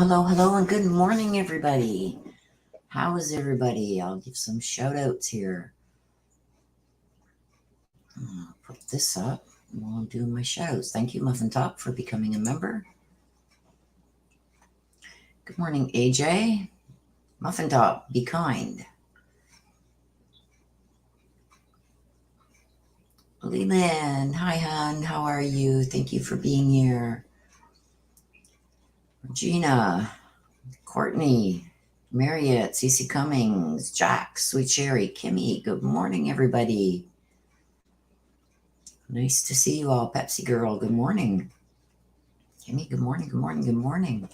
Hello, and good morning, everybody. How is everybody? I'll give some shout outs here. I'll put this up while I'm doing my shout outs. Thank you, Muffin Top, for becoming a member. Good morning, AJ. Muffin Top, be kind. Leland, hi, hon. How are you? Thank you for being here. Regina, Courtney, Marriott, Cece Cummings, Jack, Sweet Sherry, Kimmy. Good morning, everybody. Nice to see you all. Pepsi Girl, good morning. Kimmy, good morning, good morning, good morning.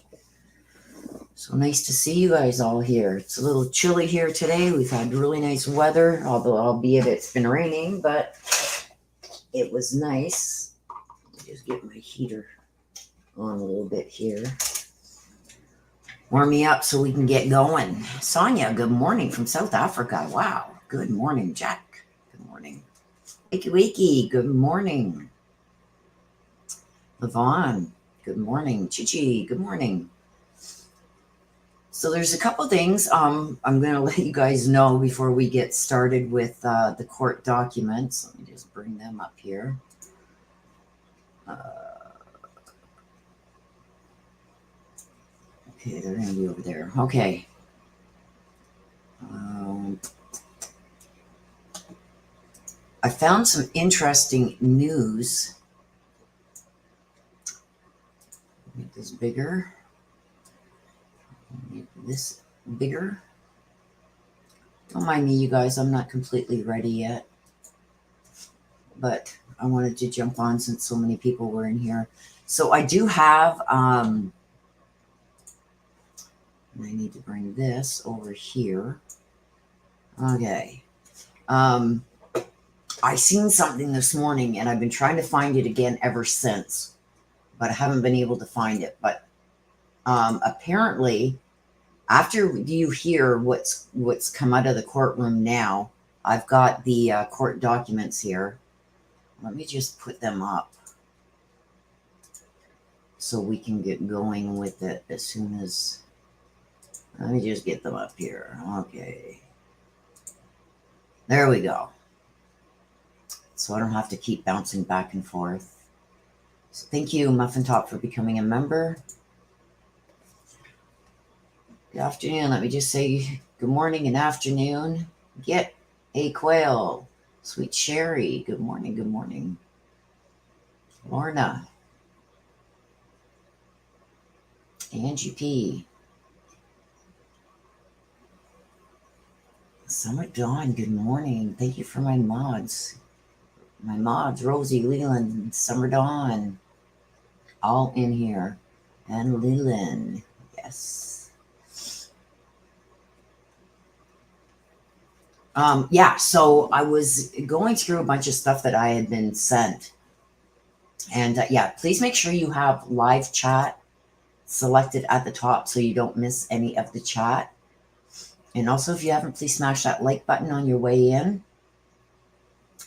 So nice to see you guys all here. It's a little chilly here today. We've had really nice weather, although albeit it's been raining, but it was nice. Let me just get my heater on a little bit here. Warm me up so we can get going. Sonia, good morning from South Africa. Wow. Good morning, Jack. Good morning. Wiki, good morning. Levon, good morning. Chichi, good morning. So there's a couple things I'm going to let you guys know before we get started with the court documents. Let me just bring them up here. Okay, they're going to be over there. Okay. I found some interesting news. Make this bigger. Make this bigger. Don't mind me, you guys. I'm not completely ready yet. But I wanted to jump on since so many people were in here. So I do have... I need to bring this over here. Okay. I seen something this morning, and I've been trying to find it again ever since, but I haven't been able to find it. But apparently, after you hear what's come out of the courtroom now, I've got the court documents here. Let me just put them up so we can get going with it as soon as... Let me just get them up here. Okay. There we go. So I don't have to keep bouncing back and forth. So thank you, Muffin Top, for becoming a member. Good afternoon. Let me just say good morning and afternoon. Get a quail. Sweet Sherry. Good morning. Good morning. Lorna. Angie P. Summer Dawn. Good morning. Thank you for my mods. My mods, Rosie, Leland, Summer Dawn, all in here. And Leland, yes. Yeah, so I was going through a bunch of stuff that I had been sent. And yeah, please make sure you have live chat selected at the top so you don't miss any of the chat. And also, if you haven't, please smash that like button on your way in.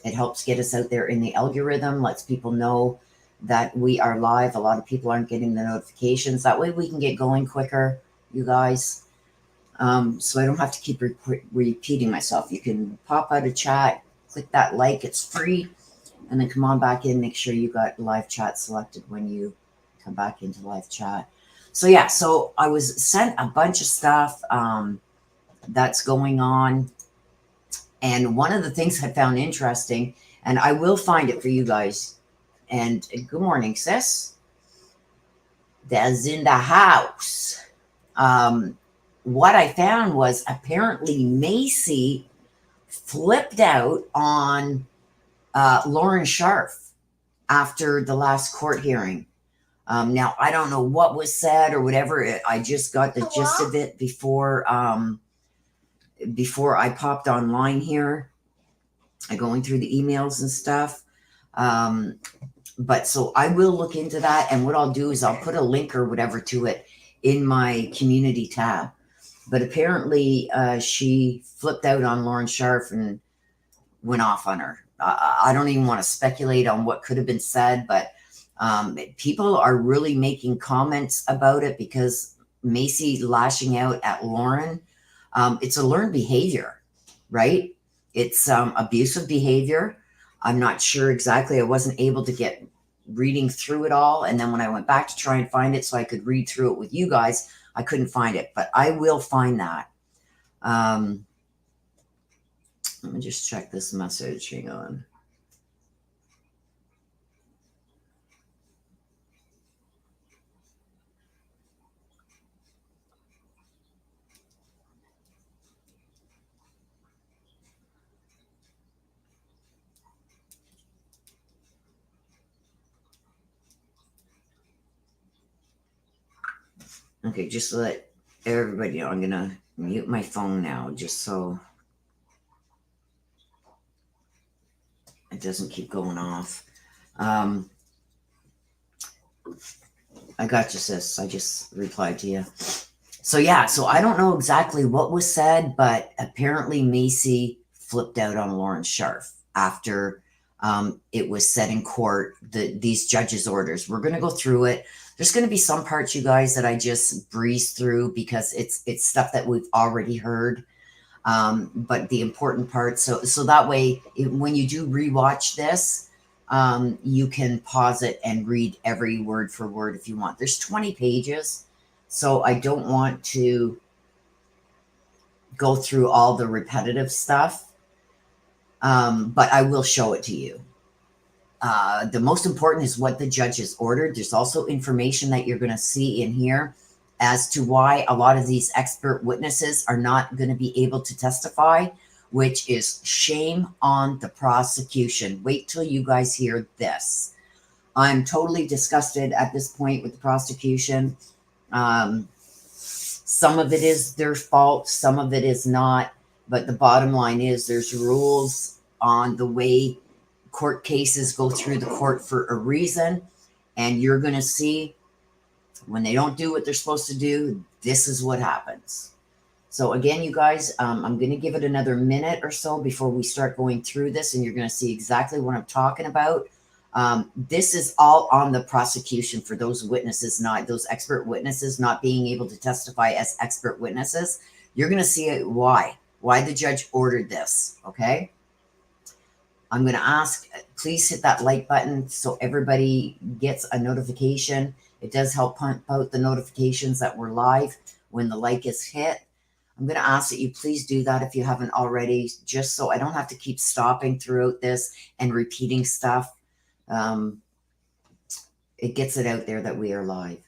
It helps get us out there in the algorithm, lets people know that we are live. A lot of people aren't getting the notifications. That way we can get going quicker, you guys. So I don't have to keep repeating myself. You can pop out of chat, click that like, it's free, and then come on back in. Make sure you got live chat selected when you come back into live chat. So yeah, so I was sent a bunch of stuff that's going on. And one of the things I found interesting, and I will find it for you guys. And good morning, sis. That's in the house. What I found was apparently Macy flipped out on Lauren Scharf after the last court hearing. Now, I don't know what was said or whatever. I just got the gist of it before I popped online here, going through the emails and stuff. But so I will look into that. And what I'll do is I'll put a link or whatever to it in my community tab. But apparently she flipped out on Lauren Scharf and went off on her. I don't even want to speculate on what could have been said, but people are really making comments about it because Macy lashing out at Lauren, it's a learned behavior, right? It's abusive behavior. I'm not sure exactly. I wasn't able to get reading through it all. And then when I went back to try and find it so I could read through it with you guys, I couldn't find it, but I will find that. Let me just check this message. Hang on. Okay, just to let everybody know, I'm going to mute my phone now just so it doesn't keep going off. I got you, sis. I just replied to you. So yeah, so I don't know exactly what was said, but apparently Macy flipped out on Lauren Sharf after it was said in court, these judges' orders. We're going to go through it. There's going to be some parts, you guys, that I just breeze through because it's stuff that we've already heard. But the important parts, so that way, when you do rewatch this, you can pause it and read every word for word if you want. There's 20 pages, so I don't want to go through all the repetitive stuff, but I will show it to you. The most important is what the judge has ordered. There's also information that you're going to see in here as to why a lot of these expert witnesses are not going to be able to testify, which is shame on the prosecution. Wait till you guys hear this. I'm totally disgusted at this point with the prosecution. Some of it is their fault, some of it is not. But the bottom line is there's rules on the way court cases go through the court for a reason. And you're going to see when they don't do what they're supposed to do, this is what happens. So again, you guys, I'm going to give it another minute or so before we start going through this, and you're going to see exactly what I'm talking about. This is all on the prosecution for those witnesses, not those expert witnesses not being able to testify as expert witnesses. You're going to see why the judge ordered this, okay? I'm going to ask, please hit that like button so everybody gets a notification. It does help pump out the notifications that we're live when the like is hit. I'm going to ask that you please do that if you haven't already, just so I don't have to keep stopping throughout this and repeating stuff. It gets it out there that we are live.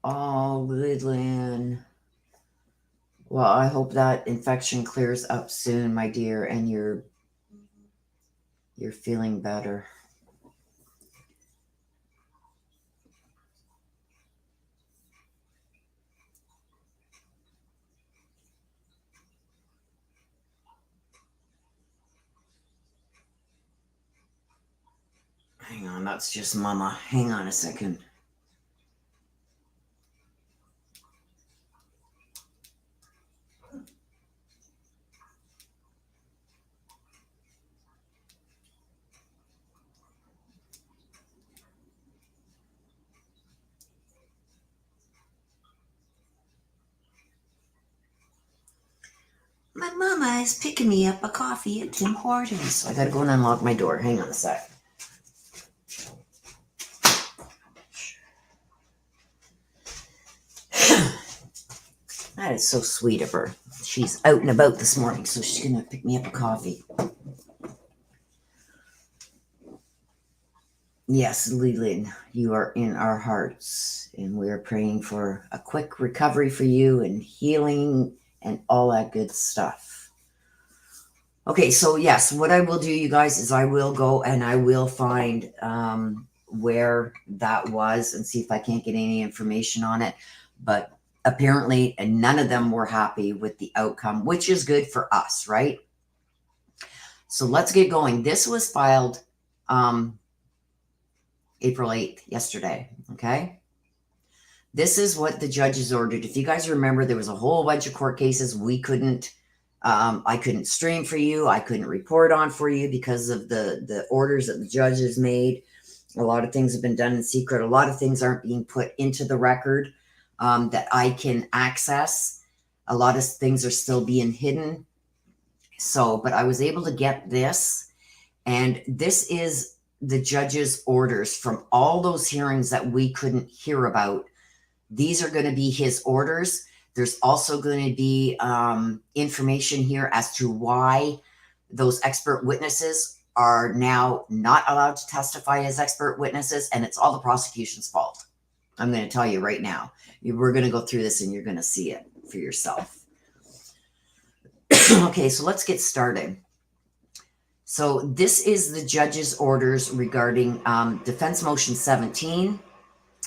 Oh, Lidlin. Well, I hope that infection clears up soon, my dear, and you're feeling better. Hang on, that's just Mama. Hang on a second. My mama is picking me up a coffee at Tim Hortons. So I gotta go and unlock my door. Hang on a sec. That is so sweet of her. She's out and about this morning, so she's gonna pick me up a coffee. Yes, Leland, you are in our hearts, and we are praying for a quick recovery for you and healing and all that good stuff. Okay, so yes, what I will do, you guys, is I will go and I will find where that was and see if I can't get any information on it. But apparently none of them were happy with the outcome, which is good for us, right? So let's get going. This was filed April 8th, yesterday, okay? This is what the judges ordered. If you guys remember, there was a whole bunch of court cases we couldn't, I couldn't stream for you. I couldn't report on for you because of the orders that the judges made. A lot of things have been done in secret. A lot of things aren't being put into the record that I can access. A lot of things are still being hidden. So, but I was able to get this, and this is the judge's orders from all those hearings that we couldn't hear about. These are going to be his orders. There's also going to be information here as to why those expert witnesses are now not allowed to testify as expert witnesses, and it's all the prosecution's fault. I'm going to tell you right now. We're going to go through this and you're going to see it for yourself. Okay, so let's get started. So this is the judge's orders regarding defense motion 17,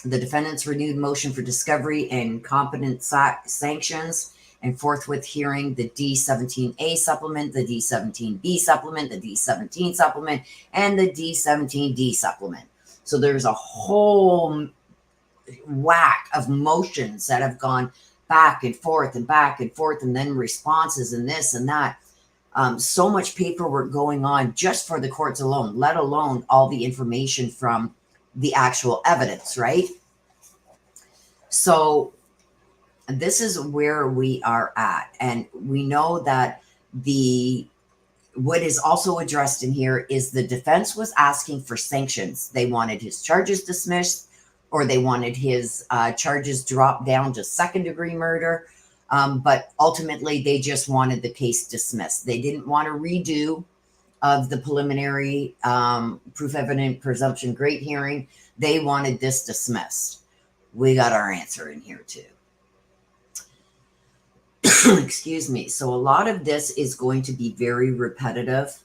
the defendant's renewed motion for discovery and competent sanctions, and forthwith hearing the D17A supplement, the D17B supplement, the D17 supplement, and the D17D supplement. So there's a whole whack of motions that have gone back and forth and back and forth, and then responses and this and that. So much paperwork going on just for the courts alone, let alone all the information from the actual evidence, right? So this is where we are at. And we know that what is also addressed in here is the defense was asking for sanctions. They wanted his charges dismissed, or they wanted his charges dropped down to second-degree murder. But ultimately, they just wanted the case dismissed. They didn't want a redo of the preliminary proof evident presumption great hearing. They wanted this dismissed. We got our answer in here too. Excuse me. So a lot of this is going to be very repetitive.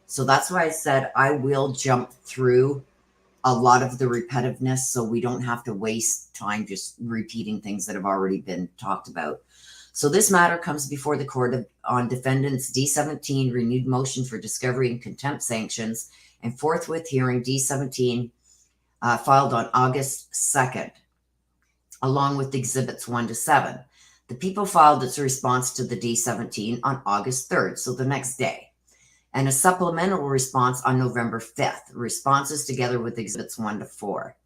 So that's why I said I will jump through a lot of the repetitiveness so we don't have to waste time just repeating things that have already been talked about. So this matter comes before the court on defendant's D17 renewed motion for discovery and contempt sanctions, and forthwith hearing D17 filed on August 2nd, along with exhibits 1 to 7. The people filed its response to the D17 on August 3rd, so the next day, and a supplemental response on November 5th, responses together with exhibits 1 to 4.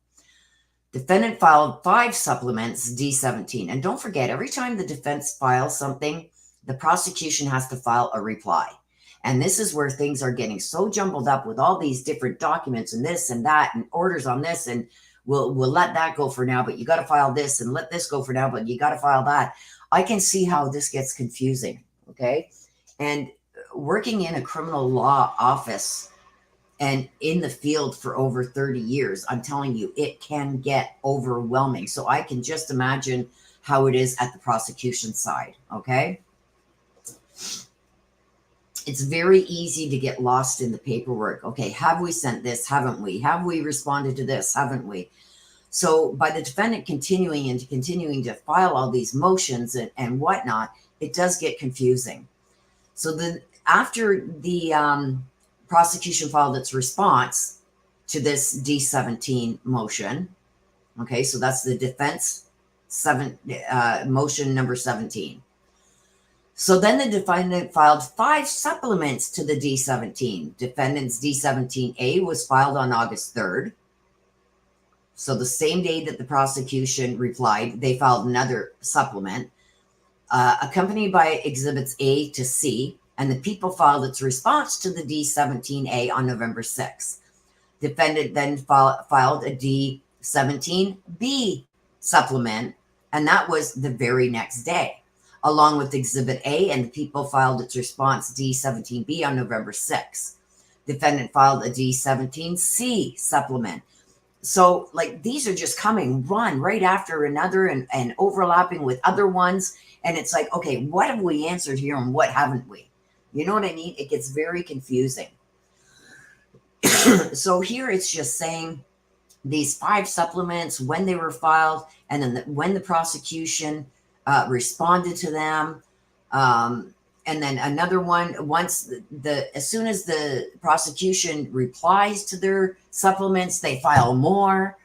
Defendant filed 5 supplements D17. And don't forget, every time the defense files something, the prosecution has to file a reply. And this is where things are getting so jumbled up with all these different documents and this and that and orders on this, and we'll let that go for now, but you got to file this, and let this go for now, but you got to file that. I can see how this gets confusing, okay? And working in a criminal law office and in the field for over 30 years, I'm telling you, it can get overwhelming. So I can just imagine how it is at the prosecution side, okay? It's very easy to get lost in the paperwork. Okay, have we sent this? Haven't we? Have we responded to this? Haven't we? So by the defendant continuing to file all these motions and whatnot, it does get confusing. So then after the prosecution filed its response to this D17 motion, okay, so that's the defense motion number 17. So then the defendant filed 5 supplements to the D17. Defendant's D17A was filed on August 3rd. So the same day that the prosecution replied, they filed another supplement, accompanied by exhibits A to C, and the people filed its response to the D17A on November 6th. Defendant then filed a D17B supplement, and that was the very next day, along with exhibit A, and the people filed its response D17B on November 6th. Defendant filed a D17C supplement. So like these are just coming one right after another and overlapping with other ones. And it's like, okay, what have we answered here and what haven't we? You know what I mean? It gets very confusing. So here it's just saying these 5 supplements, when they were filed, and then when the prosecution responded to them. And then another one, as soon as the prosecution replies to their supplements, they file more.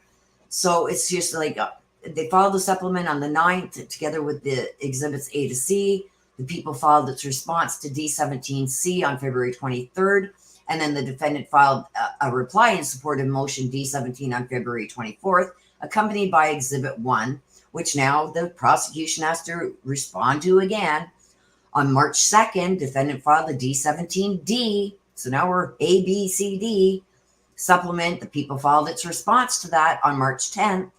So it's just like they filed the supplement on the 9th together with the exhibits A to C. The people filed its response to D17C on February 23rd. And then the defendant filed a reply in support of motion D17 on February 24th, accompanied by Exhibit 1, which now the prosecution has to respond to again. On March 2nd, defendant filed a D17D. So now we're A, B, C, D supplement. The people filed its response to that on March 10th.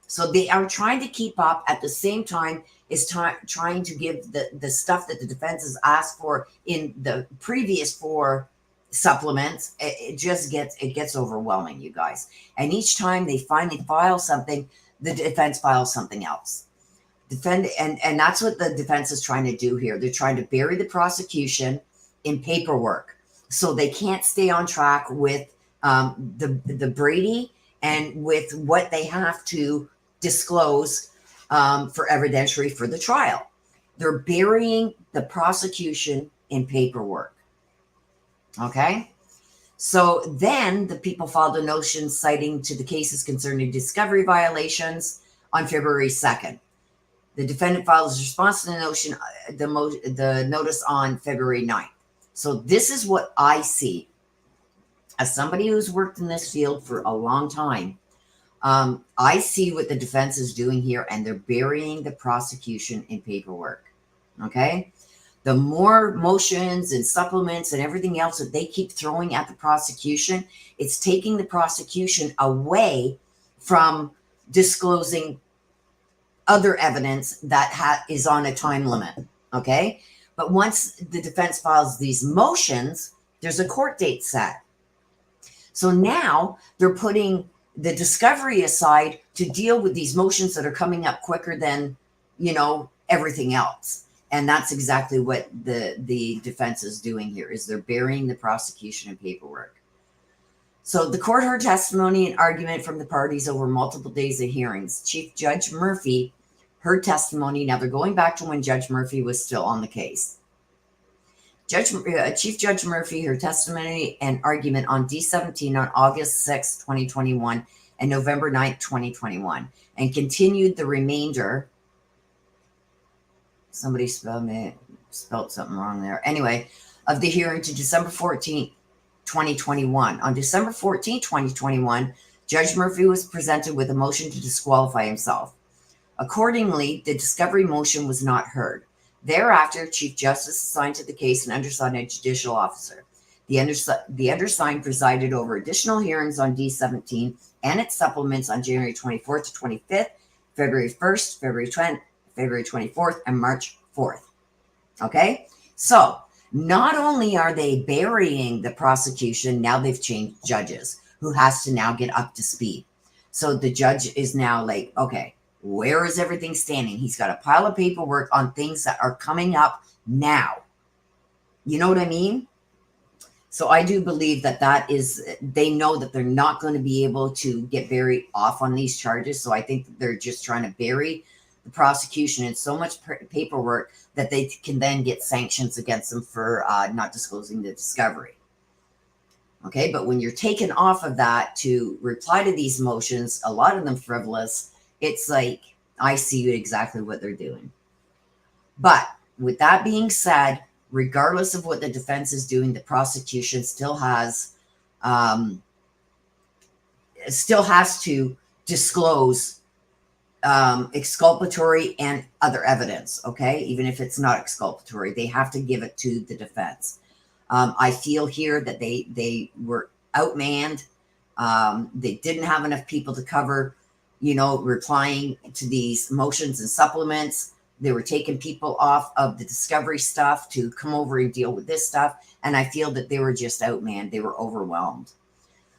So they are trying to keep up at the same time as trying to give the stuff that the defense has asked for in the previous 4 supplements. It gets overwhelming, you guys. And each time they finally file something, the defense files something else. And that's what the defense is trying to do here. They're trying to bury the prosecution in paperwork, so they can't stay on track with the Brady and with what they have to disclose for evidentiary for the trial. They're burying the prosecution in paperwork. Okay. So then the people filed a motion citing to the cases concerning discovery violations on February 2nd. The defendant filed his response to the notion, the notice on February 9th. So this is what I see as somebody who's worked in this field for a long time. I see what the defense is doing here, and they're burying the prosecution in paperwork. Okay. The more motions and supplements and everything else that they keep throwing at the prosecution, it's taking the prosecution away from disclosing other evidence that is on a time limit. Okay. But once the defense files these motions, there's a court date set. So now they're putting the discovery aside to deal with these motions that are coming up quicker than, everything else. And that's exactly what the defense is doing here, is they're burying the prosecution in paperwork. So the court heard testimony and argument from the parties over multiple days of hearings. Chief Judge Morphew heard testimony. Now they're going back to when Judge Morphew was still on the case. Chief Judge Morphew heard testimony and argument on D17 on August 6, 2021 and November 9, 2021, and continued the remainder. Somebody spelled something wrong there. Anyway, of the hearing to December 14, 2021. On December 14, 2021, Judge Morphew was presented with a motion to disqualify himself. Accordingly, the discovery motion was not heard. Thereafter, Chief Justice assigned to the case an undersigned judicial officer. The undersigned presided over additional hearings on D17 and its supplements on January 24th to 25th, February 1st, February 20th, February 24th, and March 4th. Okay? So, not only are they burying the prosecution, now they've changed judges who has to now get up to speed. So the judge is now like, okay, where is everything standing? He's got a pile of paperwork on things that are coming up now. You know what I mean? So I do believe that they know that they're not going to be able to get very off on these charges. So I think that they're just trying to bury the prosecution in so much paperwork that they can then get sanctions against them for not disclosing the discovery. Okay, but when you're taken off of that to reply to these motions, a lot of them frivolous, it's like, I see exactly what they're doing. But with that being said, regardless of what the defense is doing, the prosecution still has to disclose exculpatory and other evidence. Okay, even if it's not exculpatory, they have to give it to the defense. I feel here that they were outmanned. They didn't have enough people to cover, replying to these motions and supplements. They were taking people off of the discovery stuff to come over and deal with this stuff. And I feel that they were just outmanned. They were overwhelmed.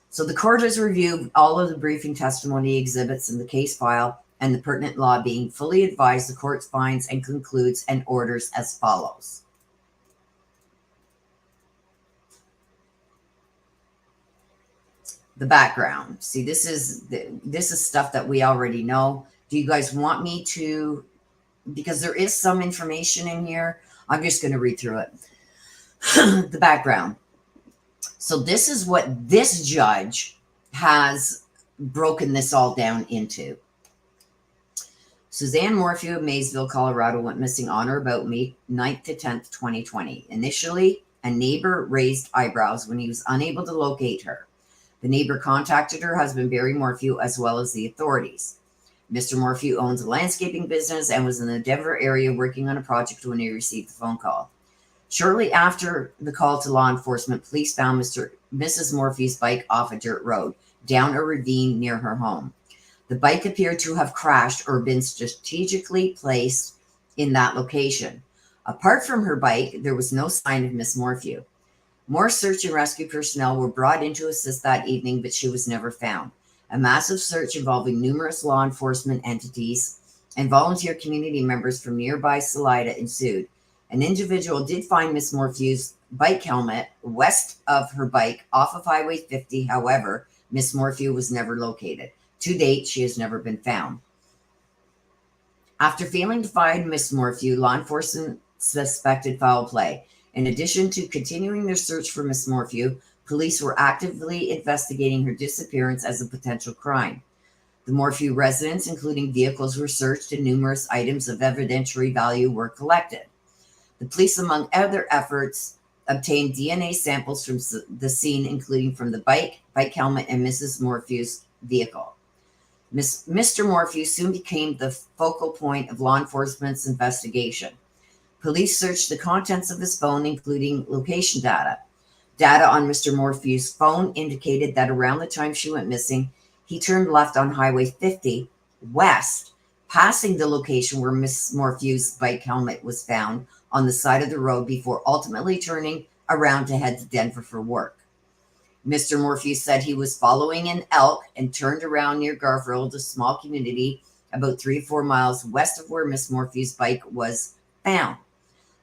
So the court has reviewed all of the briefing testimony exhibits in the case file and the pertinent law, being fully advised. The court finds and concludes and orders as follows. The background. See, this is stuff that we already know. Do you guys want me to, because there is some information in here, I'm just going to read through it. The background. So this is what this judge has broken this all down into. Suzanne Morphew of Maysville, Colorado, went missing on or about May 9th to 10th, 2020. Initially, A neighbor raised eyebrows when he was unable to locate her. The neighbor contacted her husband, Barry Morphew, as well as the authorities. Mr. Morphew owns a landscaping business and was in the Denver area working on a project when he received the phone call. Shortly after the call to law enforcement, police found Mrs. Morphew's bike off a dirt road, down a ravine near her home. The bike appeared to have crashed or been strategically placed in that location. Apart from her bike, there was no sign of Miss Morphew. More search and rescue personnel were brought in to assist that evening, but she was never found. A massive search involving numerous law enforcement entities and volunteer community members from nearby Salida ensued. An individual did find Miss Morphew's bike helmet west of her bike off of Highway 50. However, Miss Morphew was never located. To date, she has never been found. After failing to find Miss Morphew, law enforcement suspected foul play. In addition to continuing their search for Miss Morphew, police were actively investigating her disappearance as a potential crime. The Morphew residence, including vehicles, were searched and numerous items of evidentiary value were collected. The police, among other efforts, obtained DNA samples from the scene, including from the bike helmet, and Mrs. Morphew's vehicle. Mr. Morphew soon became the focal point of law enforcement's investigation. Police searched the contents of his phone, including location data. Data on Mr. Morphew's phone indicated that around the time she went missing, he turned left on Highway 50 west, passing the location where Miss Morphew's bike helmet was found on the side of the road before ultimately turning around to head to Denver for work. Mr. Morphew said he was following an elk and turned around near Garfield, a small community about 3 or 4 miles west of where Miss Morphew's bike was found.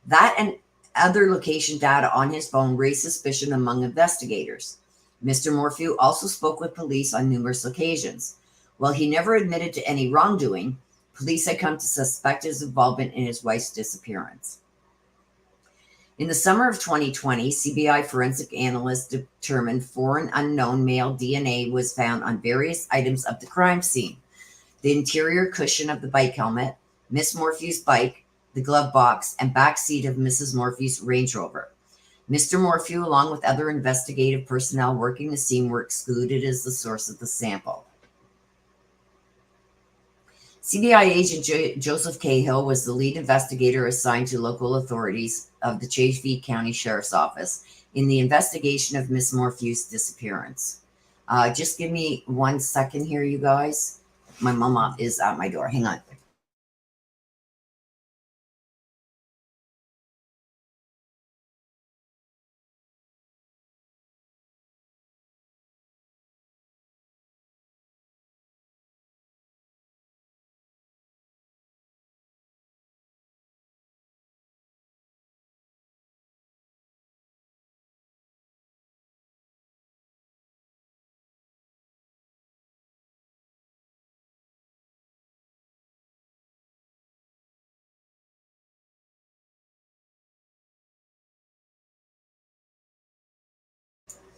That and other location data on his phone raised suspicion among investigators. Mr. Morphew also spoke with police on numerous occasions. While he never admitted to any wrongdoing, police had come to suspect his involvement in his wife's disappearance. In the summer of 2020, CBI forensic analysts determined foreign unknown male DNA was found on various items of the crime scene: the interior cushion of the bike helmet, Miss Morphew's bike, the glove box, and back seat of Mrs. Morphew's Range Rover. Mr. Morphew, along with other investigative personnel working the scene, were excluded as the source of the sample. CBI agent Joseph Cahill was the lead investigator assigned to local authorities of the Chaffee County Sheriff's Office in the investigation of Miss Morphew's disappearance. Just give me 1 second here, you guys. My mama is at my door. Hang on.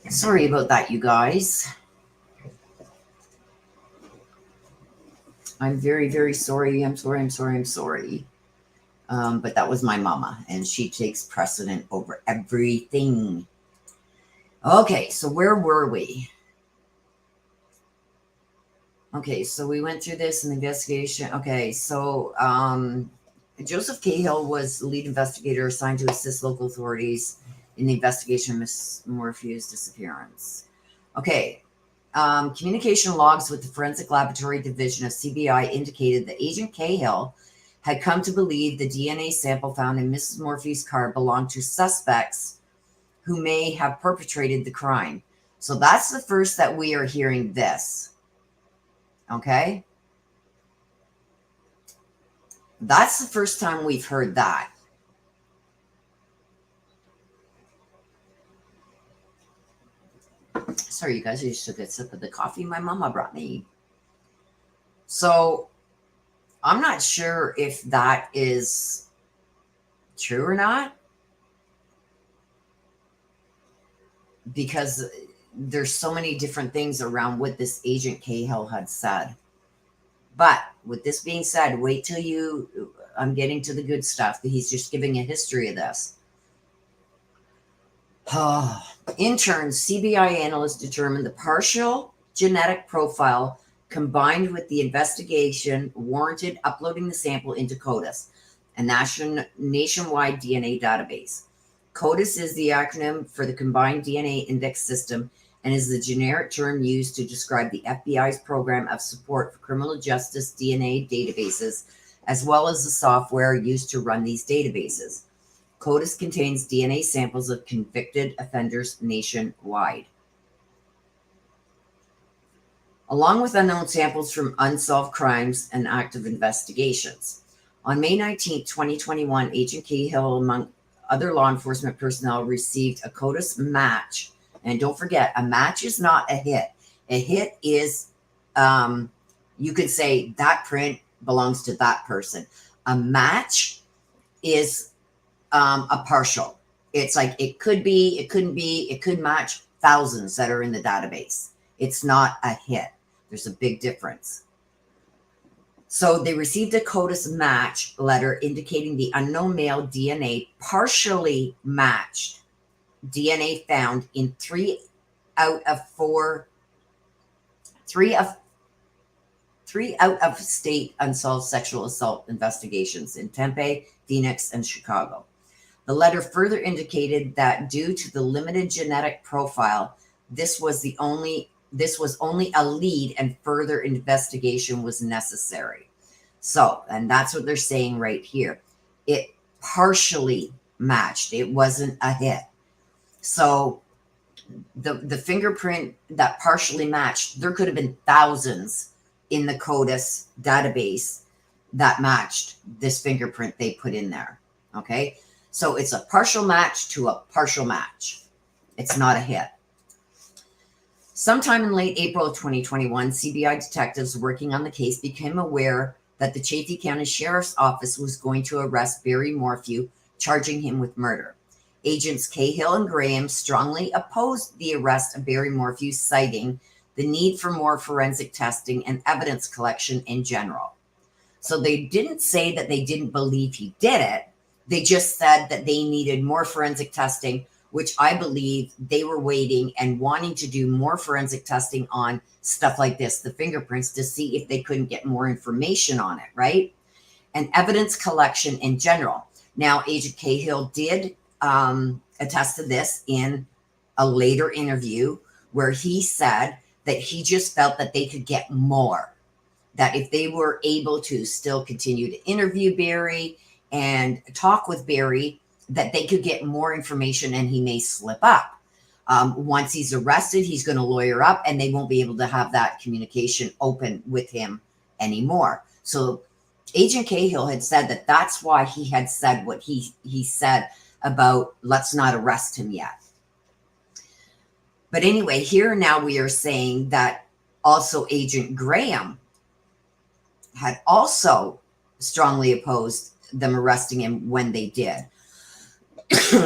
Sorry about that, you guys. I'm very, very sorry. I'm sorry. But that was my mama, and she takes precedent over everything. Okay, so where were we? Okay, so we went through this in the investigation. Okay, so Joseph Cahill was the lead investigator assigned to assist local authorities in the investigation of Miss Morphew's disappearance. Okay, communication logs with the Forensic Laboratory Division of CBI indicated that Agent Cahill had come to believe the DNA sample found in Mrs. Morphew's car belonged to suspects who may have perpetrated the crime. So that's the first that we are hearing this. Okay? That's the first time we've heard that. Sorry, you guys, I just took a sip of the coffee my mama brought me. So I'm not sure if that is true or not, because there's so many different things around what this Agent Cahill had said. But with this being said, wait till I'm getting to the good stuff. He's just giving a history of this. In turn, CBI analysts determined the partial genetic profile combined with the investigation warranted uploading the sample into CODIS, a nationwide DNA database. CODIS is the acronym for the Combined DNA Index System and is the generic term used to describe the FBI's program of support for criminal justice DNA databases, as well as the software used to run these databases. CODIS contains DNA samples of convicted offenders nationwide, along with unknown samples from unsolved crimes and active investigations. On May 19, 2021, Agent Cahill, among other law enforcement personnel, received a CODIS match. And don't forget, a match is not a hit. A hit is, you could say that print belongs to that person. A match is a partial. It's like it could be, it couldn't be, it could match thousands that are in the database. It's not a hit. There's a big difference. So they received a CODIS match letter indicating the unknown male DNA partially matched DNA found in three out of state unsolved sexual assault investigations in Tempe, Phoenix, and Chicago. The letter further indicated that due to the limited genetic profile, this was only a lead and further investigation was necessary. So, and that's what they're saying right here. It partially matched. It wasn't a hit. So the fingerprint that partially matched, there could have been thousands in the CODIS database that matched this fingerprint they put in there. Okay. So it's a partial match to a partial match. It's not a hit. Sometime in late April of 2021, CBI detectives working on the case became aware that the Chaffee County Sheriff's Office was going to arrest Barry Morphew, charging him with murder. Agents Cahill and Graham strongly opposed the arrest of Barry Morphew, citing the need for more forensic testing and evidence collection in general. So they didn't say that they didn't believe he did it. They just said that they needed more forensic testing, which I believe they were waiting and wanting to do more forensic testing on stuff like this, the fingerprints, to see if they couldn't get more information on it, right? And evidence collection in general. Now, Agent Cahill did attest to this in a later interview where he said that he just felt that they could get more, that if they were able to still continue to interview Barry and talk with Barry, that they could get more information and he may slip up. Once he's arrested, he's going to lawyer up and they won't be able to have that communication open with him anymore. So Agent Cahill had said that that's why he had said what he said about let's not arrest him yet. But anyway, here now we are saying that also Agent Graham had also strongly opposed them arresting him when they did.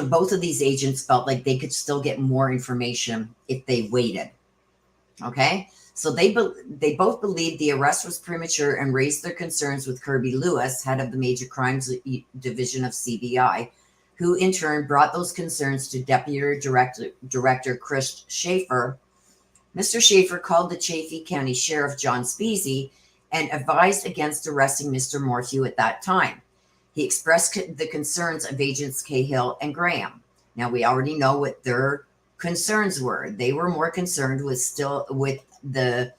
Both of these agents felt like they could still get more information if they waited. Okay, so they both believed the arrest was premature and raised their concerns with Kirby Lewis, head of the Major Crimes Division of CBI, who in turn brought those concerns to Deputy Director Chris Schaefer. Mr. Schaefer called the Chaffee County Sheriff John Speasy and advised against arresting Mr. Morphew at that time. He expressed the concerns of Agents Cahill and Graham. Now, we already know what their concerns were. They were more concerned with the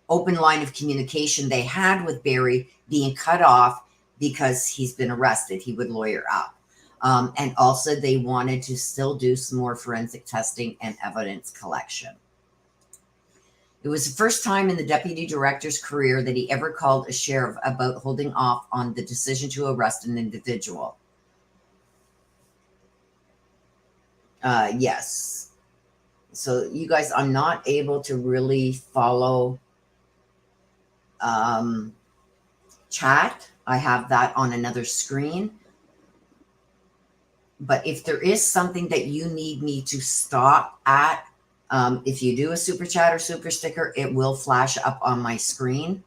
open line of communication they had with Barry being cut off because he's been arrested. He would lawyer up. And also they wanted to still do some more forensic testing and evidence collection. It was the first time in the deputy director's career that he ever called a sheriff about holding off on the decision to arrest an individual. Yes. So you guys, I'm not able to really follow chat. I have that on another screen. But if there is something that you need me to stop at, if you do a super chat or super sticker, it will flash up on my screen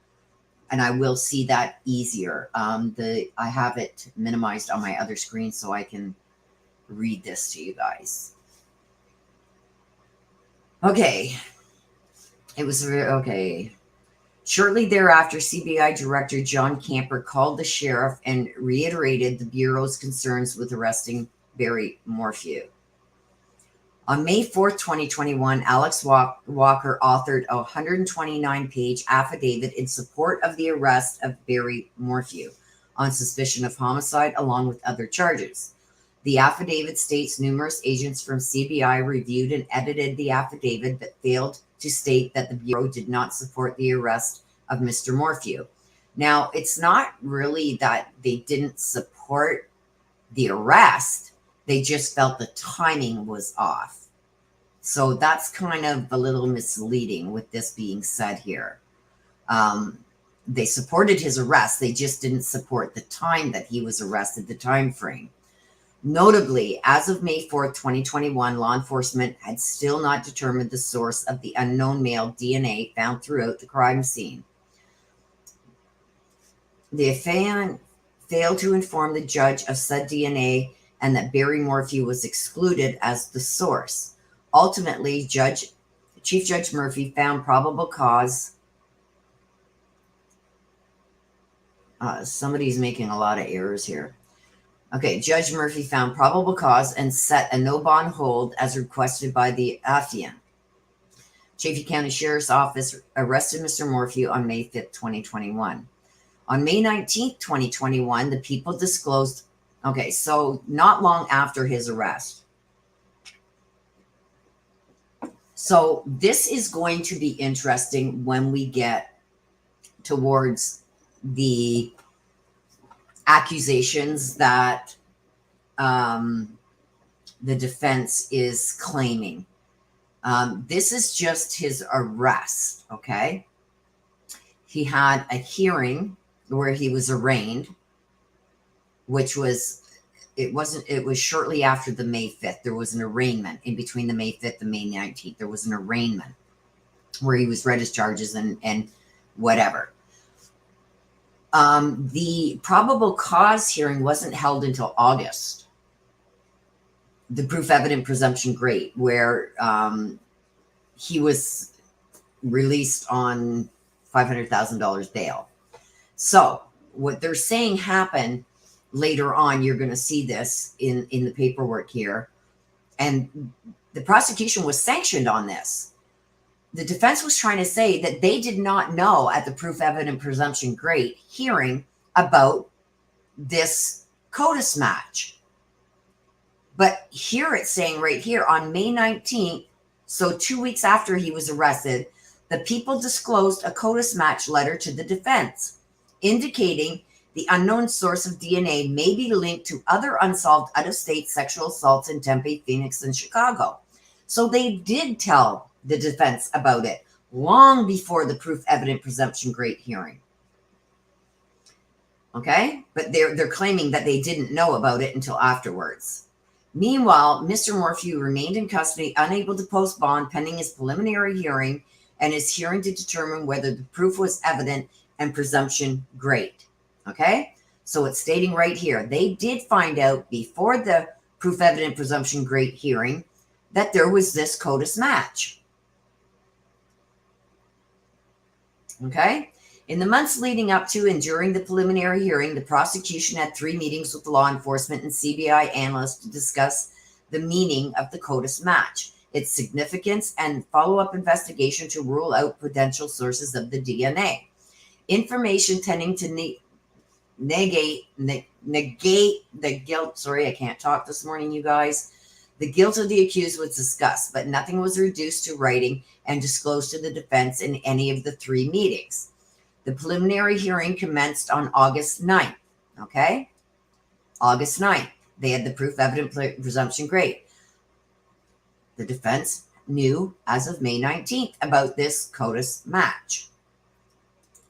and I will see that easier. I have it minimized on my other screen so I can read this to you guys. Okay. It was okay. Shortly thereafter, CBI Director John Camper called the sheriff and reiterated the Bureau's concerns with arresting Barry Morphew. On May 4th, 2021, Alex Walker authored a 129-page affidavit in support of the arrest of Barry Morphew on suspicion of homicide, along with other charges. The affidavit states numerous agents from CBI reviewed and edited the affidavit, but failed to state that the Bureau did not support the arrest of Mr. Morphew. Now, it's not really that they didn't support the arrest, they just felt the timing was off. So that's kind of a little misleading with this being said here. They supported his arrest, they just didn't support the time that he was arrested, the time frame. Notably, as of May 4th, 2021, law enforcement had still not determined the source of the unknown male DNA found throughout the crime scene. The failed to inform the judge of said DNA and that Barry Morphew was excluded as the source. Ultimately, Chief Judge Murphy found probable cause. Somebody's making a lot of errors here. Okay, Judge Murphy found probable cause and set a no-bond hold as requested by the affiant. Chaffey County Sheriff's Office arrested Mr. Morphew on May 5th, 2021. On May 19th, 2021, the people disclosed, okay, so not long after his arrest. So this is going to be interesting when we get towards the accusations that the defense is claiming. This is just his arrest, okay? He had a hearing where he was arraigned, which was, it was shortly after the May 5th. There was an arraignment in between the May 5th and May 19th. There was an arraignment where he was read his charges and whatever. The probable cause hearing wasn't held until August. The proof evident presumption great, where he was released on $500,000 bail. So what they're saying happened later on, you're going to see this in the paperwork here, and the prosecution was sanctioned on this. The defense was trying to say that they did not know at the proof evident presumption great hearing about this CODIS match. But here it's saying right here on May 19th, so 2 weeks after he was arrested, the people disclosed a CODIS match letter to the defense, indicating the unknown source of DNA may be linked to other unsolved out-of-state sexual assaults in Tempe, Phoenix, and Chicago. So they did tell the defense about it long before the proof evident presumption great hearing. Okay? But they're claiming that they didn't know about it until afterwards. Meanwhile, Mr. Morphew remained in custody, unable to post bond pending his preliminary hearing and his hearing to determine whether the proof was evident and presumption great. Okay? So it's stating right here, they did find out before the proof evident presumption great hearing that there was this CODIS match. Okay? In the months leading up to and during the preliminary hearing, the prosecution had 3 meetings with law enforcement and CBI analysts to discuss the meaning of the CODIS match, its significance, and follow-up investigation to rule out potential sources of the DNA. Information tending to negate the guilt. Sorry, I can't talk this morning, you guys. The guilt of the accused was discussed, but nothing was reduced to writing and disclosed to the defense in any of the 3 meetings. The preliminary hearing commenced on August 9th. Okay? August 9th. They had the proof evident presumption great. The defense knew as of May 19th about this CODIS match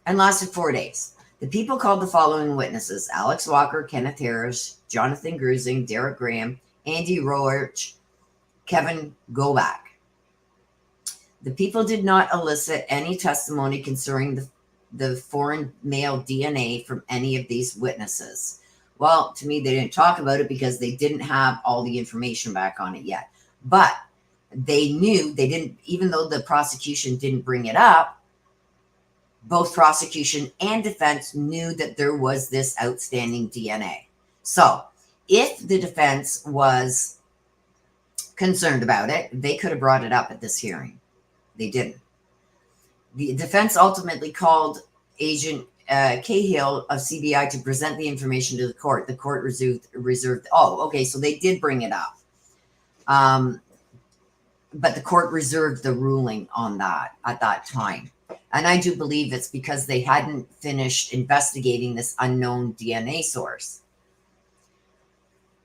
and lasted 4 days. The people called the following witnesses: Alex Walker, Kenneth Harris, Jonathan Grusing, Derek Graham, Andy Roarch, Kevin Goback. The people did not elicit any testimony concerning the foreign male DNA from any of these witnesses. Well, to me, they didn't talk about it because they didn't have all the information back on it yet. But they knew, they didn't, even though the prosecution didn't bring it up, both prosecution and defense knew that there was this outstanding DNA. So if the defense was concerned about it, they could have brought it up at this hearing. They didn't. The defense ultimately called Agent Cahill of CBI to present the information to the court. The court reserved. Oh, okay, so they did bring it up. But the court reserved the ruling on that at that time. And I do believe it's because they hadn't finished investigating this unknown DNA source.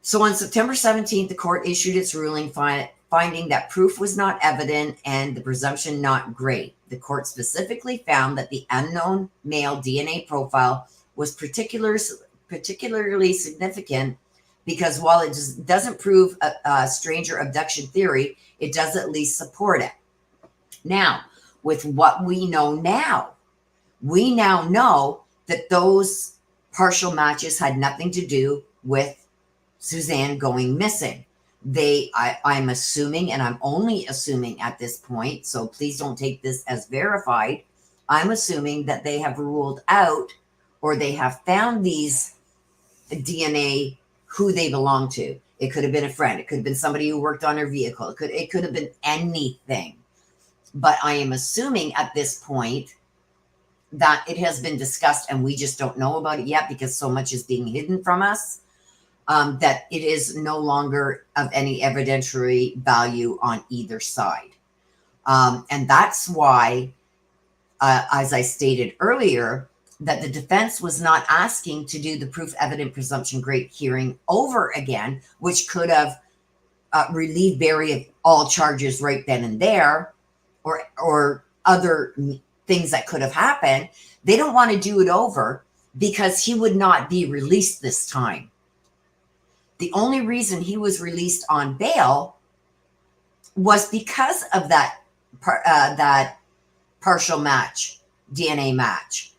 So on September 17th, the court issued its ruling finding that proof was not evident and the presumption not great. The court specifically found that the unknown male DNA profile was particularly significant because while it doesn't prove a stranger abduction theory, it does at least support it. Now, with what we know now, we now know that those partial matches had nothing to do with Suzanne going missing. I'm assuming, and I'm only assuming at this point, so please don't take this as verified. I'm assuming that they have ruled out or they have found these DNA who they belong to. It could have been a friend. It could have been somebody who worked on her vehicle. It could have been anything. But I am assuming at this point that it has been discussed and we just don't know about it yet because so much is being hidden from us, that it is no longer of any evidentiary value on either side. And that's why, as I stated earlier, that the defense was not asking to do the proof evident presumption great hearing over again, which could have relieved Barry of all charges right then and there, or other things that could have happened. They don't want to do it over because he would not be released this time. The only reason he was released on bail was because of that partial match, DNA match,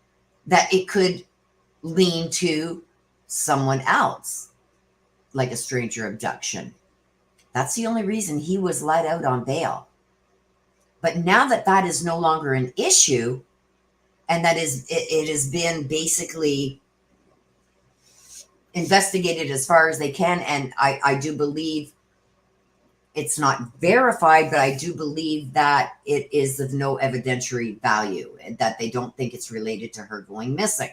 that it could lean to someone else, like a stranger abduction. That's the only reason he was let out on bail. But now that that is no longer an issue, and that it has been basically investigated as far as they can, and I do believe it's not verified, but I do believe that it is of no evidentiary value and that they don't think it's related to her going missing.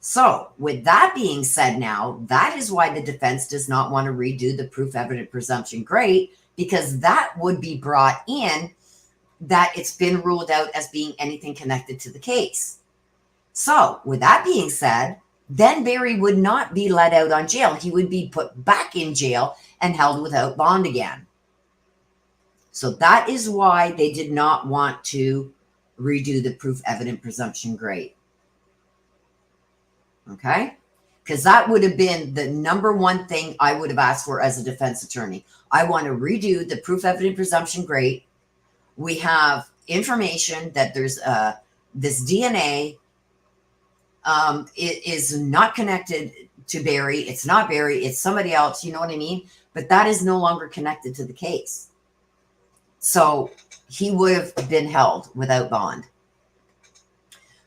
So with that being said, now that is why the defense does not want to redo the proof evident presumption great, because that would be brought in that it's been ruled out as being anything connected to the case. So with that being said, then Barry would not be let out on jail. He would be put back in jail and held without bond again. So that is why they did not want to redo the proof evident presumption great. Okay? Because that would have been the number one thing I would have asked for as a defense attorney. I want to redo the proof evident presumption great. We have information that there's this DNA. It is not connected to Barry. It's not Barry. It's somebody else. You know what I mean? But that is no longer connected to the case. So he would have been held without bond.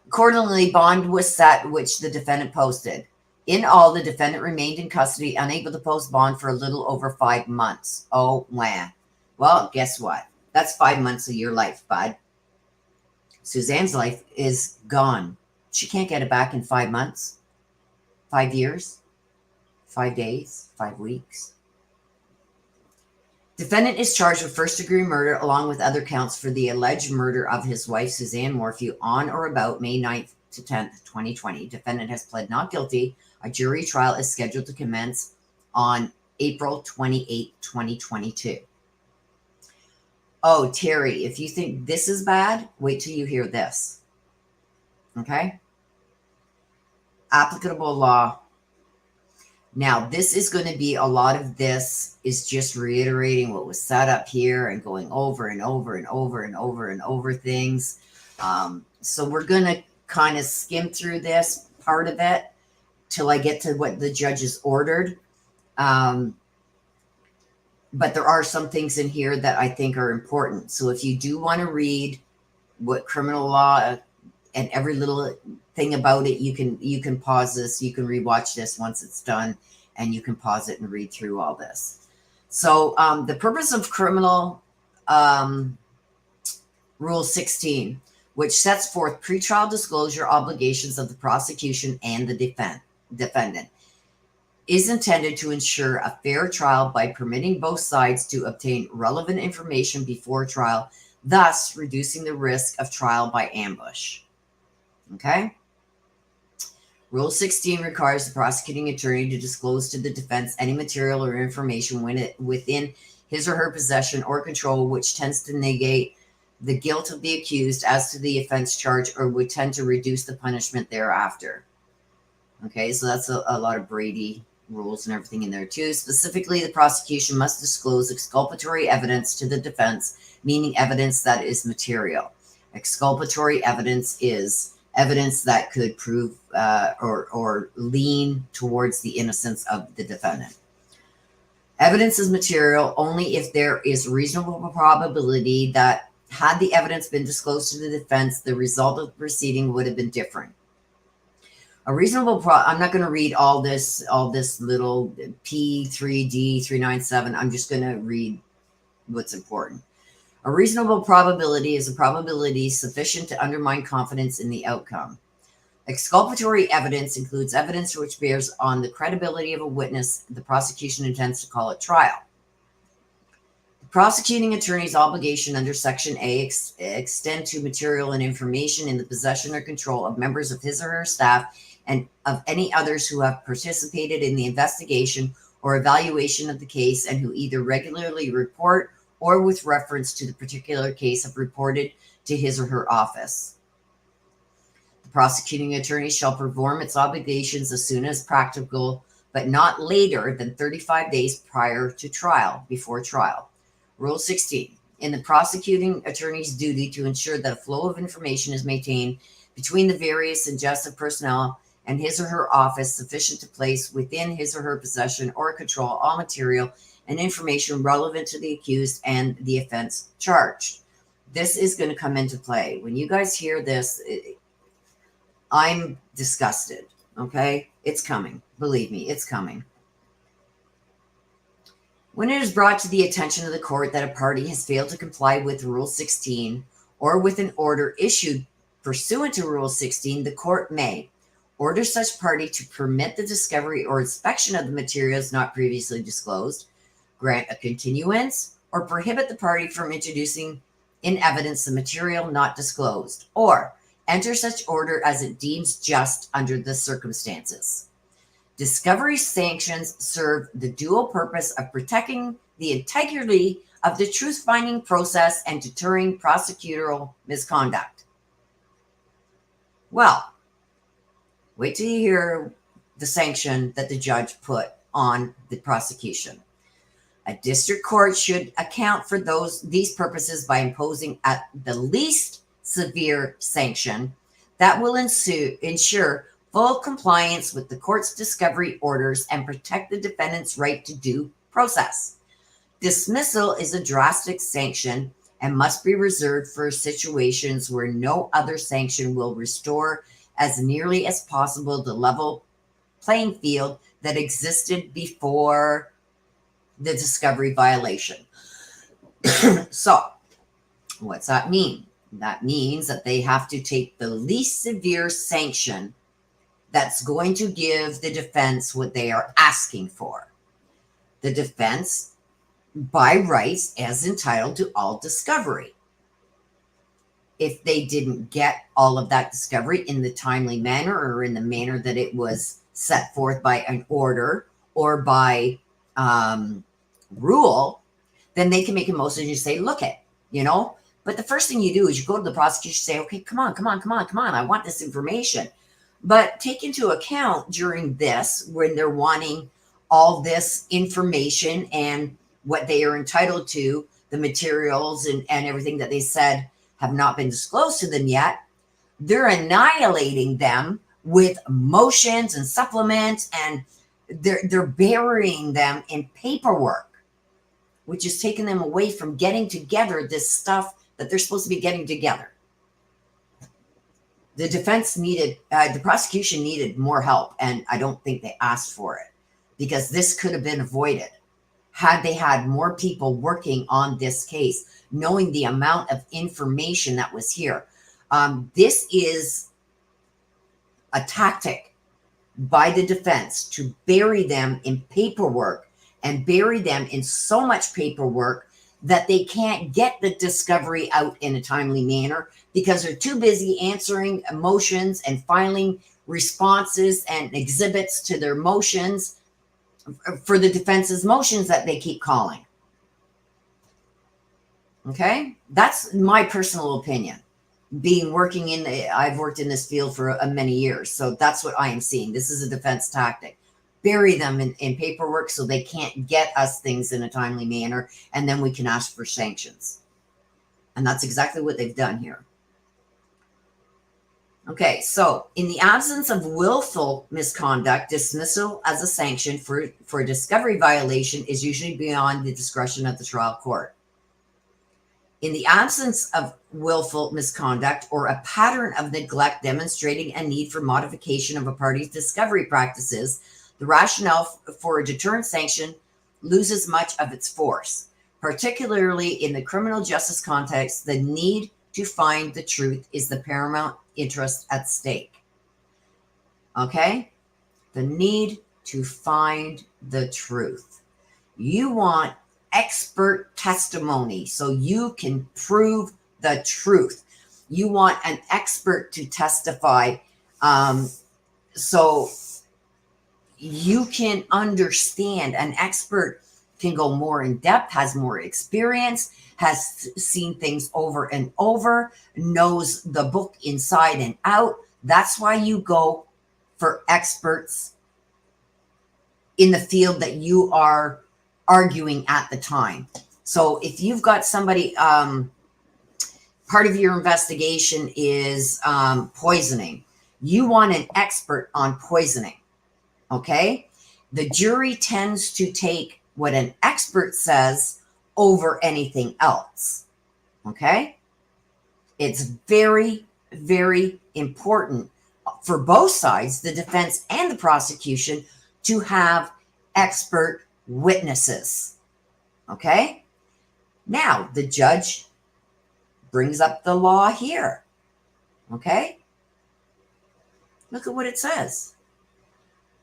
Accordingly, bond was set, which the defendant posted. In all, the defendant remained in custody, unable to post bond for a little over 5 months. Oh, man. Well, guess what? That's 5 months of your life, bud. Suzanne's life is gone. She can't get it back in 5 months, 5 years, 5 days, 5 weeks. Defendant is charged with first-degree murder along with other counts for the alleged murder of his wife, Suzanne Morphew, on or about May 9th to 10th, 2020. Defendant has pled not guilty. A jury trial is scheduled to commence on April 28, 2022. Oh, Terry, if you think this is bad, wait till you hear this. Okay? Applicable law. Now, this is going to be a lot of this is just reiterating what was set up here and going over and over and over and over and over things. So we're going to kind of skim through this part of it till I get to what the judges ordered. But there are some things in here that I think are important. So if you do want to read what criminal law and every little thing about it, you can pause this, you can rewatch this once it's done, and you can pause it and read through all this. So the purpose of criminal Rule 16, which sets forth pretrial disclosure obligations of the prosecution and the defendant, is intended to ensure a fair trial by permitting both sides to obtain relevant information before trial, thus reducing the risk of trial by ambush. Okay? Rule 16 requires the prosecuting attorney to disclose to the defense any material or information within his or her possession or control which tends to negate the guilt of the accused as to the offense charge or would tend to reduce the punishment thereafter. Okay, so that's a lot of Brady rules and everything in there too. Specifically, the prosecution must disclose exculpatory evidence to the defense, meaning evidence that is material. Exculpatory evidence is evidence that could prove or lean towards the innocence of the defendant. Evidence is material only if there is reasonable probability that had the evidence been disclosed to the defense, the result of the proceeding would have been different. A reasonable I'm not going to read all this little P3D 397. I'm just going to read what's important. A reasonable probability is a probability sufficient to undermine confidence in the outcome. Exculpatory evidence includes evidence which bears on the credibility of a witness the prosecution intends to call at trial. The prosecuting attorney's obligation under Section A extend to material and information in the possession or control of members of his or her staff and of any others who have participated in the investigation or evaluation of the case and who either regularly report or with reference to the particular case have reported to his or her office. The prosecuting attorney shall perform its obligations as soon as practicable, but not later than 35 days prior to trial, before trial. Rule 16. In the prosecuting attorney's duty to ensure that a flow of information is maintained between the various ingestive personnel and his or her office sufficient to place within his or her possession or control all material and information relevant to the accused and the offense charged. This is going to come into play. When you guys hear this, I'm disgusted, okay? It's coming. Believe me, it's coming. When it is brought to the attention of the court that a party has failed to comply with Rule 16 or with an order issued pursuant to Rule 16, the court may order such party to permit the discovery or inspection of the materials not previously disclosed, grant a continuance, or prohibit the party from introducing in evidence the material not disclosed, or enter such order as it deems just under the circumstances. Discovery sanctions serve the dual purpose of protecting the integrity of the truth-finding process and deterring prosecutorial misconduct. Well, wait till you hear the sanction that the judge put on the prosecution. A district court should account for these purposes by imposing at the least severe sanction that will ensure full compliance with the court's discovery orders and protect the defendant's right to due process. Dismissal is a drastic sanction and must be reserved for situations where no other sanction will restore as nearly as possible the level playing field that existed before the discovery violation. So, what's that mean? That means that they have to take the least severe sanction that's going to give the defense what they are asking for. The defense, by rights, is entitled to all discovery. If they didn't get all of that discovery in the timely manner or in the manner that it was set forth by an order or by rule, then they can make a motion and say, look it, But the first thing you do is you go to the prosecution and say, okay, come on. I want this information. But take into account during this, when they're wanting all this information and what they are entitled to, the materials and everything that they said have not been disclosed to them yet, they're annihilating them with motions and supplements, and they're burying them in paperwork. which is taking them away from getting together this stuff that they're supposed to be getting together. The the prosecution needed more help, and I don't think they asked for it, because this could have been avoided had they had more people working on this case, knowing the amount of information that was here. This is a tactic by the defense to bury them in paperwork, and bury them in so much paperwork that they can't get the discovery out in a timely manner because they're too busy answering motions and filing responses and exhibits to their motions for the defense's motions that they keep calling. Okay? That's my personal opinion. I've worked in this field for many years, so that's what I am seeing. This is a defense tactic. Bury them in paperwork so they can't get us things in a timely manner, and then we can ask for sanctions. And that's exactly what they've done here. Okay, so in the absence of willful misconduct, dismissal as a sanction for a discovery violation is usually beyond the discretion of the trial court. In the absence of willful misconduct or a pattern of neglect demonstrating a need for modification of a party's discovery practices, the rationale for a deterrent sanction loses much of its force. Particularly in the criminal justice context, the need to find the truth is the paramount interest at stake. Okay? The need to find the truth. You want expert testimony so you can prove the truth. You want an expert to testify so you can understand. An expert can go more in depth, has more experience, has seen things over and over, knows the book inside and out. That's why you go for experts in the field that you are arguing at the time. So if you've got somebody, part of your investigation is poisoning, you want an expert on poisoning. Okay? The jury tends to take what an expert says over anything else. Okay? It's very, very important for both sides, the defense and the prosecution, to have expert witnesses. Okay? Now, the judge brings up the law here. Okay? Look at what it says.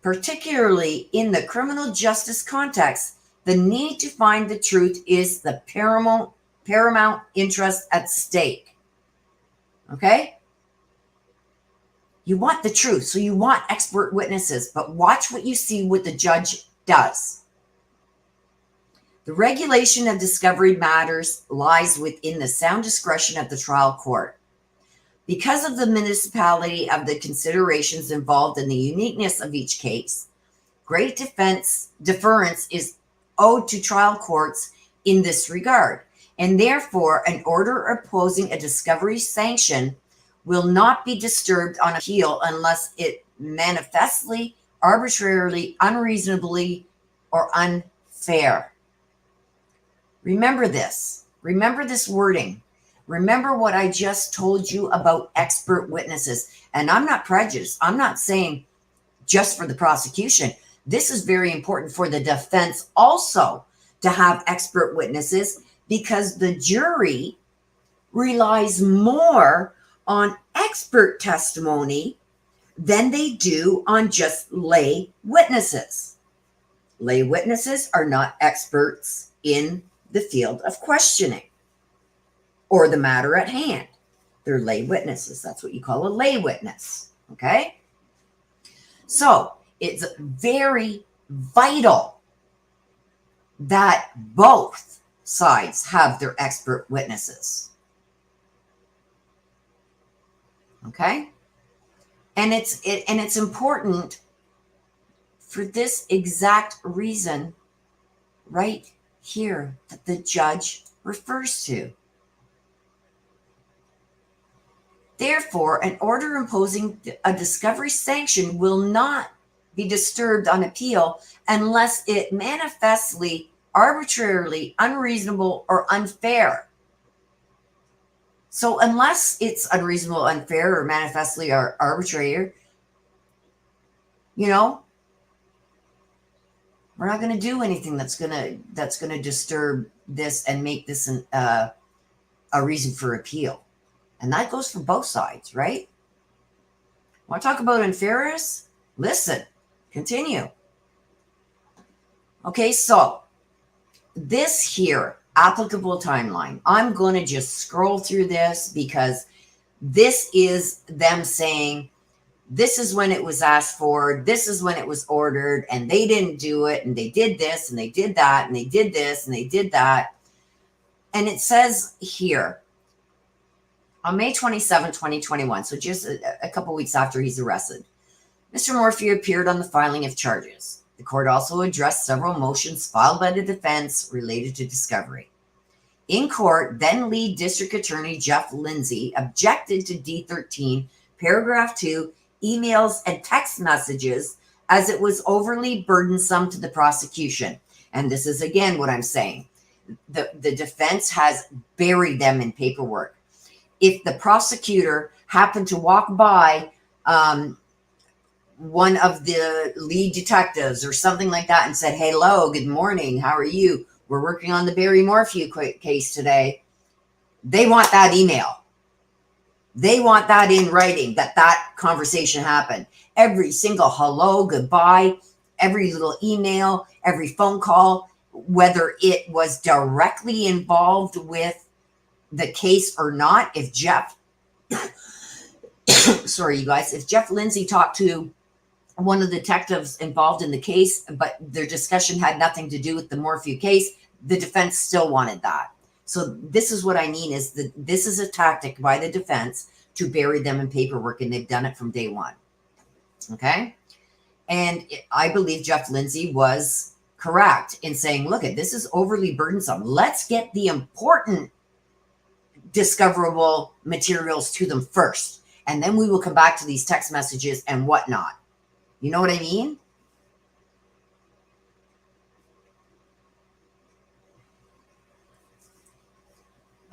Particularly in the criminal justice context, the need to find the truth is the paramount interest at stake. Okay? You want the truth, so you want expert witnesses, but watch what you see what the judge does. The regulation of discovery matters lies within the sound discretion of the trial court. Because of the municipality of the considerations involved and the uniqueness of each case, great deference is owed to trial courts in this regard, and therefore an order opposing a discovery sanction will not be disturbed on appeal unless it manifestly, arbitrarily, unreasonably, or unfair. Remember this. Remember this wording. Remember what I just told you about expert witnesses. And I'm not prejudiced. I'm not saying just for the prosecution. This is very important for the defense also to have expert witnesses, because the jury relies more on expert testimony than they do on just lay witnesses. Lay witnesses are not experts in the field of questioning or the matter at hand. They're lay witnesses. That's what you call a lay witness. Okay? So it's very vital that both sides have their expert witnesses. Okay? And it's important for this exact reason right here that the judge refers to. Therefore, an order imposing a discovery sanction will not be disturbed on appeal unless it manifestly, arbitrarily, unreasonable, or unfair. So unless it's unreasonable, unfair, or manifestly arbitrary, you know, we're not going to do anything that's going to disturb this and make this a reason for appeal. And that goes for both sides, right? Want to talk about unfairness? Listen, continue. Okay, so this here, applicable timeline. I'm going to just scroll through this because this is them saying, this is when it was asked for, this is when it was ordered, and they didn't do it, and they did this, and they did that, and they did this, and they did that. And it says here, on May 27, 2021, so just a couple weeks after he's arrested, Mr. Morphew appeared on the filing of charges. The court also addressed several motions filed by the defense related to discovery. In court, then lead district attorney Jeff Lindsay objected to D13, paragraph 2, emails and text messages, as it was overly burdensome to the prosecution. And this is again what I'm saying. The defense has buried them in paperwork. If the prosecutor happened to walk by one of the lead detectives or something like that and said, hello, good morning, how are you? We're working on the Barry Morphew case today. They want that email. They want that in writing, that conversation happened. Every single hello, goodbye, every little email, every phone call, whether it was directly involved with the case or not. If Jeff, sorry, you guys, if Jeff Lindsay talked to one of the detectives involved in the case, but their discussion had nothing to do with the Morphew case, the defense still wanted that. So this is what I mean is that this is a tactic by the defense to bury them in paperwork, and they've done it from day one. Okay? And I believe Jeff Lindsay was correct in saying, look, this is overly burdensome. Let's get the important discoverable materials to them first, and then we will come back to these text messages and whatnot. You know what I mean?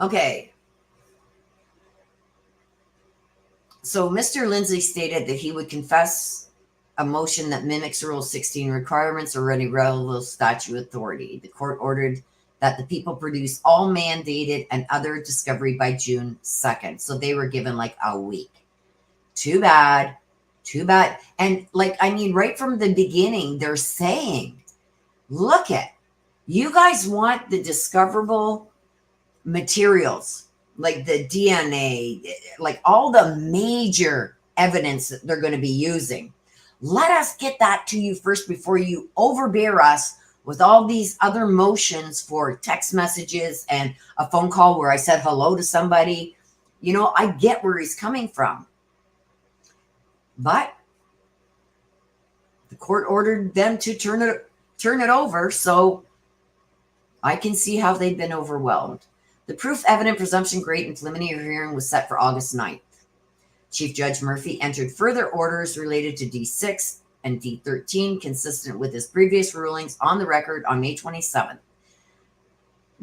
Okay. So Mr. Lindsay stated that he would confess a motion that mimics Rule 16 requirements or any relevant statute authority. The court ordered that the people produce all mandated and other discovery by June 2nd. So they were given like a week. Too bad. Too bad. And like, I mean, right from the beginning, they're saying, look at, you guys want the discoverable materials, like the DNA, like all the major evidence that they're going to be using. Let us get that to you first before you overbear us with all these other motions for text messages and a phone call where I said hello to somebody. You know, I get where he's coming from. But the court ordered them to turn it over, so I can see how they've been overwhelmed. The proof evident presumption great and preliminary hearing was set for August 9th. Chief Judge Murphy entered further orders related to D6 and D13, consistent with his previous rulings on the record on May 27th.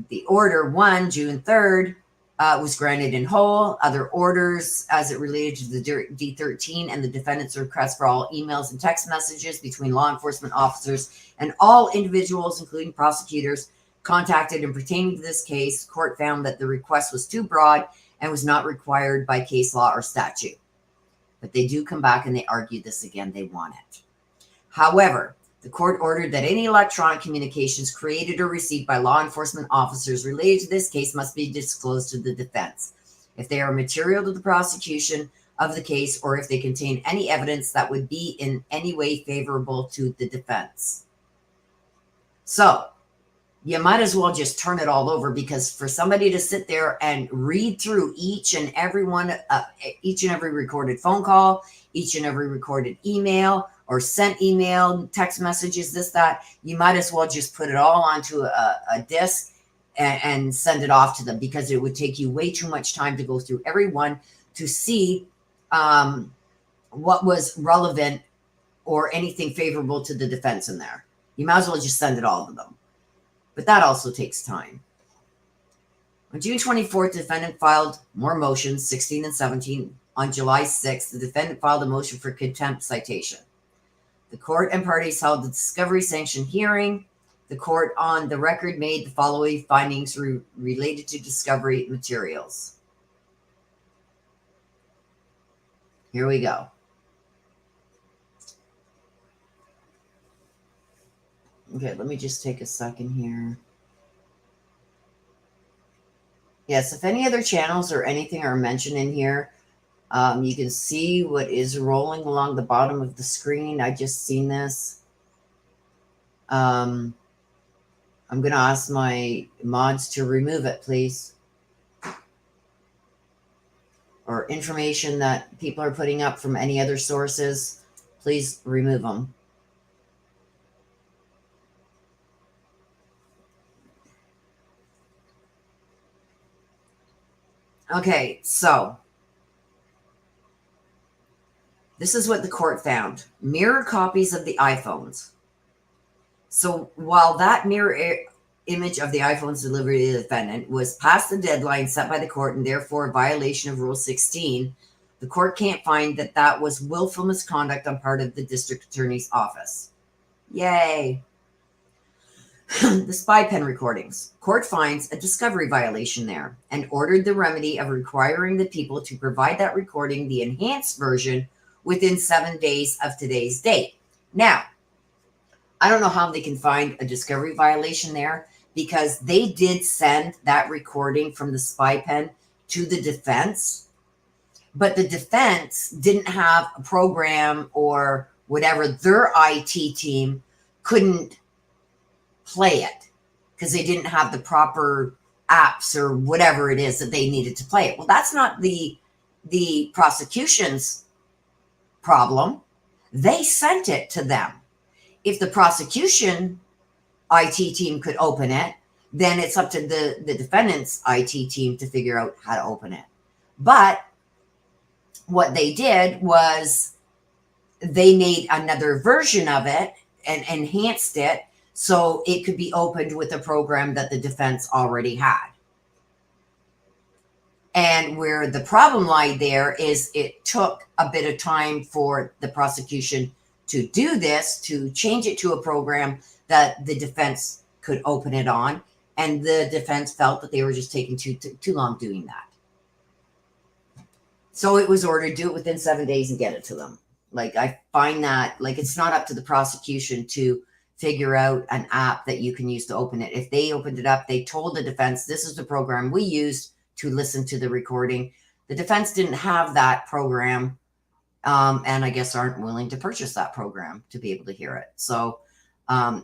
The order 1, June 3rd, was granted in whole. Other orders as it related to the D13 and the defendant's request for all emails and text messages between law enforcement officers and all individuals, including prosecutors, contacted and pertaining to this case, court found that the request was too broad and was not required by case law or statute. But they do come back and they argue this again. They want it. However, the court ordered that any electronic communications created or received by law enforcement officers related to this case must be disclosed to the defense if they are material to the prosecution of the case or if they contain any evidence that would be in any way favorable to the defense. So you might as well just turn it all over, because for somebody to sit there and read through each and every recorded phone call, each and every recorded email or sent email, text messages, this, that, you might as well just put it all onto a disc and send it off to them, because it would take you way too much time to go through every one to see what was relevant or anything favorable to the defense in there. You might as well just send it all to them. but that also takes time. On June 24th, the defendant filed more motions, 16 and 17. On July 6th, the defendant filed a motion for contempt citation. The court and parties held the discovery sanction hearing. The court on the record made the following findings related to discovery materials. Here we go. Okay, let me just take a second here. Yes, if any other channels or anything are mentioned in here, you can see what is rolling along the bottom of the screen. I just seen this. I'm going to ask my mods to remove it, please. Or information that people are putting up from any other sources, please remove them. Okay, so this is what the court found. Mirror copies of the iPhones. So while that mirror image of the iPhones delivered to the defendant was past the deadline set by the court and therefore a violation of Rule 16, the court can't find that that was willful misconduct on part of the district attorney's office. Yay. The spy pen recordings. Court finds a discovery violation there and ordered the remedy of requiring the people to provide that recording, the enhanced version, within 7 days of today's date. Now, I don't know how they can find a discovery violation there because they did send that recording from the spy pen to the defense, but the defense didn't have a program or whatever. Their IT team couldn't play it because they didn't have the proper apps or whatever it is that they needed to play it. Well, that's not the prosecution's problem. They sent it to them. If the prosecution IT team could open it, then it's up to the defendant's IT team to figure out how to open it. But what they did was they made another version of it and enhanced it so it could be opened with a program that the defense already had. And where the problem lied there is it took a bit of time for the prosecution to do this, to change it to a program that the defense could open it on. And the defense felt that they were just taking too long doing that. So it was ordered, do it within 7 days and get it to them. Like, I find that, like, it's not up to the prosecution to figure out an app that you can use to open it. If they opened it up, they told the defense, this is the program we used to listen to the recording. The defense didn't have that program, and I guess aren't willing to purchase that program to be able to hear it. So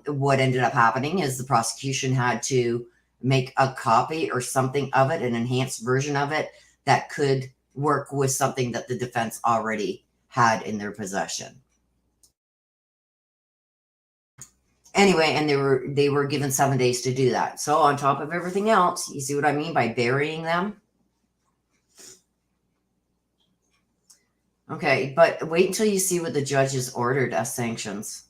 what ended up happening is the prosecution had to make a copy or something of it, an enhanced version of it that could work with something that the defense already had in their possession. Anyway, and they were given 7 days to do that. So on top of everything else, you see what I mean by burying them? Okay, but wait until you see what the judges ordered as sanctions.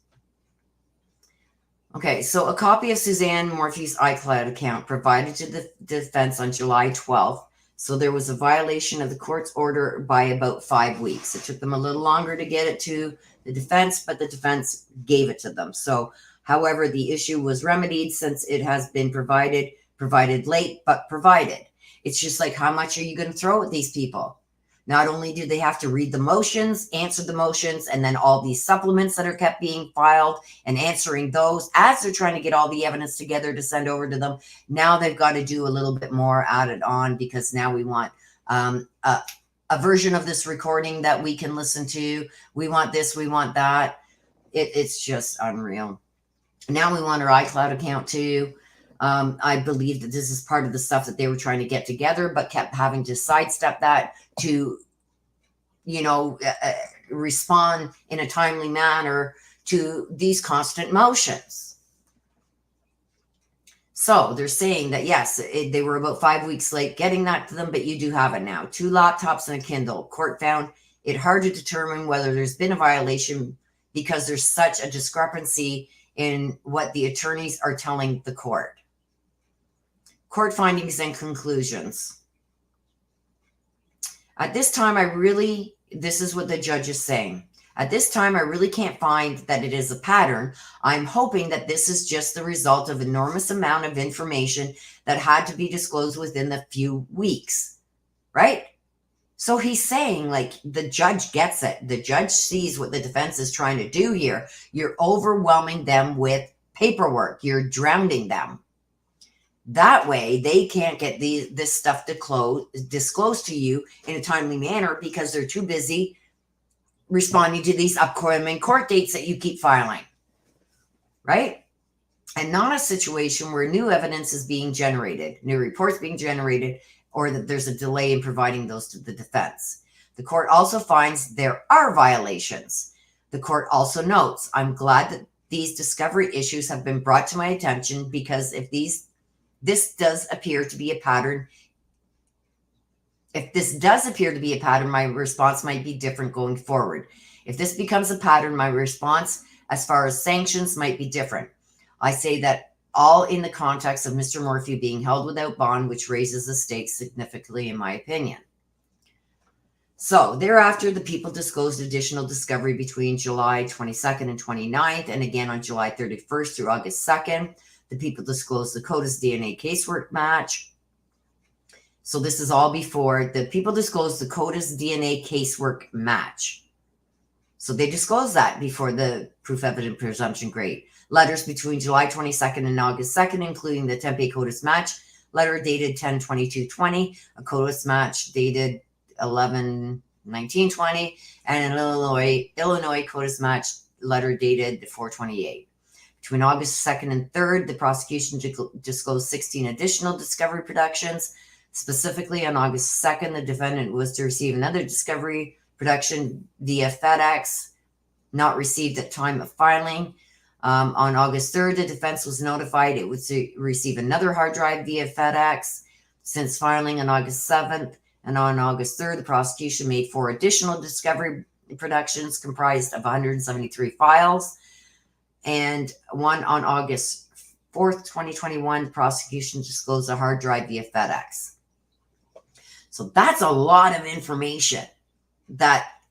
Okay, so a copy of Suzanne Morphew's iCloud account provided to the defense on July 12th. So there was a violation of the court's order by about 5 weeks. It took them a little longer to get it to the defense, but the defense gave it to them. So, however, the issue was remedied since it has been provided late, but provided. It's just like, how much are you going to throw at these people? Not only do they have to read the motions, answer the motions, and then all these supplements that are kept being filed and answering those as they're trying to get all the evidence together to send over to them. Now they've got to do a little bit more added on because now we want a version of this recording that we can listen to. We want this, we want that. It's just unreal. Now we want our iCloud account too. I believe that this is part of the stuff that they were trying to get together, but kept having to sidestep that to, respond in a timely manner to these constant motions. So they're saying that, yes, they were about 5 weeks late getting that to them, but you do have it now. 2 laptops and a Kindle. Court found it hard to determine whether there's been a violation because there's such a discrepancy in what the attorneys are telling the court. Court findings and conclusions. At this time, this is what the judge is saying. At this time, I really can't find that it is a pattern. I'm hoping that this is just the result of enormous amount of information that had to be disclosed within the few weeks, right? So he's saying, like, the judge gets it. The judge sees what the defense is trying to do here. You're overwhelming them with paperwork. You're drowning them. That way, they can't get this stuff disclosed to you in a timely manner because they're too busy responding to these upcoming court dates that you keep filing, right? And not a situation where new evidence is being generated, new reports being generated, or that there's a delay in providing those to the defense. The court also finds there are violations. The court also notes, I'm glad that these discovery issues have been brought to my attention because if this does appear to be a pattern, my response might be different going forward. If this becomes a pattern, my response as far as sanctions might be different. I say that all in the context of Mr. Morphew being held without bond, which raises the stakes significantly, in my opinion. So thereafter, the people disclosed additional discovery between July 22nd and 29th, and again on July 31st through August 2nd. The people disclosed the CODIS DNA casework match. So this is all before the people disclosed the CODIS DNA casework match. So they disclosed that before the proof evident presumption grade. Letters between July 22nd and August 2nd, including the Tempe CODIS match letter dated 10/22/20, a CODIS match dated 11/19/20, and an Illinois CODIS match letter dated 4/28. Between August 2nd and 3rd, the prosecution disclosed 16 additional discovery productions. Specifically, on August 2nd, the defendant was to receive another discovery production via FedEx, not received at time of filing. On August 3rd, the defense was notified it would receive another hard drive via FedEx since filing on August 7th. And on August 3rd, the prosecution made 4 additional discovery productions comprised of 173 files. And one on August 4th, 2021, the prosecution disclosed a hard drive via FedEx. So that's a lot of information that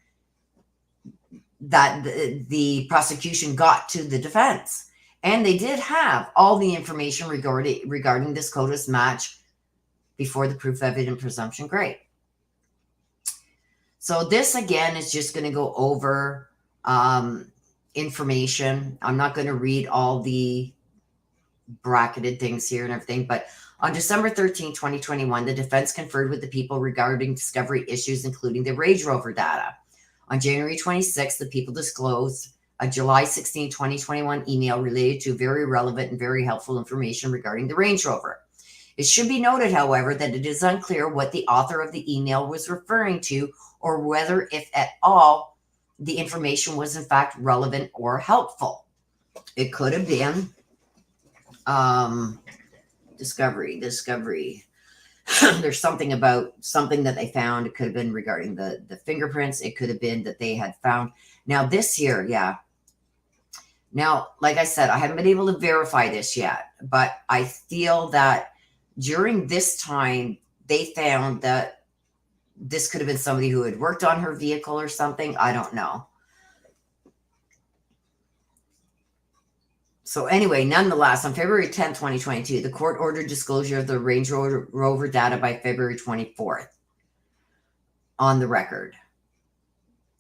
the prosecution got to the defense. And they did have all the information regarding this CODIS match before the proof evident presumption grade. So this, again, is just going to go over information. I'm not going to read all the bracketed things here and everything, but on December 13, 2021, the defense conferred with the people regarding discovery issues, including the Range Rover data. On January 26, the people disclosed a July 16, 2021 email related to very relevant and very helpful information regarding the Range Rover. It should be noted, however, that it is unclear what the author of the email was referring to or whether, if at all, the information was in fact relevant or helpful. It could have been discovery. There's something that they found. It could have been regarding the fingerprints. It could have been that they had found. Now this here, yeah. Now, like I said, I haven't been able to verify this yet, but I feel that during this time, they found that this could have been somebody who had worked on her vehicle or something. I don't know. So anyway, nonetheless, on February 10, 2022, the court ordered disclosure of the Range Rover data by February 24th on the record.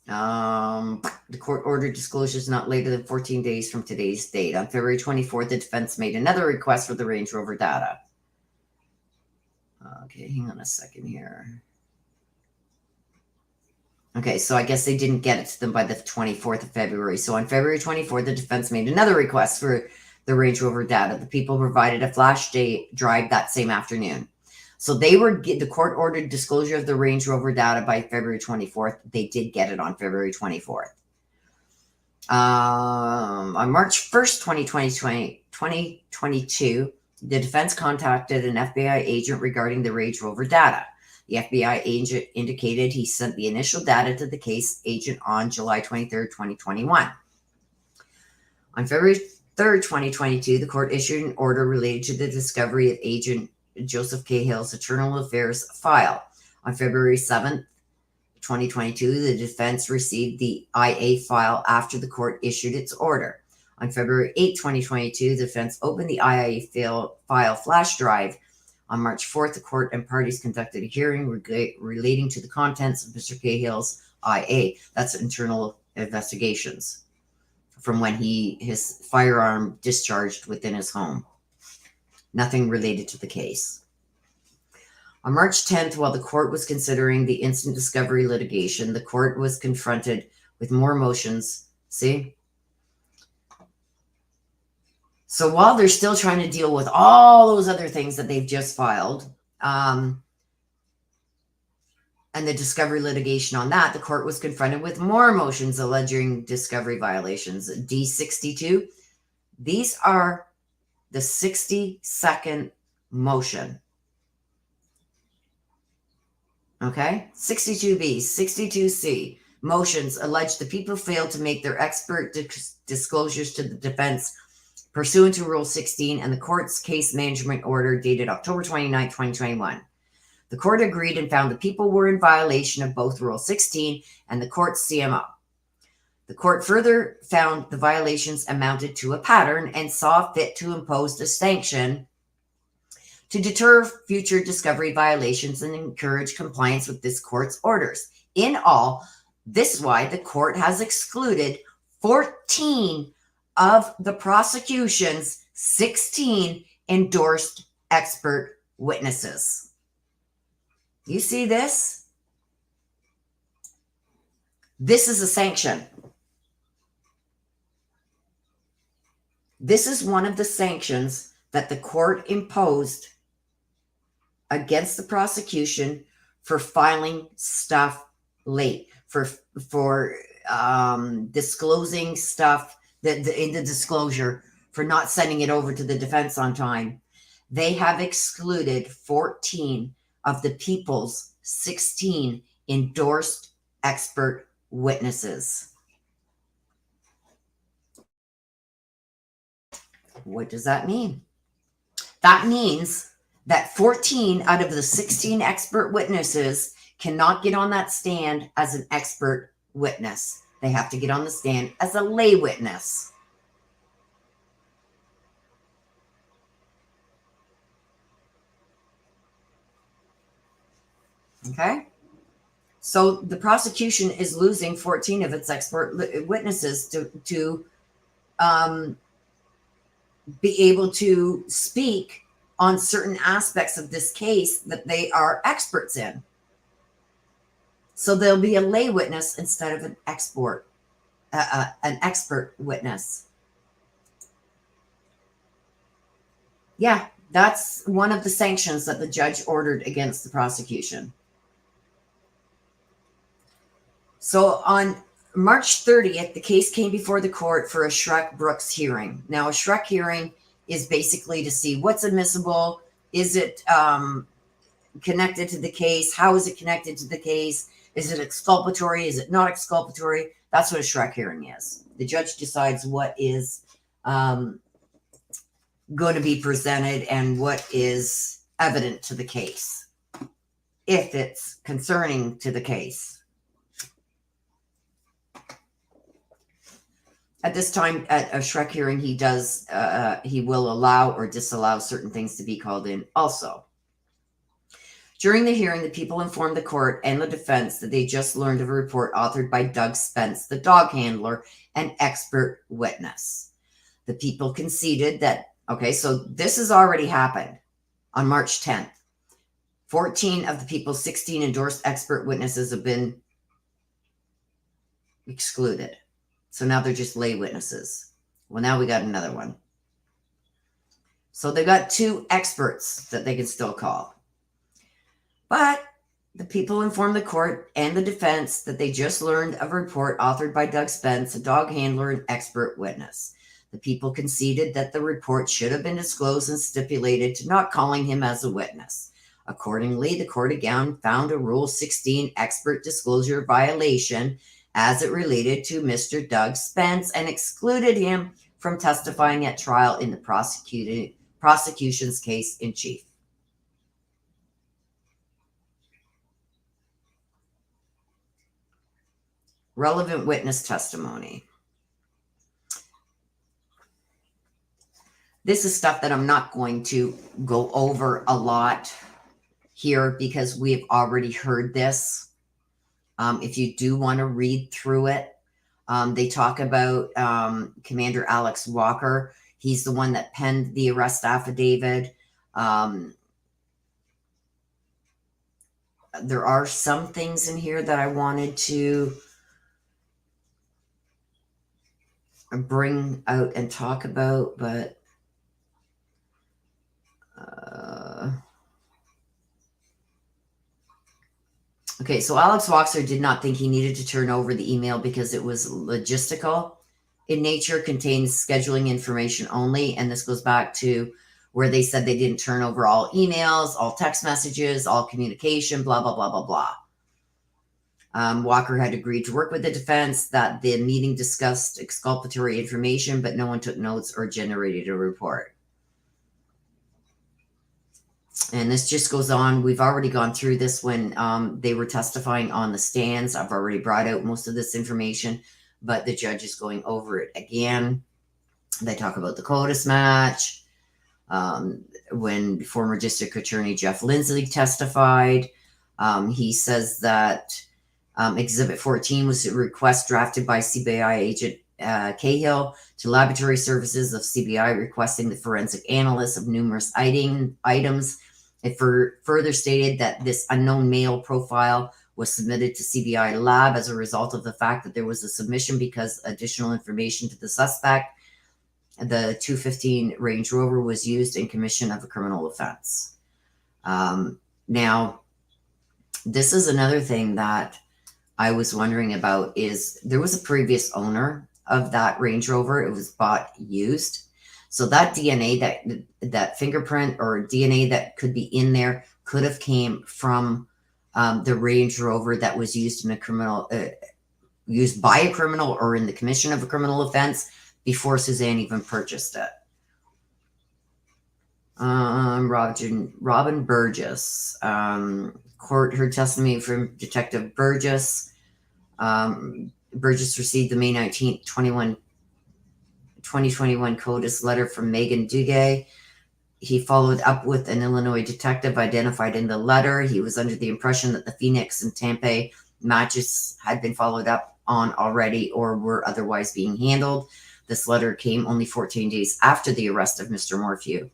The court ordered disclosures not later than 14 days from today's date. On February 24th, the defense made another request for the Range Rover data. Okay, hang on a second here. Okay, so I guess they didn't get it to them by the 24th of February. So on February 24th, the defense made another request for the Range Rover data. The people provided a flash drive that same afternoon. So the court ordered disclosure of the Range Rover data by February 24th. They did get it on February 24th. On March 1st, 2022, the defense contacted an FBI agent regarding the Range Rover data. The FBI agent indicated he sent the initial data to the case agent on July 23rd, 2021. On February 3rd, 2022, the court issued an order related to the discovery of agent Joseph Cahill's Internal Affairs file. On February 7th, 2022, the defense received the IA file after the court issued its order. On February 8, 2022, the defense opened the IA file flash drive. On March 4th, the court and parties conducted a hearing relating to the contents of Mr. Cahill's IA. That's internal investigations from when his firearm discharged within his home. Nothing related to the case. On March 10th, while the court was considering the instant discovery litigation, the court was confronted with more motions. See? So while they're still trying to deal with all those other things that they've just filed, and the discovery litigation on that, the court was confronted with more motions alleging discovery violations. D62, these are the 60-second motion. Okay? 62B, 62C, motions allege the people failed to make their expert disclosures to the defense pursuant to Rule 16 and the court's case management order dated October 29, 2021. The court agreed and found the people were in violation of both Rule 16 and the court's CMO. The court further found the violations amounted to a pattern and saw fit to impose a sanction to deter future discovery violations and encourage compliance with this court's orders. In all, this is why the court has excluded 14 of the prosecution's 16 endorsed expert witnesses. You see this? This is a sanction. This is one of the sanctions that the court imposed against the prosecution for filing stuff late, for disclosing stuff in the disclosure, for not sending it over to the defense on time. They have excluded 14 of the people's 16 endorsed expert witnesses. What does that mean? That means that 14 out of the 16 expert witnesses cannot get on that stand as an expert witness. They have to get on the stand as a lay witness. Okay? So the prosecution is losing 14 of its expert witnesses to be able to speak on certain aspects of this case that they are experts in. So there'll be a lay witness instead of an expert witness. Yeah, that's one of the sanctions that the judge ordered against the prosecution. So on March 30th, the case came before the court for a Schreck-Brooks hearing. Now, a Schreck hearing is basically to see what's admissible. Is it connected to the case? How is it connected to the case? Is it exculpatory? Is it not exculpatory? That's what a Schreck hearing is. The judge decides what is going to be presented and what is evident to the case, if it's concerning to the case. At this time, at a Schreck hearing, he will allow or disallow certain things to be called in also. During the hearing, the people informed the court and the defense that they just learned of a report authored by Doug Spence, the dog handler, an expert witness. The people conceded that, okay, so this has already happened on March 10th. 14 of the people's 16 endorsed expert witnesses have been excluded. So now they're just lay witnesses. Well, now we got another one. So they've got 2 experts that they can still call. But the people informed the court and the defense that they just learned of a report authored by Doug Spence, a dog handler and expert witness. The people conceded that the report should have been disclosed and stipulated to not calling him as a witness. Accordingly, the court again found a Rule 16 expert disclosure violation as it related to Mr. Doug Spence and excluded him from testifying at trial in the prosecution's case in chief. Relevant witness testimony. This is stuff that I'm not going to go over a lot here because we have already heard this. If you do want to read through it, they talk about Commander Alex Walker. He's the one that penned the arrest affidavit. There are some things in here that I wanted to bring out and talk about, but okay, so Alex Walker did not think he needed to turn over the email because it was logistical in nature, contains scheduling information only. And this goes back to where they said they didn't turn over all emails, all text messages, all communication, blah, blah, blah, blah, blah. Walker had agreed to work with the defense, that the meeting discussed exculpatory information, but no one took notes or generated a report. And this just goes on. We've already gone through this when they were testifying on the stands. I've already brought out most of this information, but the judge is going over it again. They talk about the CODIS match. When former district attorney Jeff Lindsay testified, he says that Exhibit 14 was a request drafted by CBI agent Cahill to laboratory services of CBI requesting the forensic analysis of numerous items. It further stated that this unknown male profile was submitted to CBI lab as a result of the fact that there was a submission because additional information to the suspect. The 215 Range Rover was used in commission of a criminal offense. Now, this is another thing that I was wondering about is there was a previous owner of that Range Rover. It was bought used. So that DNA, that fingerprint or DNA that could be in there could have came from the Range Rover that was used in a criminal, used by a criminal or in the commission of a criminal offense before Suzanne even purchased it. Robin Burgess. Court heard testimony from Detective Burgess. Burgess received the May 19th, 2021 CODIS letter from Megan Duguay. He followed up with an Illinois detective identified in the letter. He was under the impression that the Phoenix and Tampa matches had been followed up on already or were otherwise being handled. This letter came only 14 days after the arrest of Mr. Morphew.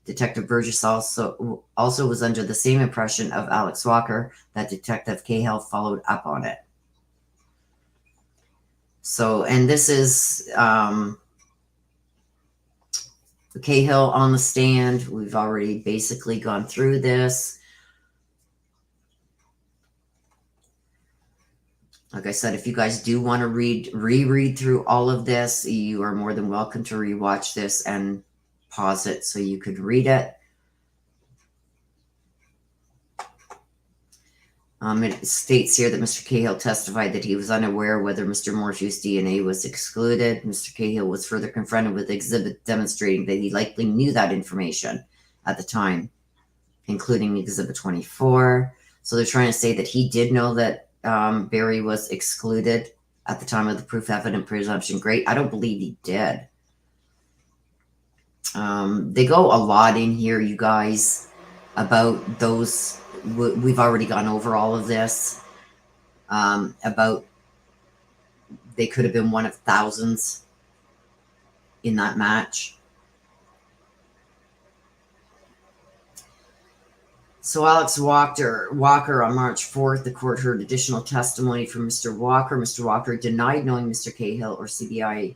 Detective Burgess also was under the same impression of Alex Walker that Detective Cahill followed up on it. So, and this is Cahill on the stand. We've already basically gone through this. Like I said, if you guys do want to reread through all of this, you are more than welcome to rewatch this and pause it so you could read it. It states here that Mr. Cahill testified that he was unaware whether Mr. Morphew's DNA was excluded. Mr. Cahill was further confronted with exhibit demonstrating that he likely knew that information at the time, including Exhibit 24. So they're trying to say that he did know that Barry was excluded at the time of the proof evident presumption. Great. I don't believe he did. They go a lot in here, you guys, about those. We've already gone over all of this, about they could have been one of thousands in that match. So Alex Walker on March 4th, the court heard additional testimony from Mr. Walker. Mr. Walker denied knowing Mr. Cahill or CBI's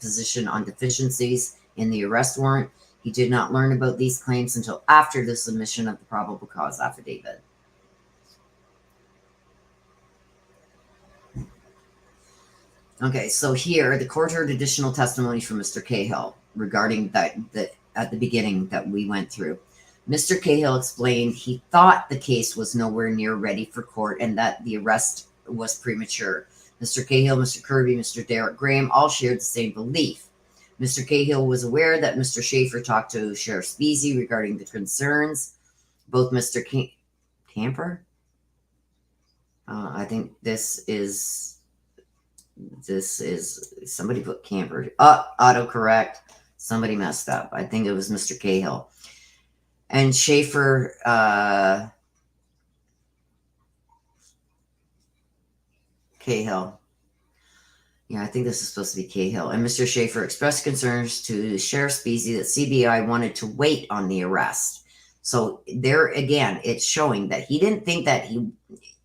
position on deficiencies in the arrest warrant. He did not learn about these claims until after the submission of the probable cause affidavit. Okay, so here the court heard additional testimony from Mr. Cahill regarding that at the beginning that we went through. Mr. Cahill explained he thought the case was nowhere near ready for court and that the arrest was premature. Mr. Cahill, Mr. Kirby, Mr. Derek Graham all shared the same belief. Mr. Cahill was aware that Mr. Schaefer talked to Sheriff Speasy regarding the concerns. Both Mr. Camper, I think this is somebody put camper. Autocorrect. Somebody messed up. I think it was Mr. Cahill. And Schaefer, Cahill. Yeah, I think this is supposed to be Cahill. And Mr. Schaefer expressed concerns to Sheriff Speasy that CBI wanted to wait on the arrest. So there again, it's showing that he didn't think that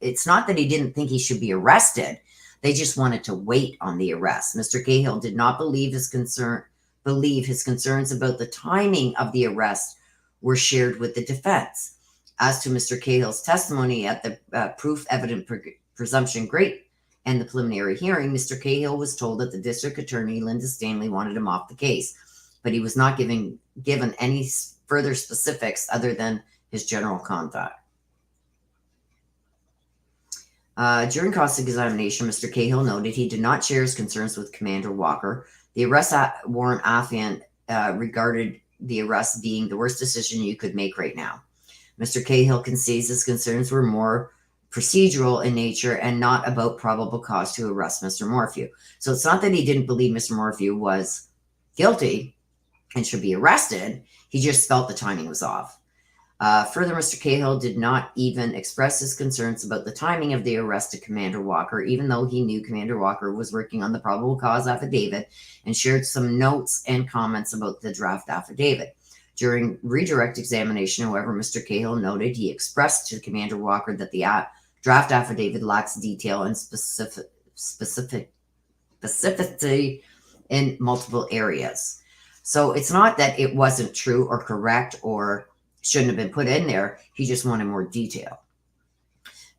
it's not that he didn't think he should be arrested. They just wanted to wait on the arrest. Mr. Cahill did not believe his concerns about the timing of the arrest were shared with the defense. As to Mr. Cahill's testimony at the proof evident presumption great and the preliminary hearing, Mr. Cahill was told that the district attorney, Linda Stanley, wanted him off the case, but he was not given any further specifics other than his general conduct. During cross-examination, Mr. Cahill noted he did not share his concerns with Commander Walker. The arrest warrant affiant regarded the arrest being the worst decision you could make right now. Mr. Cahill concedes his concerns were more procedural in nature and not about probable cause to arrest Mr. Morphew. So it's not that he didn't believe Mr. Morphew was guilty and should be arrested. He just felt the timing was off. Further, Mr. Cahill did not even express his concerns about the timing of the arrest of Commander Walker, even though he knew Commander Walker was working on the probable cause affidavit and shared some notes and comments about the draft affidavit. During redirect examination, however, Mr. Cahill noted he expressed to Commander Walker that the draft affidavit lacks detail and specificity in multiple areas. So it's not that it wasn't true or correct or shouldn't have been put in there. He just wanted more detail.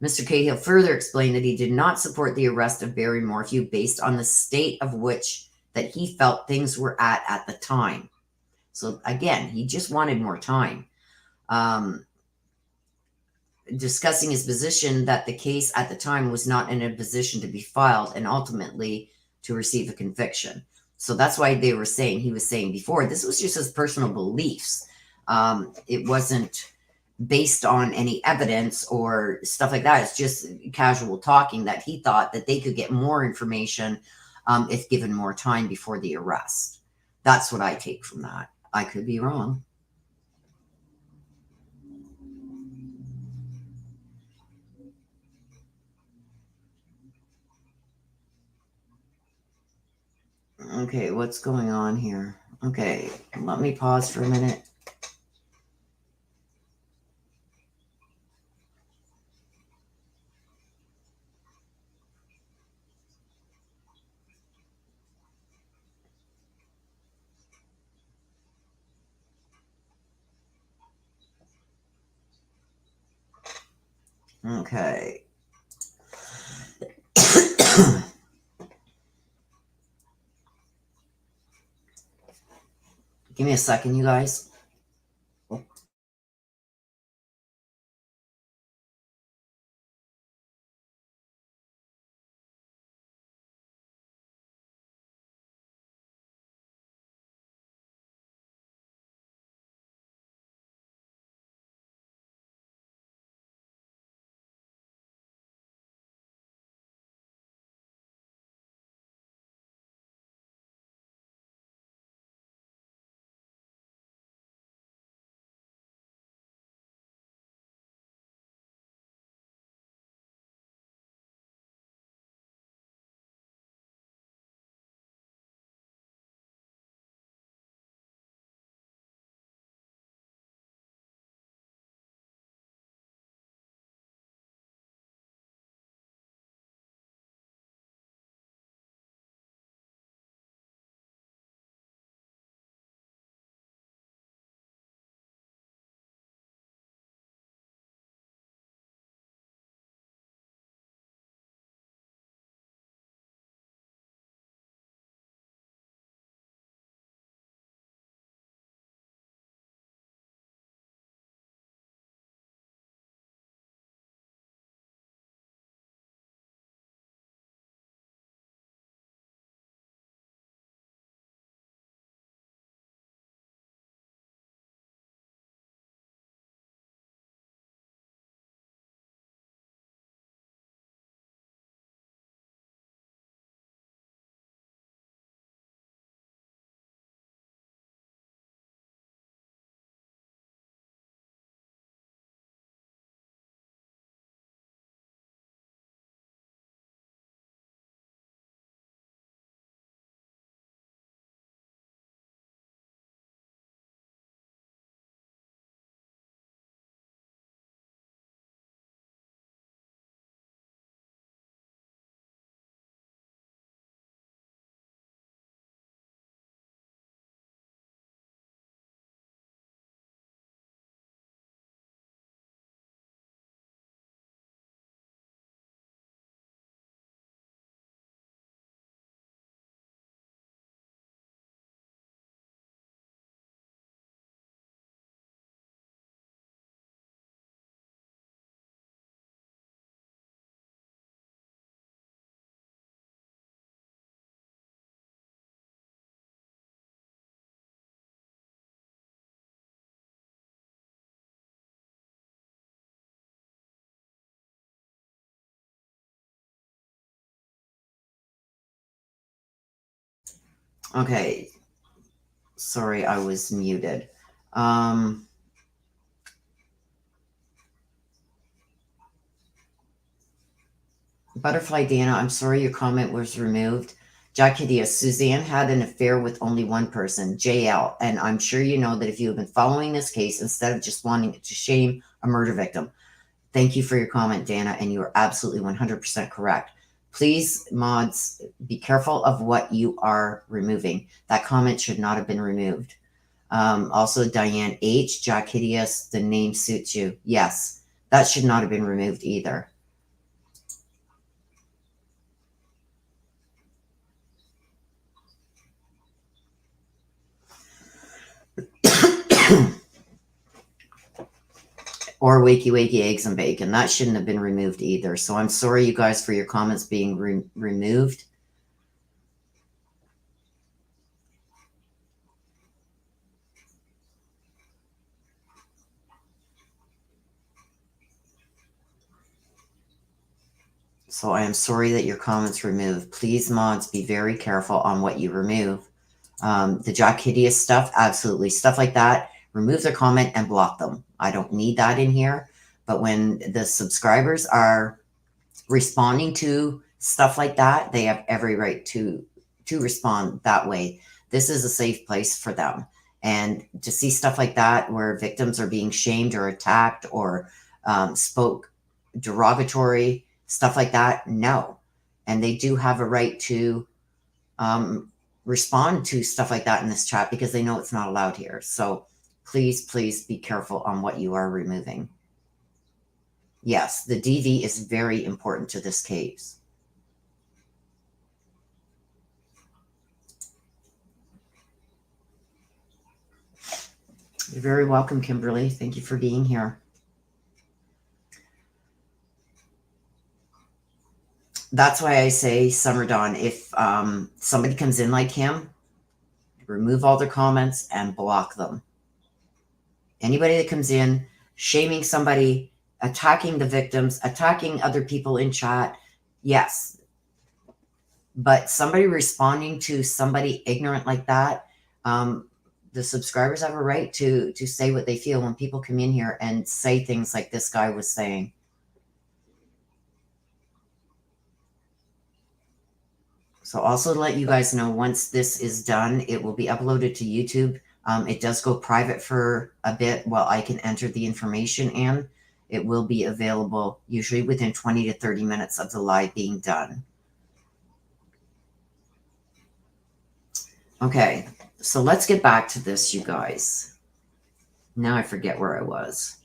Mr. Cahill further explained that he did not support the arrest of Barry Morphew based on the state of which that he felt things were at the time. So again, he just wanted more time. Discussing his position that the case at the time was not in a position to be filed and ultimately to receive a conviction. So that's why he was saying before, this was just his personal beliefs. It wasn't based on any evidence or stuff like that. It's just casual talking that he thought that they could get more information if given more time before the arrest. That's what I take from that. I could be wrong. Okay, what's going on here? Okay, let me pause for a minute. Okay. Give me a second, you guys. Okay. Sorry, I was muted. Butterfly Dana, I'm sorry your comment was removed. Jack Hideous, Suzanne had an affair with only one person, JL, and I'm sure you know that if you have been following this case instead of just wanting to shame a murder victim. Thank you for your comment, Dana, and you are absolutely 100% correct. Please, mods, be careful of what you are removing. That comment should not have been removed. Also, Diane H., Jack Hideous, the name suits you. Yes, that should not have been removed either. Or wakey wakey eggs and bacon. That shouldn't have been removed either. So I'm sorry, you guys, for your comments being removed. So I am sorry that your comments removed. Please, mods, be very careful on what you remove. The Jack Hideous stuff, absolutely. Stuff like that, remove their comment and block them. I don't need that in here. But when the subscribers are responding to stuff like that, they have every right to respond that way. This is a safe place for them. And to see stuff like that where victims are being shamed or attacked or spoke derogatory, stuff like that, no. And they do have a right to respond to stuff like that in this chat because they know it's not allowed here. So please, please be careful on what you are removing. Yes, the DV is very important to this case. You're very welcome, Kimberly. Thank you for being here. That's why I say, Summer Dawn, if somebody comes in like him, remove all their comments and block them. Anybody that comes in shaming somebody, attacking the victims, attacking other people in chat, yes. But somebody responding to somebody ignorant like that, the subscribers have a right to say what they feel when people come in here and say things like this guy was saying. So also to let you guys know, once this is done, it will be uploaded to YouTube. It does go private for a bit while I can enter the information in. It will be available usually within 20 to 30 minutes of the live being done. Okay, so let's get back to this, you guys. Now I forget where I was.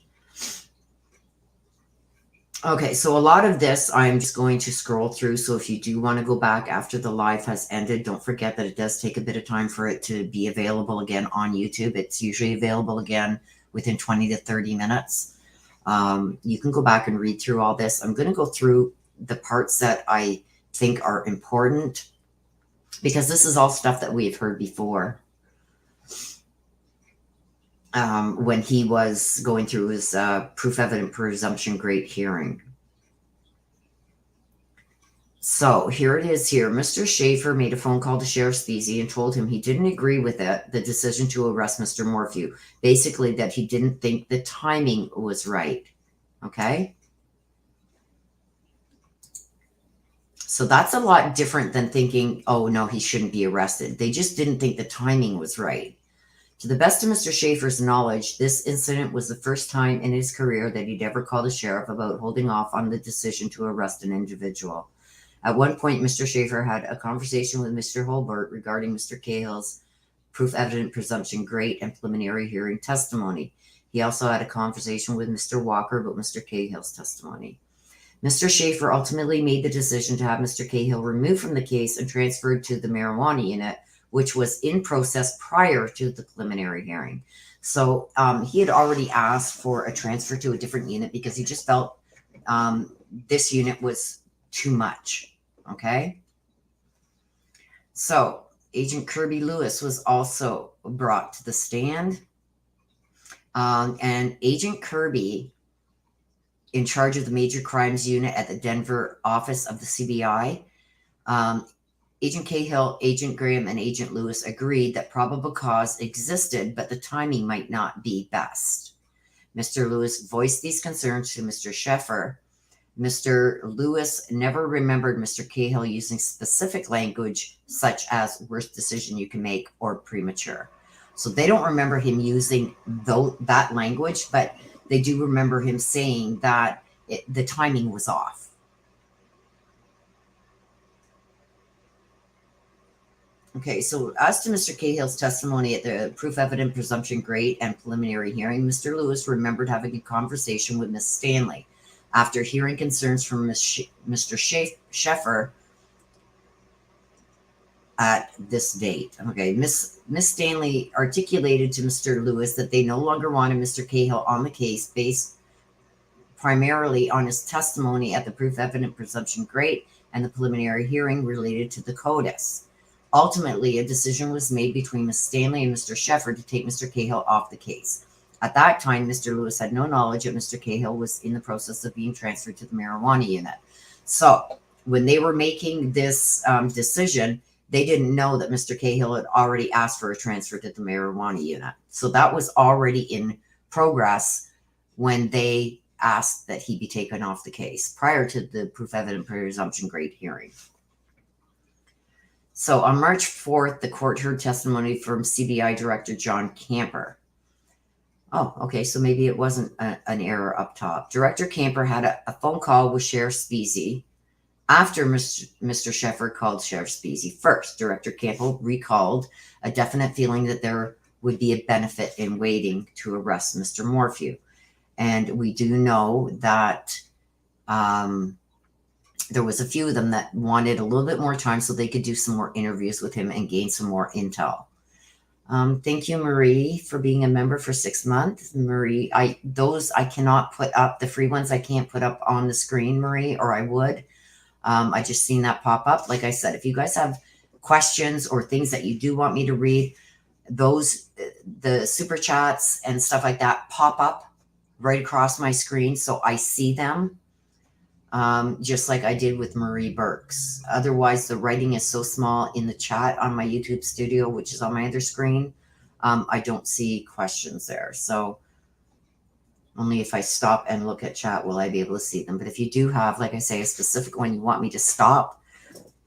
Okay, so a lot of this I'm just going to scroll through. So if you do want to go back after the live has ended, don't forget that it does take a bit of time for it to be available again on YouTube. It's usually available again within 20 to 30 minutes. You can go back and read through all this. I'm going to go through the parts that I think are important because this is all stuff that we've heard before. When he was going through his proof evident presumption great hearing. So here it is here. Mr. Schaefer made a phone call to Sheriff Speasy and told him he didn't agree with it, the decision to arrest Mr. Morphew. Basically that he didn't think the timing was right. Okay? So that's a lot different than thinking, oh no, he shouldn't be arrested. They just didn't think the timing was right. To the best of Mr. Schaefer's knowledge, this incident was the first time in his career that he'd ever called a sheriff about holding off on the decision to arrest an individual. At one point, Mr. Schaefer had a conversation with Mr. Holbert regarding Mr. Cahill's proof evident presumption great and preliminary hearing testimony. He also had a conversation with Mr. Walker about Mr. Cahill's testimony. Mr. Schaefer ultimately made the decision to have Mr. Cahill removed from the case and transferred to the marijuana unit, which was in process prior to the preliminary hearing. So he had already asked for a transfer to a different unit because he just felt this unit was too much. Okay. So Agent Kirby Lewis was also brought to the stand. And Agent Kirby, in charge of the major crimes unit at the Denver office of the CBI, Agent Cahill, Agent Graham, and Agent Lewis agreed that probable cause existed, but the timing might not be best. Mr. Lewis voiced these concerns to Mr. Sheffer. Mr. Lewis never remembered Mr. Cahill using specific language such as worst decision you can make or premature. So they don't remember him using that language, but they do remember him saying that the timing was off. Okay, so as to Mr. Cahill's testimony at the proof evident presumption grade and preliminary hearing, Mr. Lewis remembered having a conversation with Miss Stanley after hearing concerns from Mr. Sheffer at this date. Okay, Miss Stanley articulated to Mr. Lewis that they no longer wanted Mr. Cahill on the case based primarily on his testimony at the proof evident presumption grade and the preliminary hearing related to the CODIS. Ultimately, a decision was made between Miss Stanley and Mr. Sheffer to take Mr. Cahill off the case. At that time, Mr. Lewis had no knowledge that Mr. Cahill was in the process of being transferred to the marijuana unit. So when they were making this decision, they didn't know that Mr. Cahill had already asked for a transfer to the marijuana unit. So that was already in progress when they asked that he be taken off the case prior to the proof evident presumption grade hearing. So on March 4th, the court heard testimony from CBI Director John Camper. Oh, okay, so maybe it wasn't an error up top. Director Camper had a phone call with Sheriff Speasy after Mr. Sheffer called Sheriff Speasy first. Director Camper recalled a definite feeling that there would be a benefit in waiting to arrest Mr. Morphew. And we do know that there was a few of them that wanted a little bit more time so they could do some more interviews with him and gain some more intel. Thank you, Marie, for being a member for 6 months. Marie, I cannot put up. The free ones I can't put up on the screen, Marie, or I would. I just seen that pop up. Like I said, if you guys have questions or things that you do want me to read, those, the super chats and stuff like that pop up right across my screen so I see them. Just like I did with Marie Burks. Otherwise, the writing is so small in the chat on my YouTube studio, which is on my other screen. I don't see questions there. So only if I stop and look at chat will I be able to see them. But if you do have, like I say, a specific one you want me to stop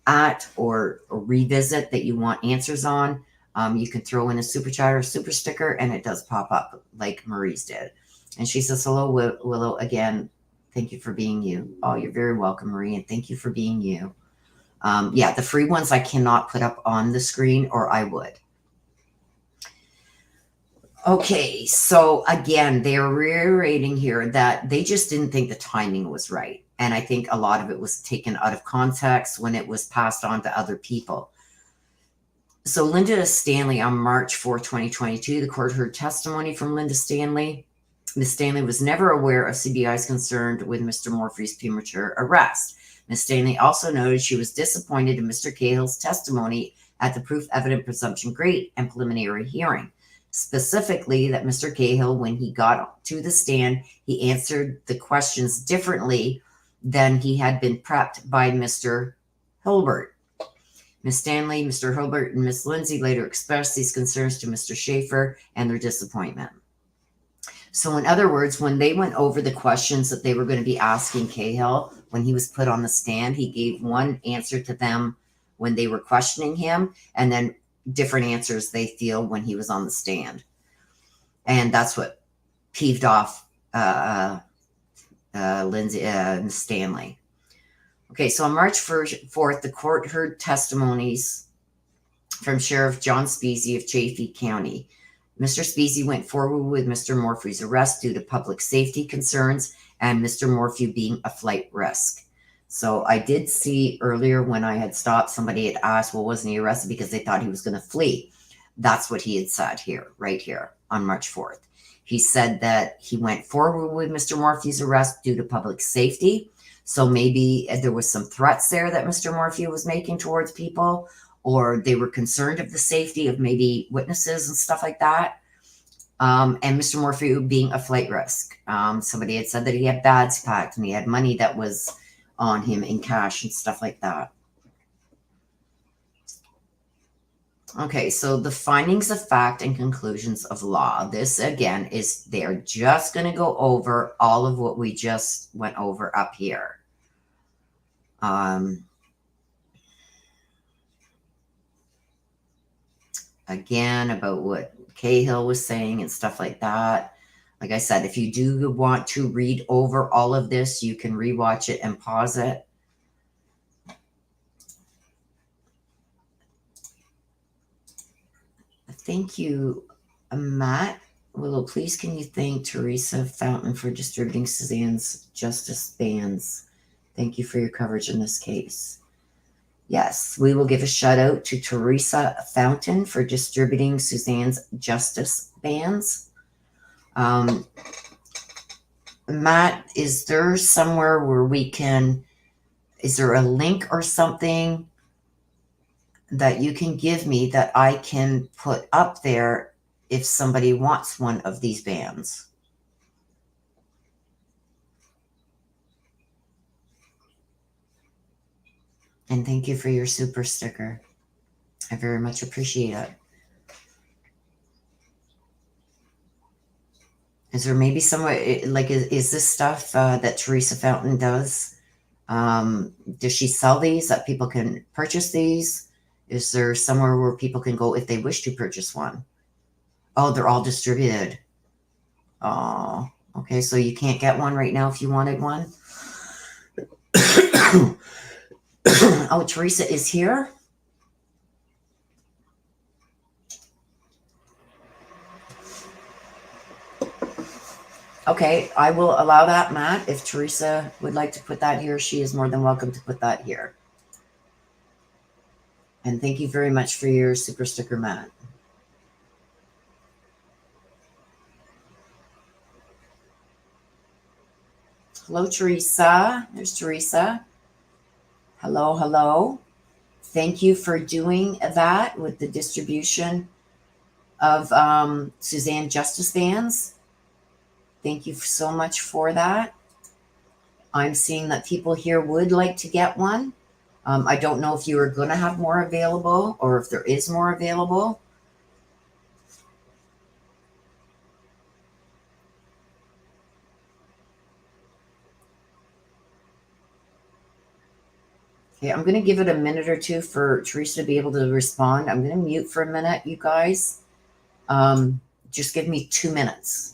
at or revisit that you want answers on, you can throw in a super chat or a super sticker and it does pop up like Marie's did. And she says, hello, Willow, again. Thank you for being you. Oh, you're very welcome, Marie, and thank you for being you. Yeah, the free ones I cannot put up on the screen, or I would. Okay, so again, they're reiterating here that they just didn't think the timing was right. And I think a lot of it was taken out of context when it was passed on to other people. So Linda Stanley on March 4, 2022, the court heard testimony from Linda Stanley. Ms. Stanley was never aware of CBI's concern with Mr. Morphew's premature arrest. Ms. Stanley also noted she was disappointed in Mr. Cahill's testimony at the proof evident presumption grade and preliminary hearing. Specifically, that Mr. Cahill, when he got to the stand, he answered the questions differently than he had been prepped by Mr. Hilbert. Ms. Stanley, Mr. Hilbert, and Ms. Lindsay later expressed these concerns to Mr. Schaefer and their disappointment. So in other words, when they went over the questions that they were going to be asking Cahill when he was put on the stand, he gave one answer to them when they were questioning him, and then different answers they feel when he was on the stand. And that's what peeved off Lindsay Stanley. Okay, so on March 4th, the court heard testimonies from Sheriff John Speasy of Chaffee County. Mr. Speasy went forward with Mr. Morphew's arrest due to public safety concerns and Mr. Morphew being a flight risk. So I did see earlier when I had stopped, somebody had asked, well, wasn't he arrested because they thought he was going to flee? That's what he had said here, right here on March 4th. He said that he went forward with Mr. Morphew's arrest due to public safety. So maybe there was some threats there that Mr. Morphew was making towards people, or they were concerned of the safety of maybe witnesses and stuff like that. And Mr. Morphew being a flight risk. Somebody had said that he had bags packed and he had money that was on him in cash and stuff like that. Okay, so the findings of fact and conclusions of law. This again is they're just going to go over all of what we just went over up here. Again, about what Cahill was saying and stuff like that. Like I said, if you do want to read over all of this, you can rewatch it and pause it. Thank you, Matt. Willow, please can you thank Teresa Fountain for distributing Suzanne's justice bans? Thank you for your coverage in this case. Yes, we will give a shout out to Teresa Fountain for distributing Suzanne's justice bans. Matt, is there somewhere where we can, is there a link or something that you can give me that I can put up there if somebody wants one of these bands? And thank you for your super sticker. I very much appreciate it. Is there maybe somewhere, like, is this stuff that Teresa Fountain does? Does she sell these that people can purchase these? Is there somewhere where people can go if they wish to purchase one? Oh, they're all distributed. Oh, okay. So you can't get one right now if you wanted one. Oh, Teresa is here. Okay, I will allow that, Matt. If Teresa would like to put that here, she is more than welcome to put that here. And thank you very much for your super sticker, Matt. Hello, Teresa. There's Teresa. Hello, hello. Thank you for doing that with the distribution of Suzanne Justice Bands. Thank you so much for that. I'm seeing that people here would like to get one. I don't know if you are going to have more available or if there is more available. Okay, I'm going to give it a minute or two for Teresa to be able to respond. I'm going to mute for a minute, you guys. Just give me 2 minutes.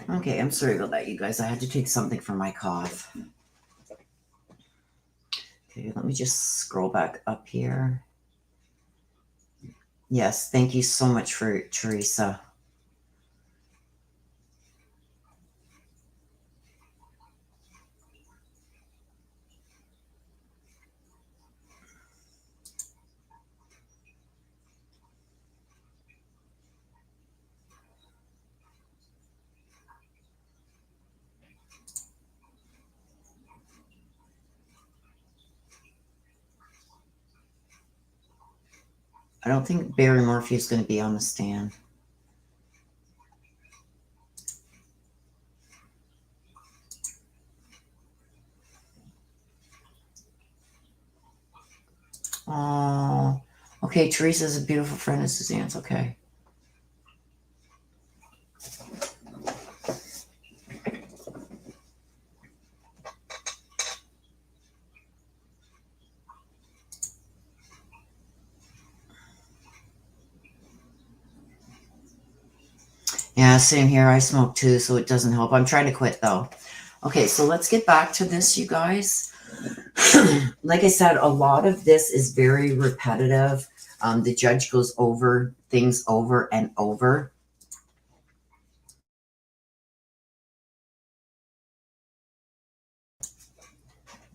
Okay, I'm sorry about that, you guys. I had to take something for my cough. Okay, let me just scroll back up here. Yes, thank you so much for Teresa. I don't think Barry Morphew is going to be on the stand. Oh, okay. Teresa's a beautiful friend of Suzanne's. Okay. Yeah, same here. I smoke too, so it doesn't help. I'm trying to quit though. Okay, so let's get back to this, you guys. Like I said, a lot of this is very repetitive. The judge goes over things over and over.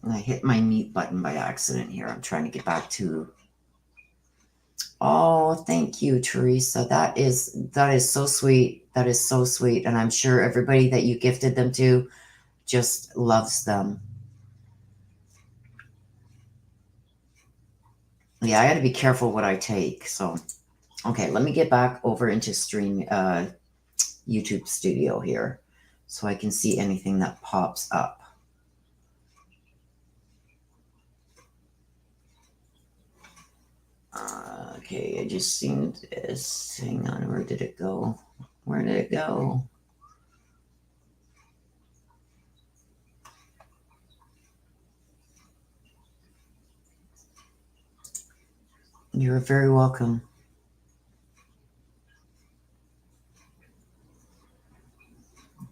And I hit my mute button by accident here. I'm trying to get back to. Oh, thank you, Teresa. That is so sweet. That is so sweet. And I'm sure everybody that you gifted them to just loves them. Yeah, I got to be careful what I take. So, okay, let me get back over into stream YouTube Studio here so I can see anything that pops up. Okay, I just seen this. Hang on, where did it go? Where did it go? You're very welcome.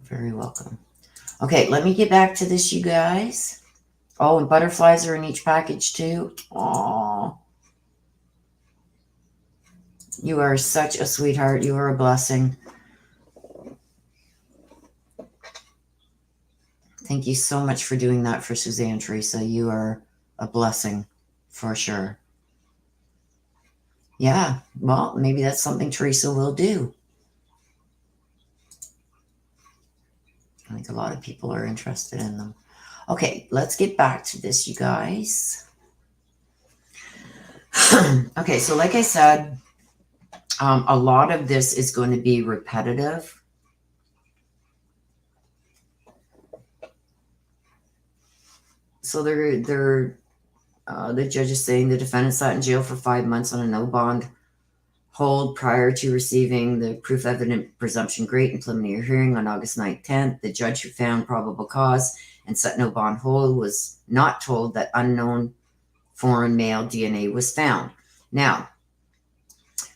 Very welcome. Okay, let me get back to this, you guys. Oh, and butterflies are in each package too. Aww. You are such a sweetheart. You are a blessing. Thank you so much for doing that for Suzanne, Teresa. You are a blessing for sure. Yeah, well, maybe that's something Teresa will do. I think a lot of people are interested in them. Okay, let's get back to this, you guys. Okay, so like I said, a lot of this is going to be repetitive. So the judge is saying the defendant sat in jail for 5 months on a no bond hold prior to receiving the proof evident presumption great in preliminary hearing on August 9th, 10th. The judge who found probable cause and set no bond hold was not told that unknown foreign male DNA was found. Now,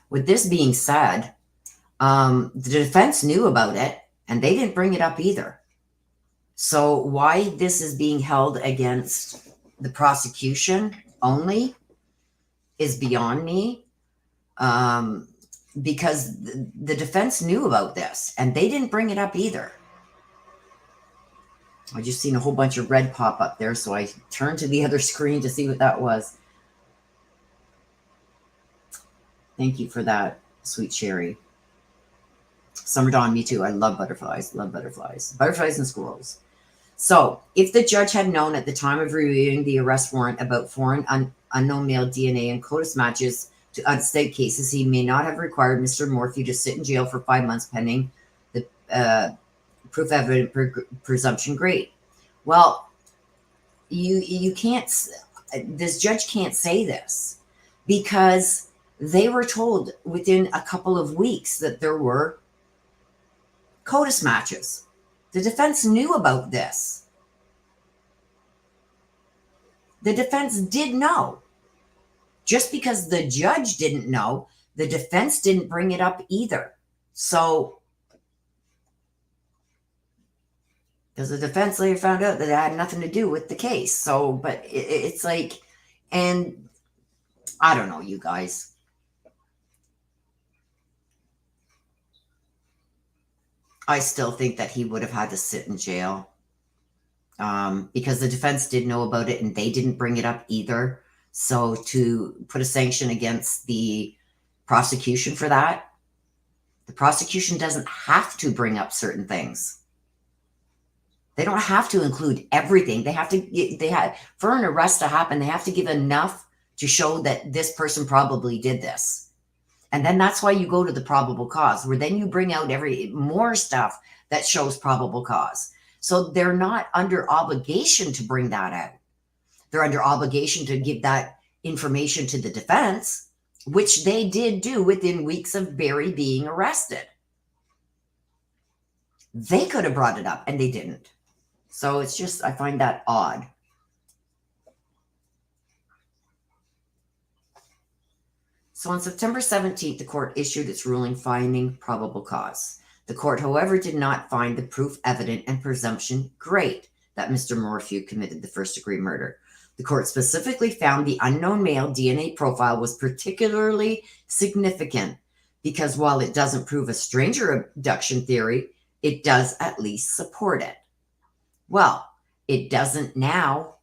with this being said, the defense knew about it and they didn't bring it up either. So why this is being held against the prosecution only is beyond me. Because the defense knew about this and they didn't bring it up either. I just seen a whole bunch of red pop up there, so I turned to the other screen to see what that was. Thank you for that, sweet Sherry. Summer Dawn, me too. I love butterflies. Love butterflies. Butterflies and squirrels. So if the judge had known at the time of reviewing the arrest warrant about foreign unknown male DNA and CODIS matches to out-of-state cases, he may not have required Mr. Morphew to sit in jail for 5 months pending the proof evident presumption great. Well, you can't. This judge can't say this because they were told within a couple of weeks that there were CODIS matches. The defense knew about this. The defense did know. Just because the judge didn't know, the defense didn't bring it up either. So, because the defense later found out that it had nothing to do with the case. So, but it's like, and I don't know, you guys. I still think that he would have had to sit in jail because the defense did know about it and they didn't bring it up either. So to put a sanction against the prosecution for that, the prosecution doesn't have to bring up certain things. They don't have to include everything. For an arrest to happen, they have to give enough to show that this person probably did this. And then that's why you go to the probable cause, where then you bring out more stuff that shows probable cause. So they're not under obligation to bring that out. They're under obligation to give that information to the defense, which they did do within weeks of Barry being arrested. They could have brought it up and they didn't. So it's just, I find that odd. So on September 17th, the court issued its ruling finding probable cause. The court, however, did not find the proof evident and presumption great that Mr. Morphew committed the first-degree murder. The court specifically found the unknown male DNA profile was particularly significant because while it doesn't prove a stranger abduction theory, it does at least support it. Well, it doesn't now,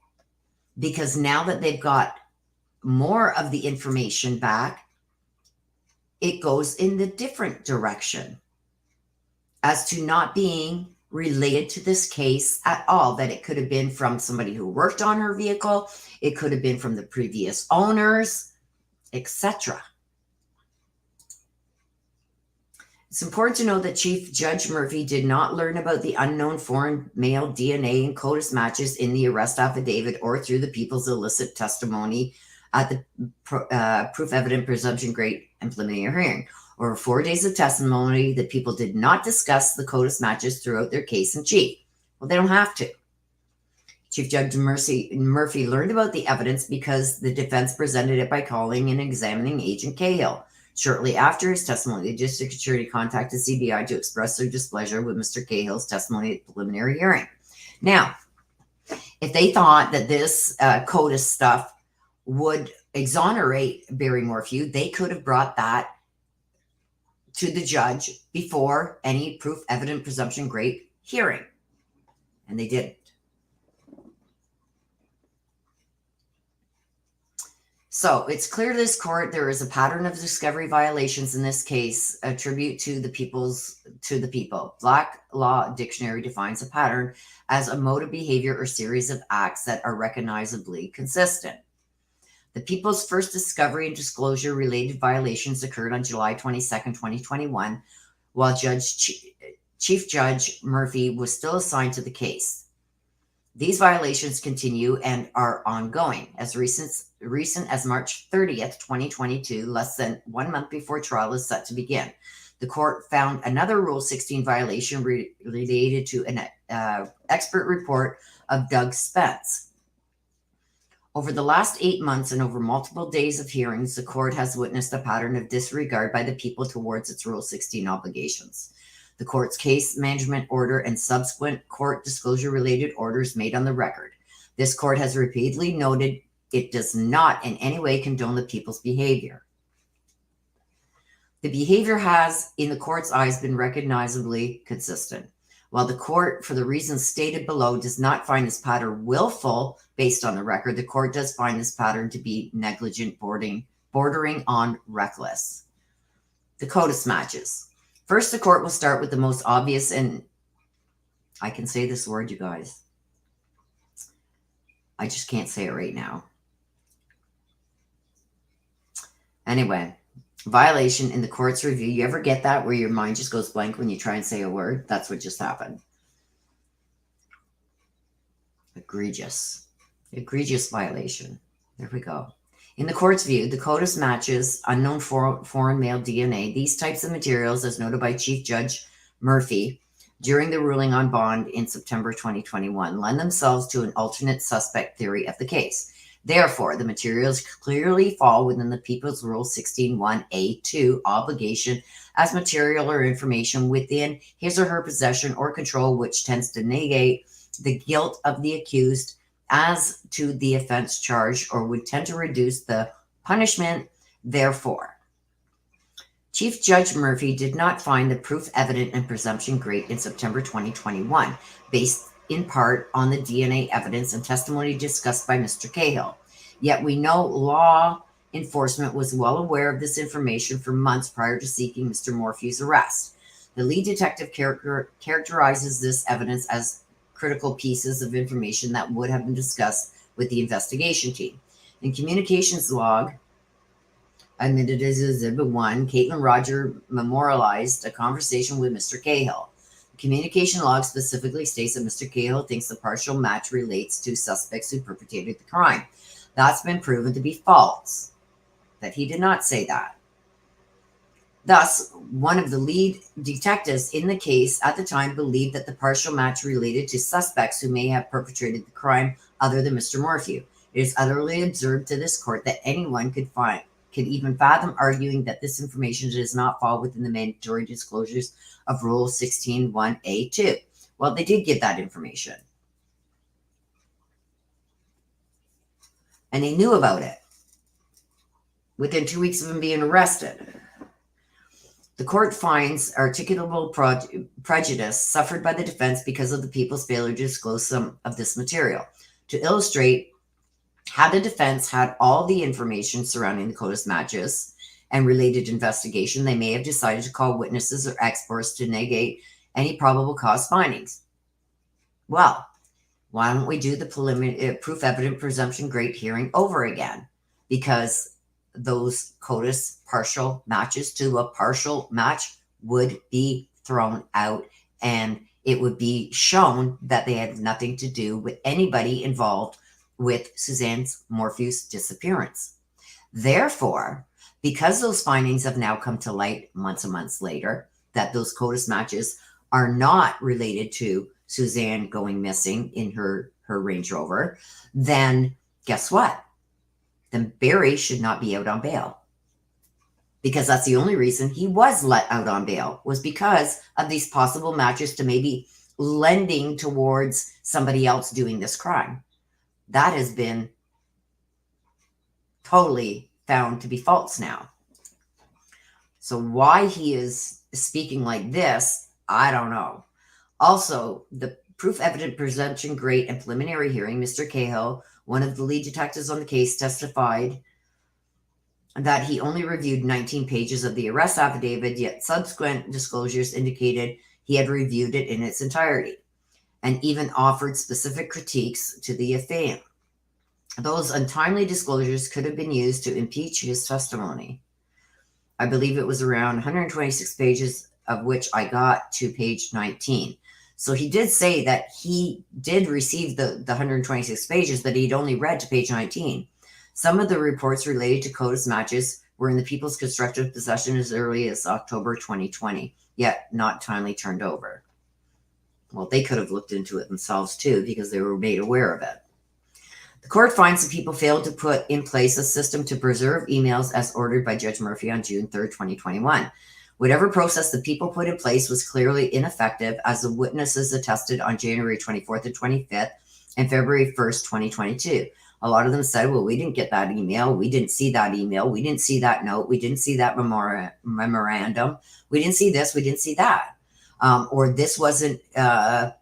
because now that they've got more of the information back, it goes in the different direction as to not being related to this case at all, that it could have been from somebody who worked on her vehicle, it could have been from the previous owners, etc. It's important to know that Chief Judge Murphy did not learn about the unknown foreign male DNA and CODIS matches in the arrest affidavit or through the people's illicit testimony at the proof evident presumption great and preliminary hearing. Over 4 days of testimony, the people did not discuss the CODIS matches throughout their case in chief. Well, they don't have to. Chief Judge Murphy learned about the evidence because the defense presented it by calling and examining Agent Cahill. Shortly after his testimony, the district attorney contacted CBI to express their displeasure with Mr. Cahill's testimony at the preliminary hearing. Now, if they thought that this CODIS stuff would exonerate Barry Morphew, they could have brought that to the judge before any proof evident presumption great hearing. And they didn't. So it's clear to this court there is a pattern of discovery violations in this case, attribute to the people. Black Law Dictionary defines a pattern as a mode of behavior or series of acts that are recognizably consistent. The people's first discovery and disclosure related violations occurred on July 22nd, 2021, while Chief Judge Murphy was still assigned to the case. These violations continue and are ongoing. As recent as March 30th, 2022, less than 1 month before trial is set to begin, the court found another Rule 16 violation related to an expert report of Doug Spence. Over the last 8 months and over multiple days of hearings, the court has witnessed a pattern of disregard by the people towards its Rule 16 obligations. The court's case management order and subsequent court disclosure-related orders made on the record. This court has repeatedly noted it does not in any way condone the people's behavior. The behavior has, in the court's eyes, been recognizably consistent. While the court, for the reasons stated below, does not find this pattern willful based on the record, the court does find this pattern to be negligent, bordering on reckless. The CODIS matches. First, the court will start with the most obvious, and I can say this word, you guys. I just can't say it right now. Anyway, violation in the court's review. You ever get that where your mind just goes blank when you try and say a word? That's what just happened. Egregious violation. There we go. In the court's view, the CODIS matches unknown foreign male DNA. These types of materials, as noted by Chief Judge Murphy during the ruling on bond in September 2021, lend themselves to an alternate suspect theory of the case. Therefore, the materials clearly fall within the People's Rule 16(1)(a)(2) obligation as material or information within his or her possession or control, which tends to negate the guilt of the accused as to the offense charged or would tend to reduce the punishment. Therefore, Chief Judge Murphy did not find the proof evident and presumption great in September 2021, based in part on the DNA evidence and testimony discussed by Mr. Cahill. Yet we know law enforcement was well aware of this information for months prior to seeking Mr. Morphew's arrest. The lead detective characterizes this evidence as critical pieces of information that would have been discussed with the investigation team. In communications log admitted as Exhibit 1, Caitlin Roger memorialized a conversation with Mr. Cahill. The communication log specifically states that Mr. Cahill thinks the partial match relates to suspects who perpetrated the crime. That's been proven to be false, that he did not say that. Thus, one of the lead detectives in the case at the time believed that the partial match related to suspects who may have perpetrated the crime other than Mr. Morphew. It is utterly absurd to this court that anyone could even fathom arguing that this information does not fall within the mandatory disclosures of Rule 16(1)(a)(2). Well, they did get that information. And they knew about it within 2 weeks of him being arrested. The court finds articulable prejudice suffered by the defense because of the people's failure to disclose some of this material. To illustrate, had the defense had all the information surrounding the CODIS matches and related investigation, they may have decided to call witnesses or experts to negate any probable cause findings. Well, why don't we do the preliminary proof evident presumption great hearing over again? Because those CODIS partial matches to a partial match would be thrown out, and it would be shown that they had nothing to do with anybody involved with Suzanne Morphew's disappearance. Therefore, because those findings have now come to light months and months later, that those CODIS matches are not related to Suzanne going missing in her Range Rover, then guess what? Then Barry should not be out on bail, because that's the only reason he was let out on bail, was because of these possible matches to maybe lending towards somebody else doing this crime. That has been totally found to be false now. So why he is speaking like this, I don't know. Also, the proof evident presumption great and preliminary hearing, Mr. Cahill, one of the lead detectives on the case, testified that he only reviewed 19 pages of the arrest affidavit, yet subsequent disclosures indicated he had reviewed it in its entirety and even offered specific critiques to the affair. Those untimely disclosures could have been used to impeach his testimony. I believe it was around 126 pages, of which I got to page 19. So he did say that he did receive the 126 pages, but he'd only read to page 19. Some of the reports related to CODIS matches were in the people's constructive possession as early as October 2020, yet not timely turned over. Well, they could have looked into it themselves too, because they were made aware of it. The court finds that people failed to put in place a system to preserve emails as ordered by Judge Murphy on June 3rd, 2021. Whatever process the people put in place was clearly ineffective, as the witnesses attested on January 24th and 25th and February 1st, 2022. A lot of them said, well, we didn't get that email. We didn't see that email. We didn't see that note. We didn't see that memorandum. We didn't see this. We didn't see that. Or this wasn't, a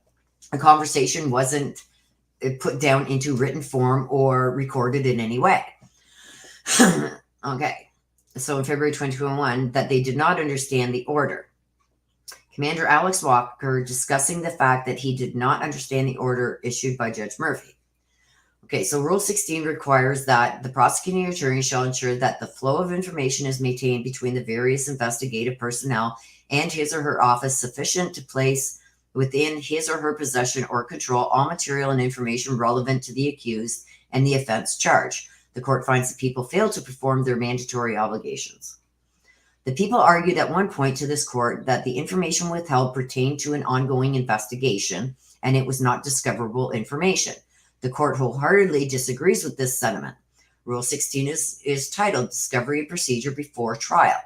conversation wasn't put down into written form or recorded in any way. Okay. So in February 2021, that they did not understand the order. Commander Alex Walker discussing the fact that he did not understand the order issued by Judge Murphy. Okay, so Rule 16 requires that the prosecuting attorney shall ensure that the flow of information is maintained between the various investigative personnel and his or her office sufficient to place within his or her possession or control all material and information relevant to the accused and the offense charged. The court finds the people failed to perform their mandatory obligations. The people argued at one point to this court that the information withheld pertained to an ongoing investigation and it was not discoverable information. The court wholeheartedly disagrees with this sentiment. Rule 16 is titled Discovery Procedure Before Trial.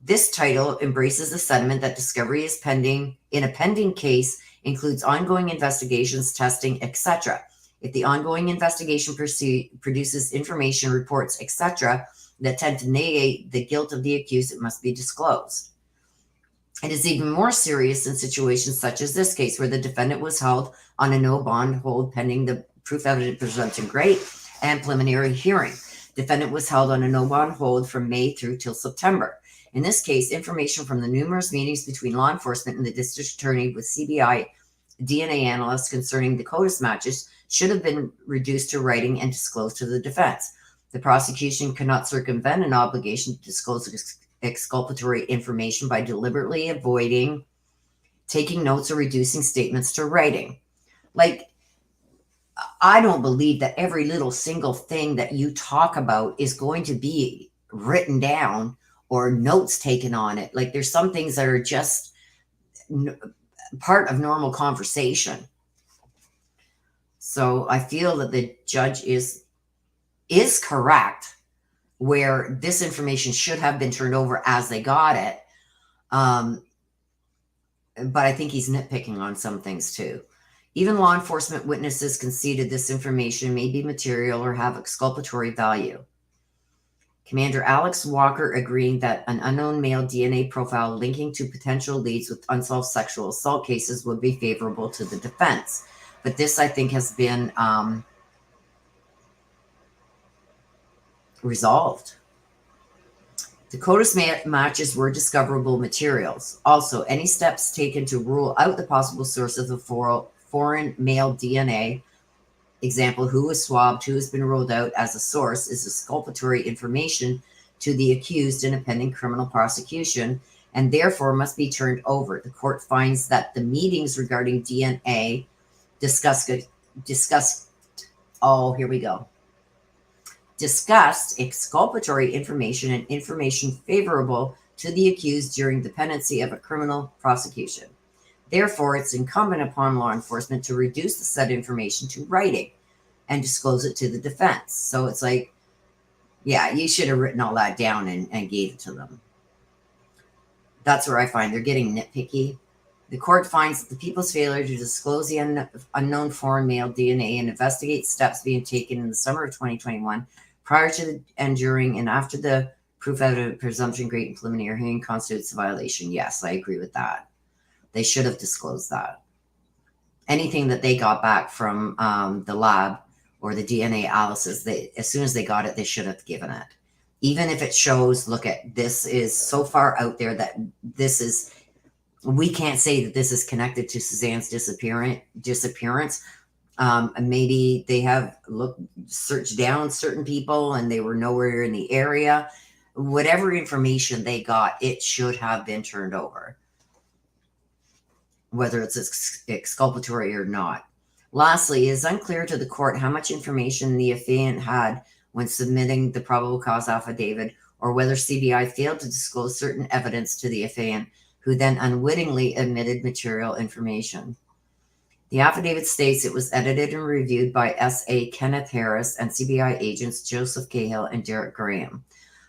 This title embraces the sentiment that discovery is pending in a pending case includes ongoing investigations, testing, etc. If the ongoing investigation produces information, reports, etc., that tend to negate the guilt of the accused, it must be disclosed. It is even more serious in situations such as this case, where the defendant was held on a no bond hold pending the proof evident presumption great and preliminary hearing. Defendant was held on a no bond hold from May through till September. In this case, information from the numerous meetings between law enforcement and the district attorney with CBI DNA analysts concerning the CODIS matches should have been reduced to writing and disclosed to the defense. The prosecution cannot circumvent an obligation to disclose exculpatory information by deliberately avoiding taking notes or reducing statements to writing. Like, I don't believe that every little single thing that you talk about is going to be written down or notes taken on it. Like, there's some things that are just part of normal conversation. So I feel that the judge is correct where this information should have been turned over as they got it. But I think he's nitpicking on some things too. Even law enforcement witnesses conceded this information may be material or have exculpatory value. Commander Alex Walker agreeing that an unknown male DNA profile linking to potential leads with unsolved sexual assault cases would be favorable to the defense. But this, I think, has been resolved. The CODIS matches were discoverable materials. Also, any steps taken to rule out the possible source of the foreign male DNA, example, who was swabbed, who has been ruled out as a source, is exculpatory information to the accused in a pending criminal prosecution and therefore must be turned over. The court finds that the meetings regarding DNA discussed exculpatory information and information favorable to the accused during the pendency of a criminal prosecution. Therefore, it's incumbent upon law enforcement to reduce the said information to writing and disclose it to the defense. So it's like, yeah, you should have written all that down and gave it to them. That's where I find they're getting nitpicky. The court finds that the people's failure to disclose the unknown foreign male DNA and investigate steps being taken in the summer of 2021 prior to and during and after the proof evidence presumption great and preliminary hearing constitutes a violation. Yes, I agree with that. They should have disclosed that. Anything that they got back from the lab or the DNA analysis, as soon as they got it, they should have given it. Even if it shows, look at, this is so far out there that this is, we can't say that this is connected to Suzanne's disappearance. Maybe they have searched down certain people and they were nowhere in the area. Whatever information they got, it should have been turned over, whether it's exculpatory or not. Lastly, it is unclear to the court how much information the affiant had when submitting the probable cause affidavit, or whether CBI failed to disclose certain evidence to the affiant, who then unwittingly omitted material information. The affidavit states it was edited and reviewed by S.A. Kenneth Harris and CBI agents Joseph Cahill and Derek Graham.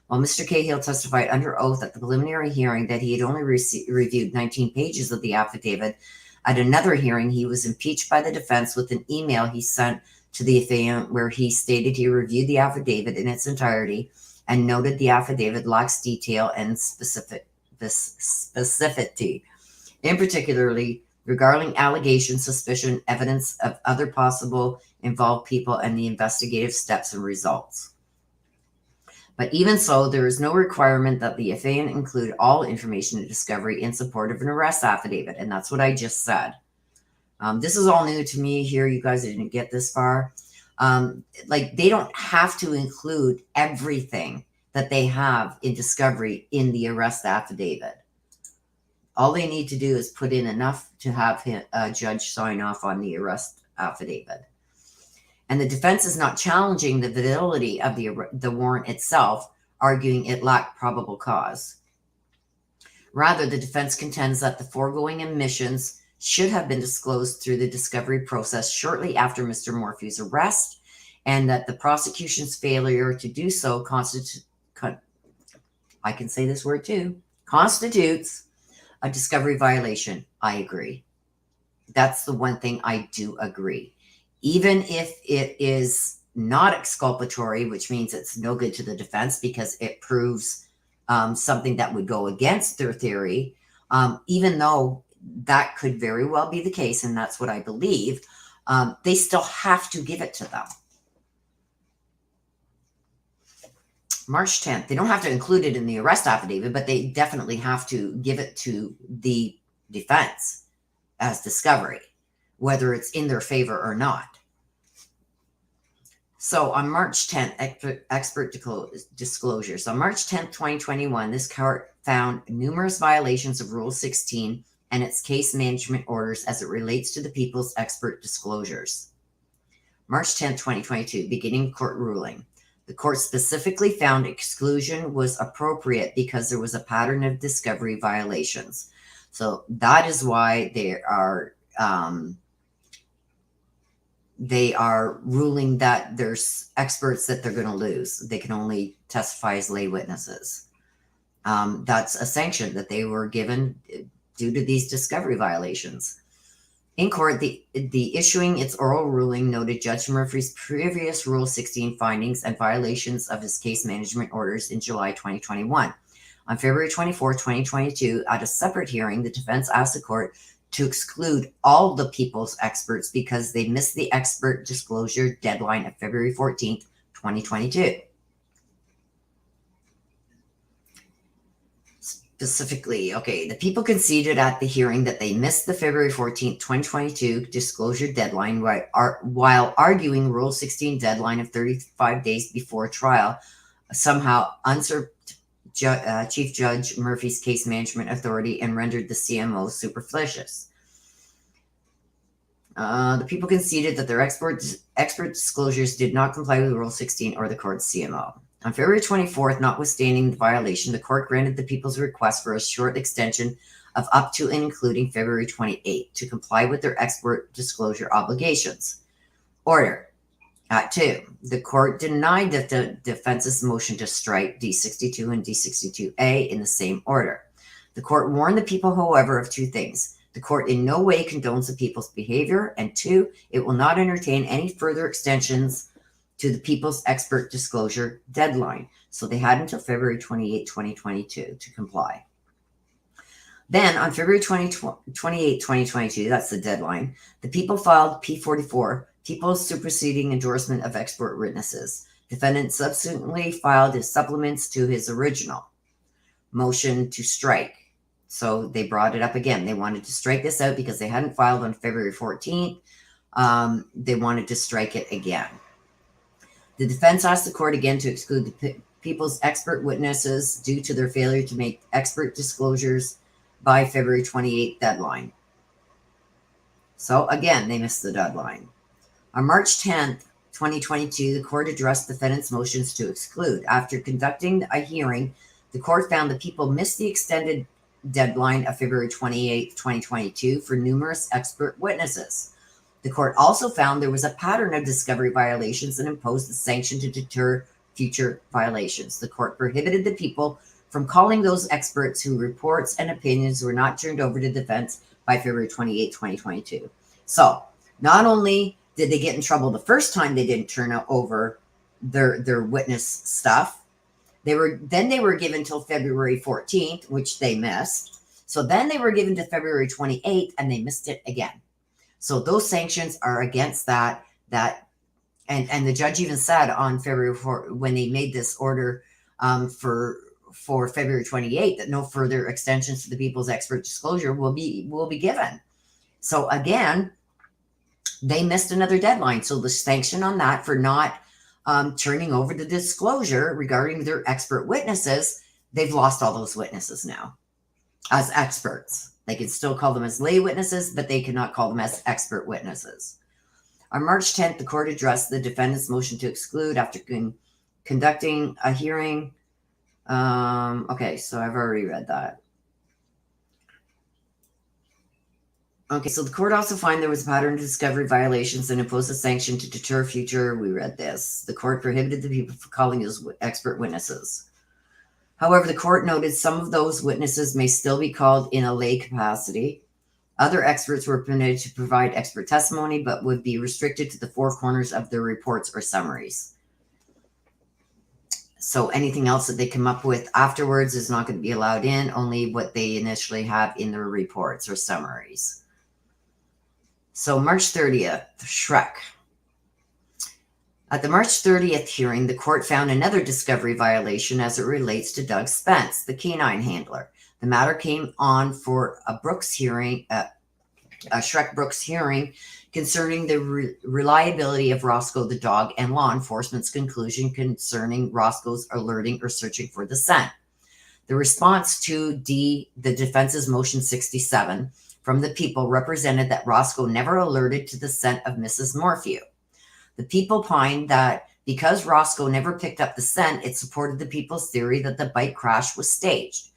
While Mr. Cahill testified under oath at the preliminary hearing that he had only reviewed 19 pages of the affidavit, at another hearing he was impeached by the defense with an email he sent to the affiant where he stated he reviewed the affidavit in its entirety and noted the affidavit lacks detail and specificity, in particularly regarding allegations, suspicion, evidence of other possible involved people, and the investigative steps and results. But even so, there is no requirement that the affiant include all information in discovery in support of an arrest affidavit, and that's what I just said. This is all new to me here. You guys didn't get this far. Like, they don't have to include everything that they have in discovery in the arrest affidavit. All they need to do is put in enough to have a judge sign off on the arrest affidavit. And the defense is not challenging the validity of the warrant itself, arguing it lacked probable cause. Rather, the defense contends that the foregoing omissions should have been disclosed through the discovery process shortly after Mr. Morphew's arrest, and that the prosecution's failure to do so constitutes a discovery violation. I agree. That's the one thing I do agree. Even if it is not exculpatory, which means it's no good to the defense because it proves something that would go against their theory, even though that could very well be the case, and that's what I believe, they still have to give it to them. March 10th. They don't have to include it in the arrest affidavit, but they definitely have to give it to the defense as discovery, whether it's in their favor or not. So on March 10th, expert disclosures. On March 10th, 2021, this court found numerous violations of Rule 16 and its case management orders as it relates to the people's expert disclosures. March 10th, 2022, beginning court ruling. The court specifically found exclusion was appropriate because there was a pattern of discovery violations. So that is why they are ruling that there's experts that they're going to lose. They can only testify as lay witnesses. That's a sanction that they were given due to these discovery violations. In court, the issuing its oral ruling noted Judge Murphy's previous Rule 16 findings and violations of his case management orders in July 2021. On February 24, 2022, at a separate hearing, the defense asked the court to exclude all the people's experts because they missed the expert disclosure deadline of February 14th, 2022. Specifically, okay, the people conceded at the hearing that they missed the February 14th, 2022 disclosure deadline while arguing Rule 16 deadline of 35 days before trial somehow usurped Chief Judge Murphy's case management authority and rendered the CMO superfluous. The people conceded that their expert disclosures did not comply with Rule 16 or the court's CMO. On February 24th, notwithstanding the violation, the court granted the people's request for a short extension of up to and including February 28th to comply with their expert disclosure obligations. Order. At 2, the court denied the defense's motion to strike D62 and D62A in the same order. The court warned the people, however, of two things. The court in no way condones the people's behavior, and 2, it will not entertain any further extensions to the people's expert disclosure deadline. So they had until February 28, 2022 to comply. Then on February 28, 2022, that's the deadline, the people filed P44, People's Superseding Endorsement of Expert Witnesses. Defendant subsequently filed his supplements to his original motion to strike. So they brought it up again. They wanted to strike this out because they hadn't filed on February 14th. They wanted to strike it again. The defense asked the court again to exclude the people's expert witnesses due to their failure to make expert disclosures by February 28th deadline. So again, they missed the deadline. On March 10th, 2022, the court addressed defendant's motions to exclude. After conducting a hearing, the court found the people missed the extended deadline of February 28th, 2022 for numerous expert witnesses. The court also found there was a pattern of discovery violations and imposed a sanction to deter future violations. The court prohibited the people from calling those experts whose reports and opinions were not turned over to defense by February 28, 2022. So not only did they get in trouble the first time they didn't turn over their witness stuff, they were given till February 14th, which they missed. So then they were given to February 28th and they missed it again. So those sanctions are against that and the judge even said on February 4th, when they made this order for February 28th, that no further extensions to the people's expert disclosure will be given. So again, they missed another deadline. So the sanction on that for not turning over the disclosure regarding their expert witnesses, they've lost all those witnesses now as experts. They can still call them as lay witnesses, but they cannot call them as expert witnesses. On March 10th, the court addressed the defendant's motion to exclude after conducting a hearing. Okay, so I've already read that. Okay, so the court also found there was a pattern of discovery violations and imposed a sanction to deter future. We read this. The court prohibited the people from calling as expert witnesses. However, the court noted some of those witnesses may still be called in a lay capacity. Other experts were permitted to provide expert testimony, but would be restricted to the four corners of their reports or summaries. So anything else that they come up with afterwards is not going to be allowed in, only what they initially have in their reports or summaries. So March 30th, Shrek. At the March 30th hearing, the court found another discovery violation as it relates to Doug Spence, the canine handler. The matter came on for a Shrek Brooks hearing concerning the reliability of Roscoe the dog and law enforcement's conclusion concerning Roscoe's alerting or searching for the scent. The response to the defense's motion 67 from the people represented that Roscoe never alerted to the scent of Mrs. Morphew. The people opined that because Roscoe never picked up the scent, it supported the people's theory that the bike crash was staged.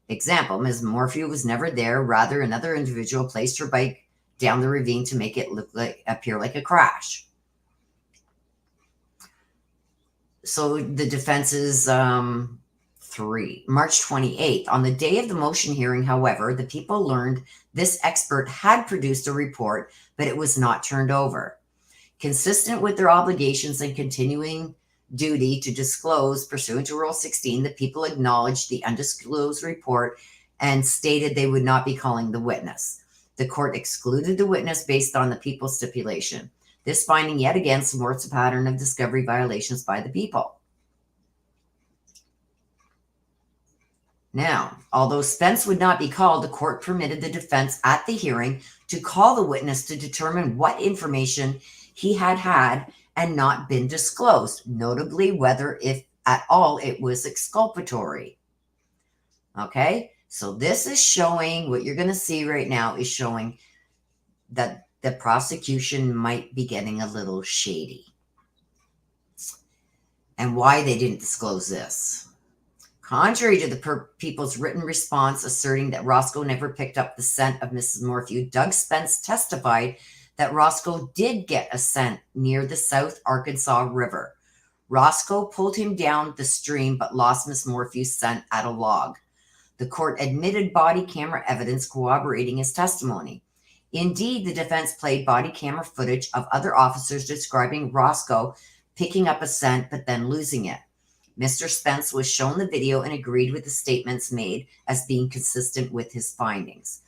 Example, Ms. Morphew was never there. Rather, another individual placed her bike down the ravine to make it appear like a crash. So the defense's 3. March 28th. On the day of the motion hearing, however, the people learned this expert had produced a report, but it was not turned over. Consistent with their obligations and continuing duty to disclose pursuant to Rule 16, the people acknowledged the undisclosed report and stated they would not be calling the witness. The court excluded the witness based on the people's stipulation. This finding yet again supports a pattern of discovery violations by the people. Now, although Spence would not be called, the court permitted the defense at the hearing to call the witness to determine what information he had and not been disclosed, notably whether, if at all, it was exculpatory. Okay, so this is showing, what you're going to see right now is showing that the prosecution might be getting a little shady. And why they didn't disclose this. Contrary to the people's written response asserting that Roscoe never picked up the scent of Mrs. Morphew, Doug Spence testified that Roscoe did get a scent near the South Arkansas River. Roscoe pulled him down the stream but lost Miss Morphew's scent at a log. The court admitted body camera evidence corroborating his testimony. Indeed, the defense played body camera footage of other officers describing Roscoe picking up a scent but then losing it. Mr. Spence was shown the video and agreed with the statements made as being consistent with his findings.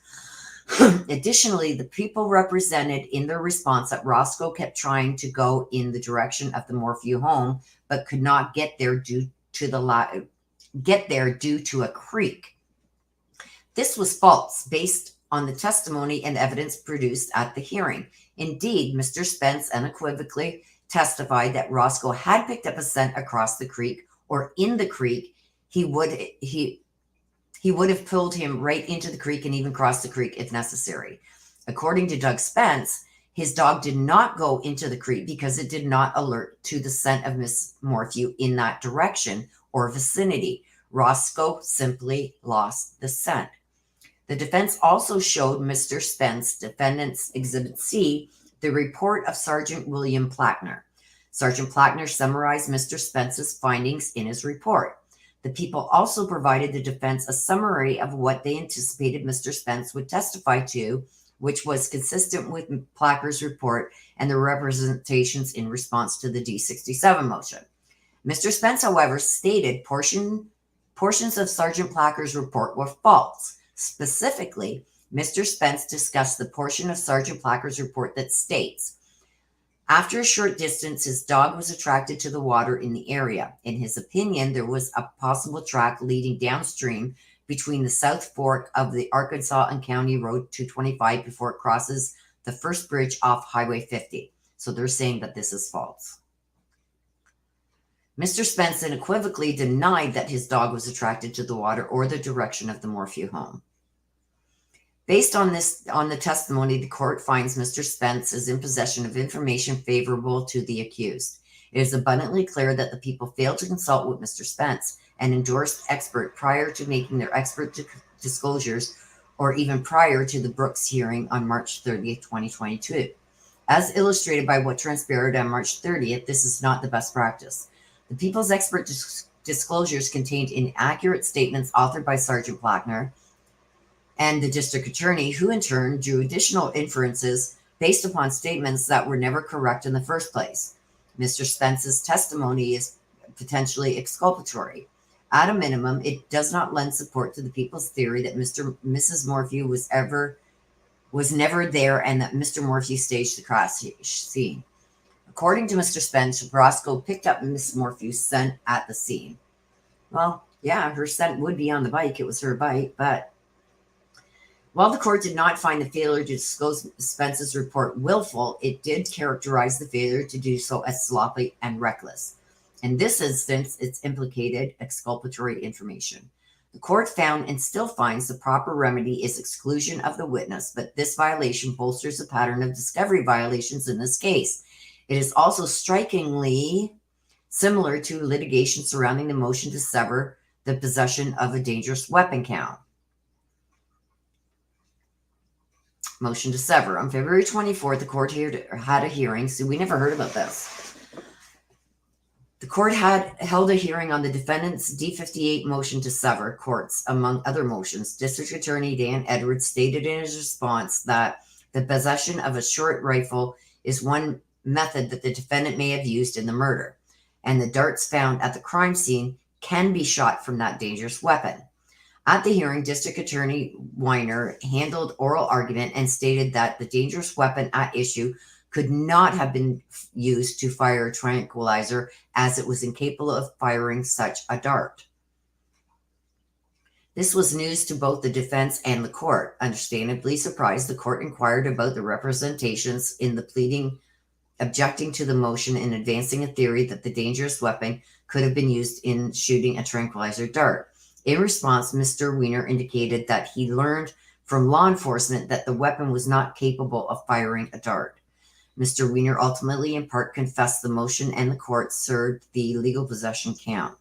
Additionally, the people represented in their response that Roscoe kept trying to go in the direction of the Morphew home, but could not get there due to a creek. This was false, based on the testimony and evidence produced at the hearing. Indeed, Mr. Spence unequivocally testified that Roscoe had picked up a scent across the creek or in the creek. He would have pulled him right into the creek and even crossed the creek if necessary. According to Doug Spence, his dog did not go into the creek because it did not alert to the scent of Miss Morphew in that direction or vicinity. Roscoe simply lost the scent. The defense also showed Mr. Spence, Defendant's Exhibit C, the report of Sergeant William Plackner. Sergeant Plackner summarized Mr. Spence's findings in his report. The people also provided the defense a summary of what they anticipated Mr. Spence would testify to, which was consistent with Placker's report and the representations in response to the D67 motion. Mr. Spence, however, stated portions of Sergeant Placker's report were false. Specifically, Mr. Spence discussed the portion of Sergeant Placker's report that states, after a short distance, his dog was attracted to the water in the area. In his opinion, there was a possible track leading downstream between the South Fork of the Arkansas and County Road 225 before it crosses the first bridge off Highway 50. So they're saying that this is false. Mr. Spence unequivocally denied that his dog was attracted to the water or the direction of the Morphew home. Based on the testimony, the court finds Mr. Spence is in possession of information favorable to the accused. It is abundantly clear that the people failed to consult with Mr. Spence, an endorsed expert, prior to making their expert disclosures or even prior to the Brooks hearing on March 30th, 2022. As illustrated by what transpired on March 30th, this is not the best practice. The people's expert disclosures contained inaccurate statements authored by Sergeant Plackner and the district attorney, who in turn drew additional inferences based upon statements that were never correct in the first place. Mr. Spence's testimony is potentially exculpatory. At a minimum, it does not lend support to the people's theory that Mrs. Morphew was never there and that Mr. Morphew staged the crash scene. According to Mr. Spence, Roscoe picked up Miss Morphew's scent at the scene. Well, yeah, her scent would be on the bike. It was her bike, but While the court did not find the failure to disclose Spence's report willful, it did characterize the failure to do so as sloppy and reckless. In this instance, it's implicated exculpatory information. The court found and still finds the proper remedy is exclusion of the witness, but this violation bolsters a pattern of discovery violations in this case. It is also strikingly similar to litigation surrounding the motion to sever the possession of a dangerous weapon count. Motion to sever. On February 24th, the court had a hearing. So we never heard about this. The court had held a hearing on the defendant's D58 motion to sever courts, among other motions. District Attorney Dan Edwards stated in his response that the possession of a short rifle is one method that the defendant may have used in the murder, and the darts found at the crime scene can be shot from that dangerous weapon. At the hearing, District Attorney Weiner handled oral argument and stated that the dangerous weapon at issue could not have been used to fire a tranquilizer, as it was incapable of firing such a dart. This was news to both the defense and the court. Understandably surprised, the court inquired about the representations in the pleading, objecting to the motion and advancing a theory that the dangerous weapon could have been used in shooting a tranquilizer dart. In response, Mr. Weiner indicated that he learned from law enforcement that the weapon was not capable of firing a dart. Mr. Weiner ultimately in part confessed the motion, and the court served the legal possession count.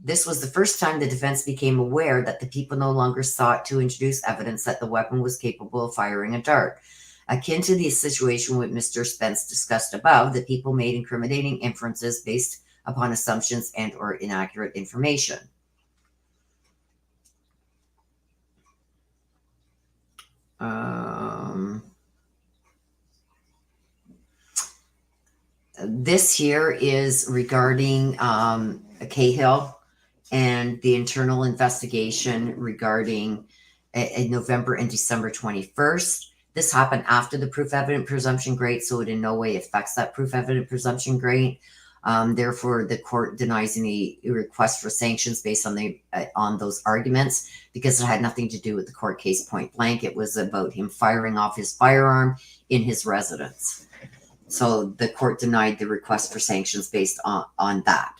This was the first time the defense became aware that the people no longer sought to introduce evidence that the weapon was capable of firing a dart. Akin to the situation with Mr. Spence discussed above, the people made incriminating inferences based upon assumptions and or inaccurate information. This here is regarding Cahill and the internal investigation regarding November and December 21st. This happened after the proof evident presumption grade, so it in no way affects that proof evident presumption grade. Therefore, the court denies any request for sanctions based on those arguments, because it had nothing to do with the court case point blank. It was about him firing off his firearm in his residence. So the court denied the request for sanctions based on that.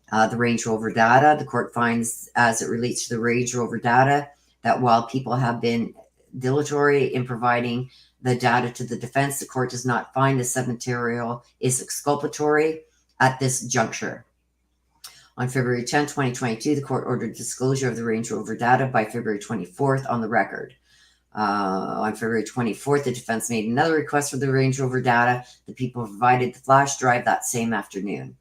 The Range Rover data, the court finds, as it relates to the Range Rover data, that while people have been dilatory in providing the data to the defense, the court does not find this material is exculpatory at this juncture. On February 10, 2022, the court ordered disclosure of the Range Rover data by February 24th on the record. On February 24th, the defense made another request for the Range Rover data. The people provided the flash drive that same afternoon.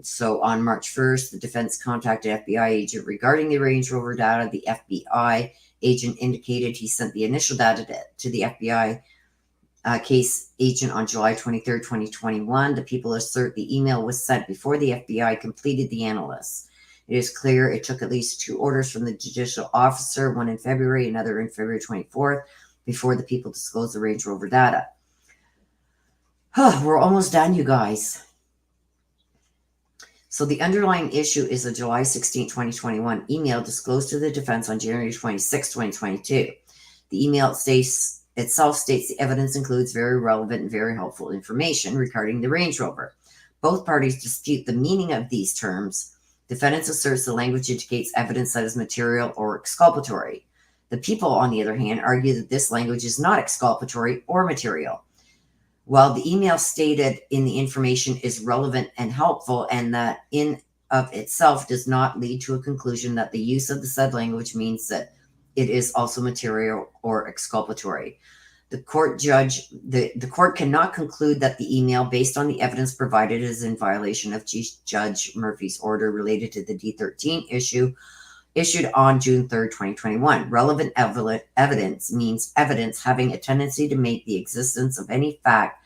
So on March 1st, the defense contacted FBI agent regarding the Range Rover data. The FBI agent indicated he sent the initial data to the FBI case agent on July 23rd, 2021. The people assert the email was sent before the FBI completed the analysis. It is clear it took at least 2 orders from the judicial officer, one in February, another in February 24th, before the people disclosed the Range Rover data. We're almost done, you guys. So the underlying issue is a July 16, 2021 email disclosed to the defense on January 26, 2022. The email itself states the evidence includes very relevant and very helpful information regarding the Range Rover. Both parties dispute the meaning of these terms. Defendants asserts the language indicates evidence that is material or exculpatory. The people, on the other hand, argue that this language is not exculpatory or material. While the email stated in the information is relevant and helpful, and that in of itself does not lead to a conclusion that the use of the said language means that it is also material or exculpatory. The court cannot conclude that the email, based on the evidence provided, is in violation of Chief Judge Murphy's order related to the D13 issue issued on June 3rd, 2021. Relevant evidence means evidence having a tendency to make the existence of any fact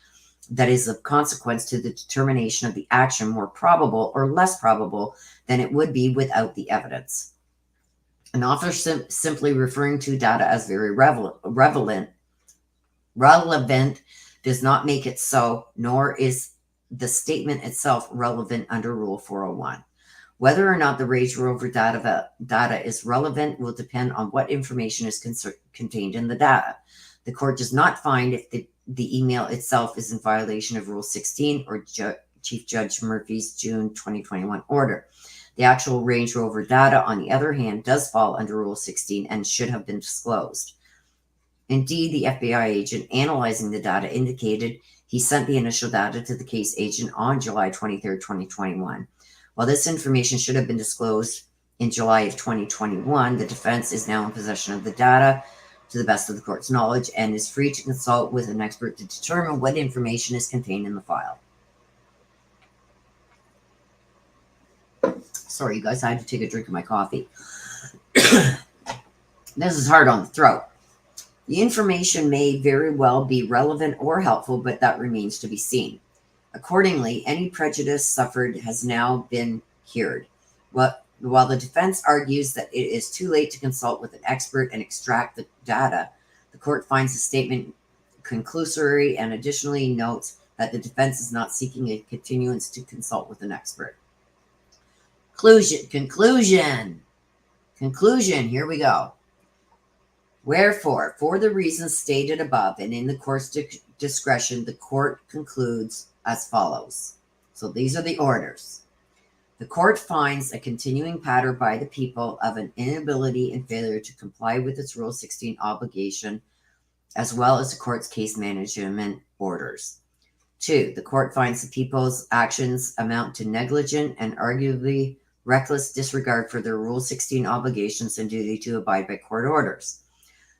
that is of consequence to the determination of the action more probable or less probable than it would be without the evidence. An author simply referring to data as very relevant does not make it so, nor is the statement itself relevant under Rule 401. Whether or not the Range Rover data is relevant will depend on what information is contained in the data. The court does not find if the email itself is in violation of Rule 16 or Chief Judge Murphy's June 2021 order. The actual Range Rover data, on the other hand, does fall under Rule 16 and should have been disclosed. Indeed, the FBI agent analyzing the data indicated he sent the initial data to the case agent on July 23, 2021. While this information should have been disclosed in July of 2021, the defense is now in possession of the data to the best of the court's knowledge and is free to consult with an expert to determine what information is contained in the file. Sorry, you guys, I had to take a drink of my coffee. This is hard on the throat. The information may very well be relevant or helpful, but that remains to be seen. Accordingly, any prejudice suffered has now been cured. While the defense argues that it is too late to consult with an expert and extract the data, the court finds the statement conclusory and additionally notes that the defense is not seeking a continuance to consult with an expert. Conclusion. Here we go. Wherefore, for the reasons stated above and in the court's discretion, the court concludes as follows. So these are the orders. The court finds a continuing pattern by the people of an inability and failure to comply with its Rule 16 obligation, as well as the court's case management orders. 2, the court finds the people's actions amount to negligent and arguably reckless disregard for their Rule 16 obligations and duty to abide by court orders.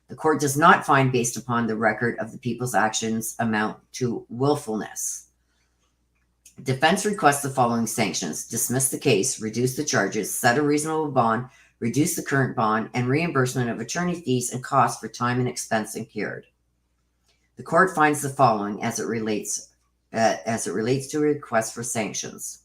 The court does not find, based upon the record of the people's actions, amount to willfulness. Defense requests the following sanctions: dismiss the case, reduce the charges, set a reasonable bond, reduce the current bond, and reimbursement of attorney fees and costs for time and expense incurred. The court finds the following as it relates to a request for sanctions.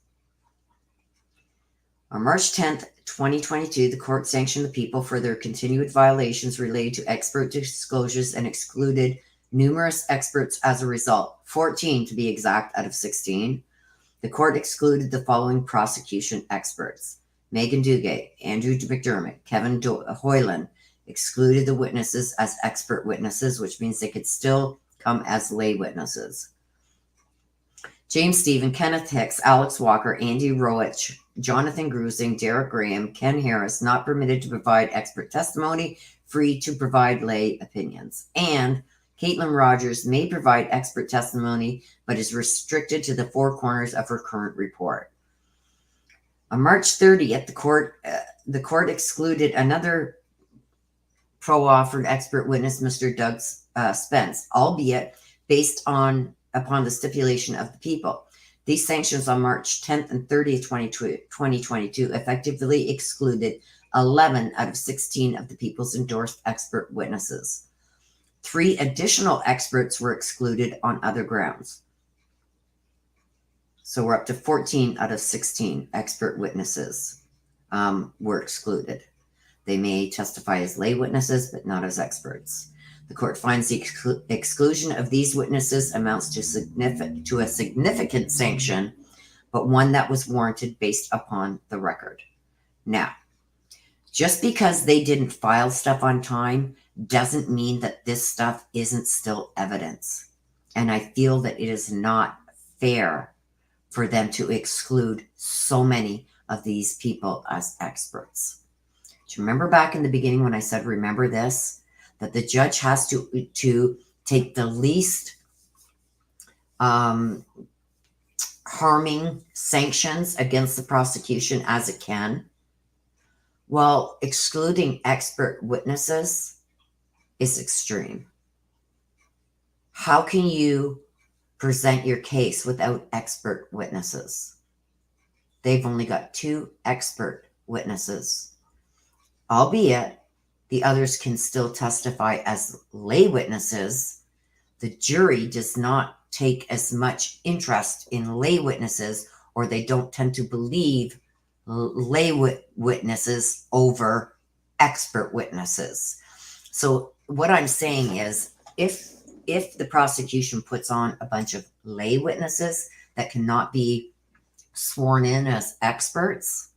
On March 10th, 2022, the court sanctioned the people for their continued violations related to expert disclosures and excluded numerous experts as a result, 14 to be exact out of 16. The court excluded the following prosecution experts: Megan Dugay, Andrew McDermott, Kevin Hoyland. Excluded the witnesses as expert witnesses, which means they could still come as lay witnesses. James Stephen, Kenneth Hicks, Alex Walker, Andy Rowich, Jonathan Grusing, Derek Graham, Ken Harris, not permitted to provide expert testimony, free to provide lay opinions. And Caitlin Rogers may provide expert testimony, but is restricted to the four corners of her current report. On March 30th, the court excluded another pro-offered expert witness, Mr. Doug Spence, albeit based upon the stipulation of the people. These sanctions on March 10th and 30th, 2022 effectively excluded 11 out of 16 of the people's endorsed expert witnesses. 3 additional experts were excluded on other grounds. So we're up to 14 out of 16 expert witnesses were excluded. They may testify as lay witnesses, but not as experts. The court finds the exclusion of these witnesses amounts to a significant sanction, but one that was warranted based upon the record. Now, just because they didn't file stuff on time doesn't mean that this stuff isn't still evidence. And I feel that it is not fair for them to exclude so many of these people as experts. Do you remember back in the beginning when I said, remember this? That the judge has to take the least harming sanctions against the prosecution as it can. Well, excluding expert witnesses is extreme. How can you present your case without expert witnesses? They've only got 2 expert witnesses, albeit the others can still testify as lay witnesses. The jury does not take as much interest in lay witnesses, or they don't tend to believe lay witnesses over expert witnesses. So what I'm saying is, if the prosecution puts on a bunch of lay witnesses that cannot be sworn in as experts,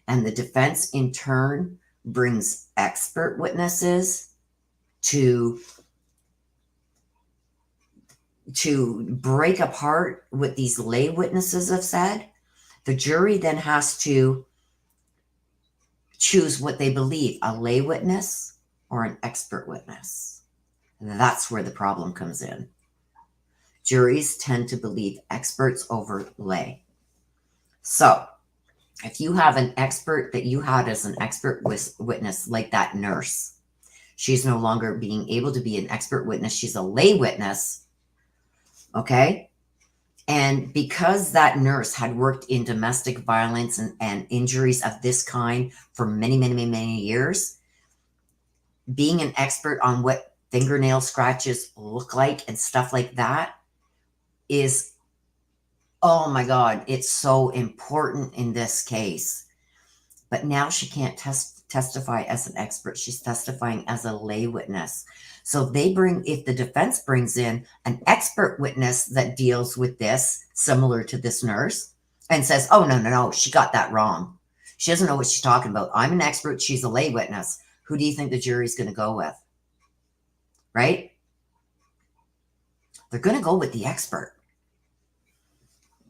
And the defense in turn brings expert witnesses to break apart what these lay witnesses have said. The jury then has to choose what they believe, a lay witness or an expert witness. That's where the problem comes in. Juries tend to believe experts over lay. So if you have an expert that you had as an expert witness, like that nurse, she's no longer being able to be an expert witness. She's a lay witness. Okay. And because that nurse had worked in domestic violence and injuries of this kind for many, many, many, many years, being an expert on what fingernail scratches look like and stuff like that is, oh my God, it's so important in this case. But now she can't testify as an expert. She's testifying as a lay witness. So if the defense brings in an expert witness that deals with this, similar to this nurse, and says, oh, no, she got that wrong. She doesn't know what she's talking about. I'm an expert. She's a lay witness. Who do you think the jury's going to go with? Right? They're going to go with the expert.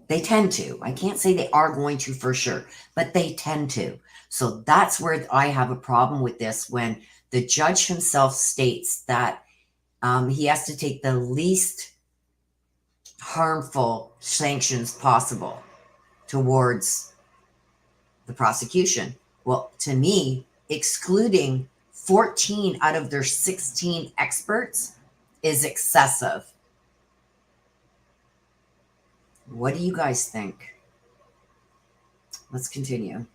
They tend to. I can't say they are going to for sure, but they tend to. So that's where I have a problem with this, when the judge himself states that he has to take the least harmful sanctions possible towards the prosecution. Well, to me, excluding 14 out of their 16 experts is excessive. What do you guys think? Let's continue.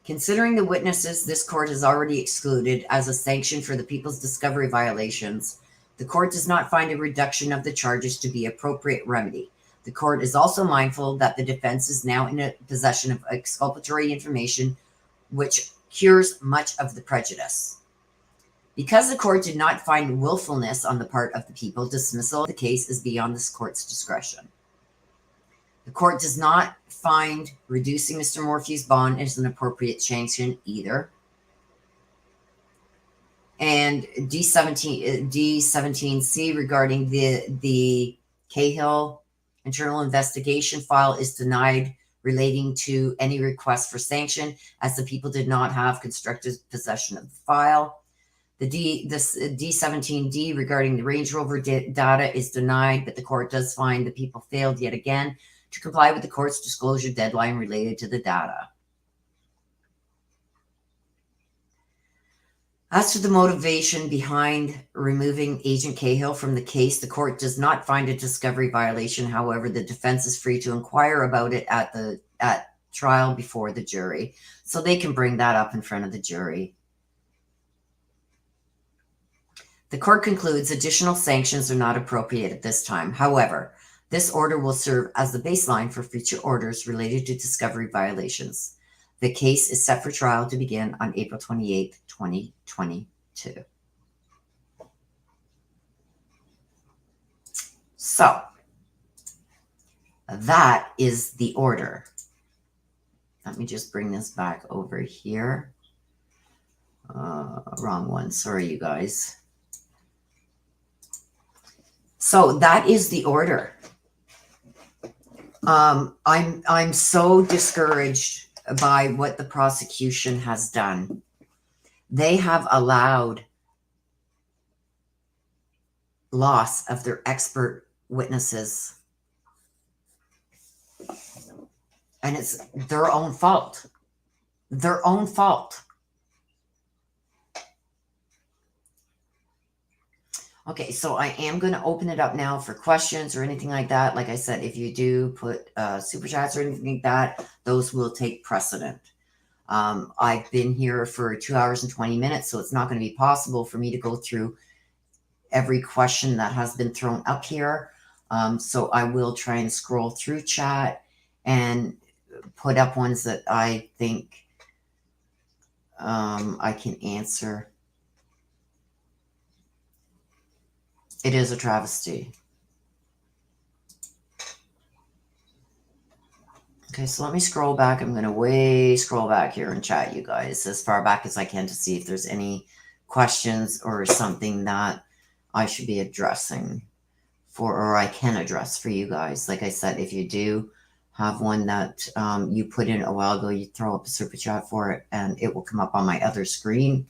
Considering the witnesses this court has already excluded as a sanction for the people's discovery violations, the court does not find a reduction of the charges to be appropriate remedy. The court is also mindful that the defense is now in possession of exculpatory information, which cures much of the prejudice. Because the court did not find willfulness on the part of the people, dismissal of the case is beyond this court's discretion. The court does not find reducing Mr. Morphew's bond as an appropriate sanction either. And D17C regarding the Cahill internal investigation file is denied relating to any request for sanction, as the people did not have constructive possession of the file. This D17D regarding the Range Rover data is denied, but the court does find the people failed yet again to comply with the court's disclosure deadline related to the data. As to the motivation behind removing Agent Cahill from the case, the court does not find a discovery violation. However, the defense is free to inquire about it at trial before the jury, so they can bring that up in front of the jury. The court concludes additional sanctions are not appropriate at this time. However, this order will serve as the baseline for future orders related to discovery violations. The case is set for trial to begin on April 28th, 2022. So, that is the order. Let me just bring this back over here. Wrong one. Sorry, you guys. So that is the order. I'm so discouraged by what the prosecution has done. They have allowed loss of their expert witnesses, and it's their own fault. Their own fault. Okay, so I am going to open it up now for questions or anything like that. Like I said, if you do put super chats or anything like that, those will take precedent. I've been here for 2 hours and 20 minutes, so it's not going to be possible for me to go through every question that has been thrown up here. So I will try and scroll through chat and put up ones that I think I can answer. It is a travesty. Okay, so let me scroll back. I'm going to way scroll back here and chat, you guys, as far back as I can to see if there's any questions or something that I should be addressing for, or I can address for you guys. Like I said, if you do have one that you put in a while ago, you throw up a super chat for it and it will come up on my other screen.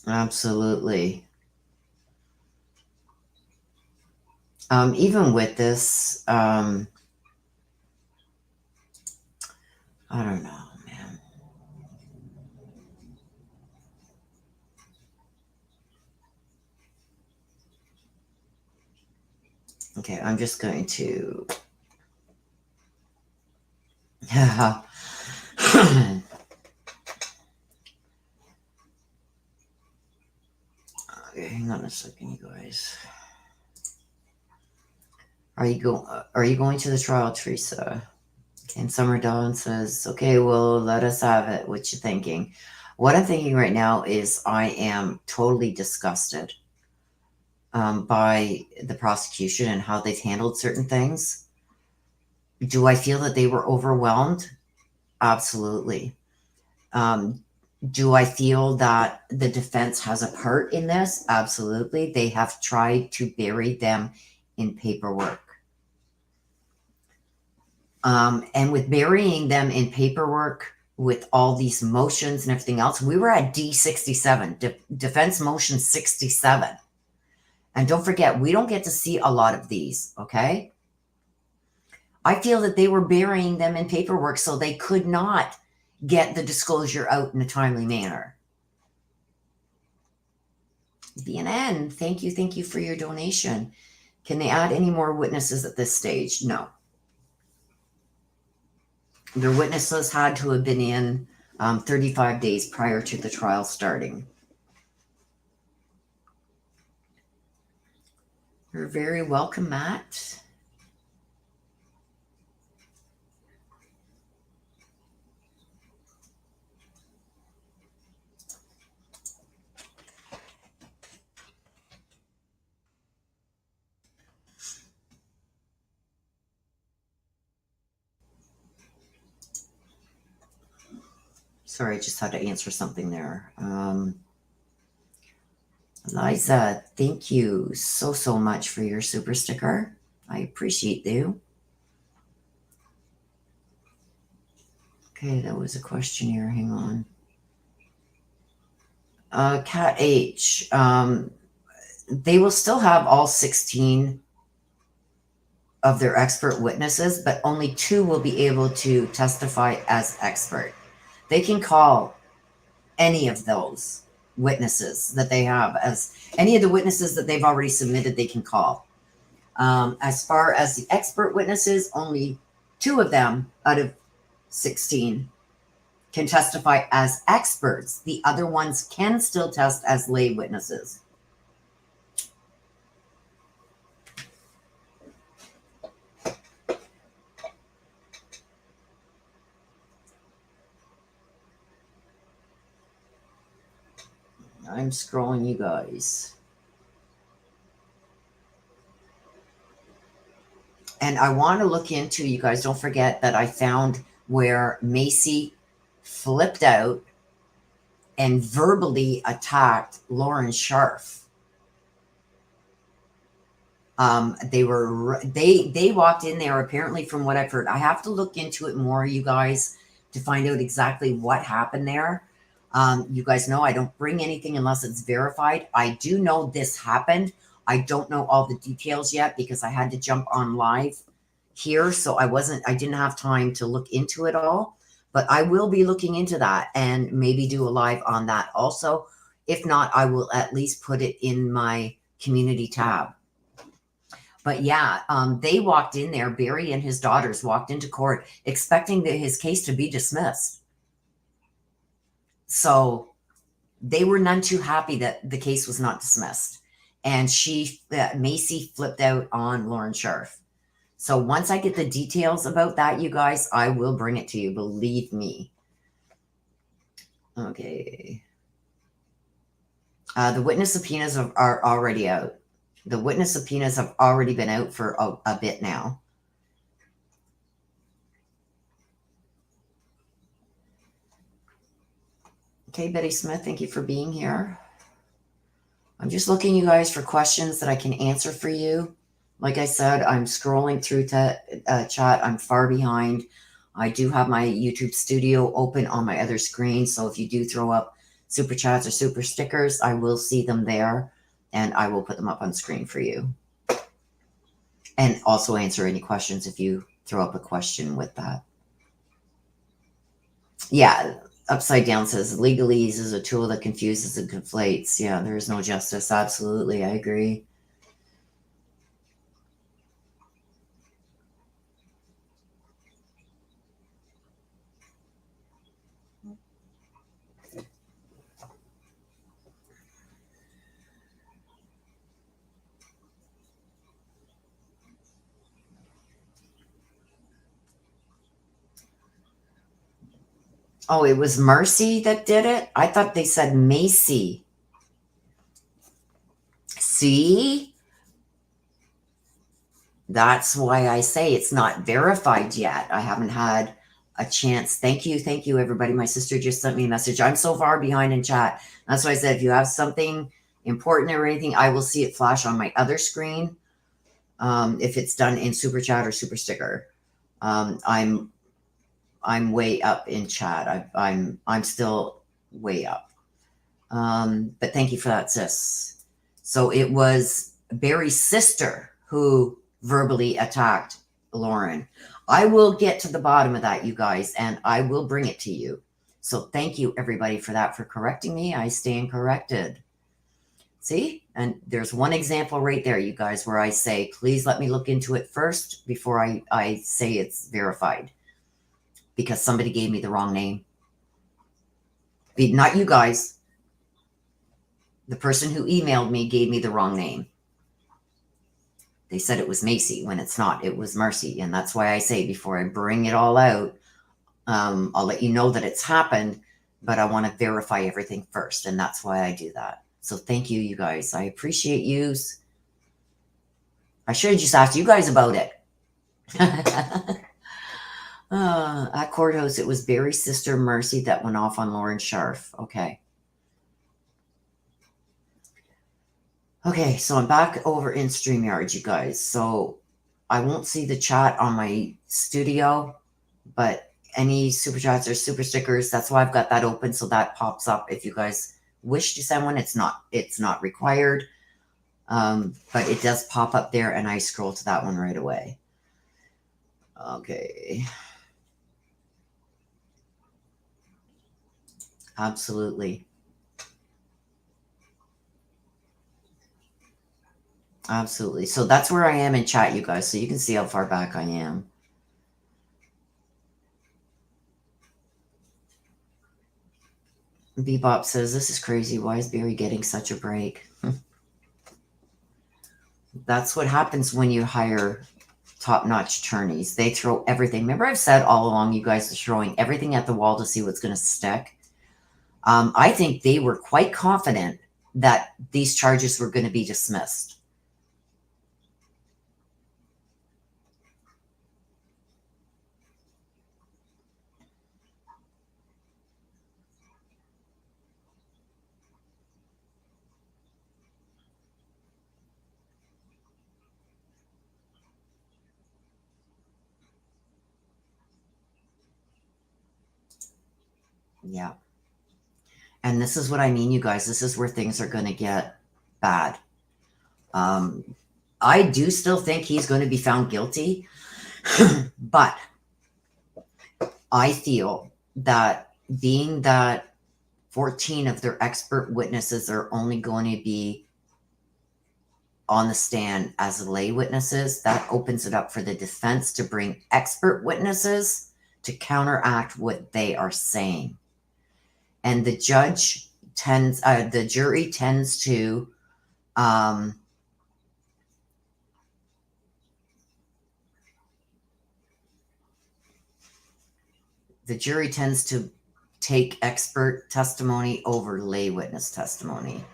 Absolutely. Even with this, I don't know, man. Okay, I'm just going to. Okay, hang on a second, you guys. Are you going to the trial, Teresa? Okay, and Summer Dawn says, okay, well, let us have it. What you thinking? What I'm thinking right now is I am totally disgusted by the prosecution and how they've handled certain things. Do I feel that they were overwhelmed? Absolutely. Do I feel that the defense has a part in this? Absolutely. They have tried to bury them in paperwork. And with burying them in paperwork, with all these motions and everything else, we were at D67, defense motion 67. And don't forget, we don't get to see a lot of these, okay? I feel that they were burying them in paperwork so they could not get the disclosure out in a timely manner. BNN, thank you for your donation. Can they add any more witnesses at this stage? No. Their witnesses had to have been in 35 days prior to the trial starting. You're very welcome, Matt. Sorry, I just had to answer something there. Liza, thank you so much for your super sticker. I appreciate you. Okay, that was a question here. Hang on. Cat H. They will still have all 16 of their expert witnesses, but only 2 will be able to testify as expert. They can call any of those witnesses that they have, as any of the witnesses that they've already submitted, they can call. As far as the expert witnesses, only 2 of them out of 16 can testify as experts. The other ones can still test as lay witnesses. I'm scrolling, you guys. And I want to look into, you guys, don't forget that I found where Macy flipped out and verbally attacked Lauren Scharf. They walked in there, apparently, from what I've heard. I have to look into it more, you guys, to find out exactly what happened there. You guys know I don't bring anything unless it's verified. I do know this happened. I don't know all the details yet because I had to jump on live here, so I didn't have time to look into it all. But I will be looking into that and maybe do a live on that also. If not, I will at least put it in my community tab. But yeah, they walked in there, Barry and his daughters walked into court expecting his case to be dismissed. So they were none too happy that the case was not dismissed. And Macy flipped out on Lauren Scharf. So once I get the details about that, you guys, I will bring it to you. Believe me. Okay. The witness subpoenas are already out. The witness subpoenas have already been out for a bit now. Okay, Betty Smith, thank you for being here. I'm just looking, you guys, for questions that I can answer for you. Like I said, I'm scrolling through chat. I'm far behind. I do have my YouTube studio open on my other screen. So if you do throw up super chats or super stickers, I will see them there and I will put them up on screen for you. And also answer any questions if you throw up a question with that. Yeah, Upside Down says legalese is a tool that confuses and conflates. Yeah, there is no justice. Absolutely, I agree. Oh, it was Mercy that did it? I thought they said Macy. See? That's why I say it's not verified yet. I haven't had a chance. Thank you, everybody. My sister just sent me a message. I'm so far behind in chat. That's why I said if you have something important or anything, I will see it flash on my other screen. If it's done in super chat or super sticker. I'm way up in chat. I'm still way up. But thank you for that, sis. So it was Barry's sister who verbally attacked Lauren. I will get to the bottom of that, you guys, and I will bring it to you. So thank you, everybody, for that, for correcting me. I stand corrected. See? And there's one example right there, you guys, where I say, please let me look into it first before I say it's verified. Because somebody gave me the wrong name. Not you guys. The person who emailed me gave me the wrong name. They said it was Macy when it's not. It was Mercy. And that's why I say before I bring it all out, I'll let you know that it's happened, but I want to verify everything first. And that's why I do that. So thank you, you guys. I appreciate yous. I should have just asked you guys about it. At courthouse, it was Barry's sister, Mercy, that went off on Lauren Scharf. Okay. Okay, so I'm back over in StreamYard, you guys. So I won't see the chat on my studio, but any super chats or super stickers, that's why I've got that open, so that pops up if you guys wish to send one. It's not required, but it does pop up there, and I scroll to that one right away. Okay. Absolutely. Absolutely. So that's where I am in chat, you guys, so you can see how far back I am. Bebop says, this is crazy. Why is Barry getting such a break? That's what happens when you hire top-notch attorneys. They throw everything. Remember I've said all along, you guys are throwing everything at the wall to see what's going to stick. I think they were quite confident that these charges were going to be dismissed. Yeah. And this is what I mean, you guys. This is where things are going to get bad. I do still think he's going to be found guilty, but I feel that being that 14 of their expert witnesses are only going to be on the stand as lay witnesses, that opens it up for the defense to bring expert witnesses to counteract what they are saying. And the jury tends to take expert testimony over lay witness testimony.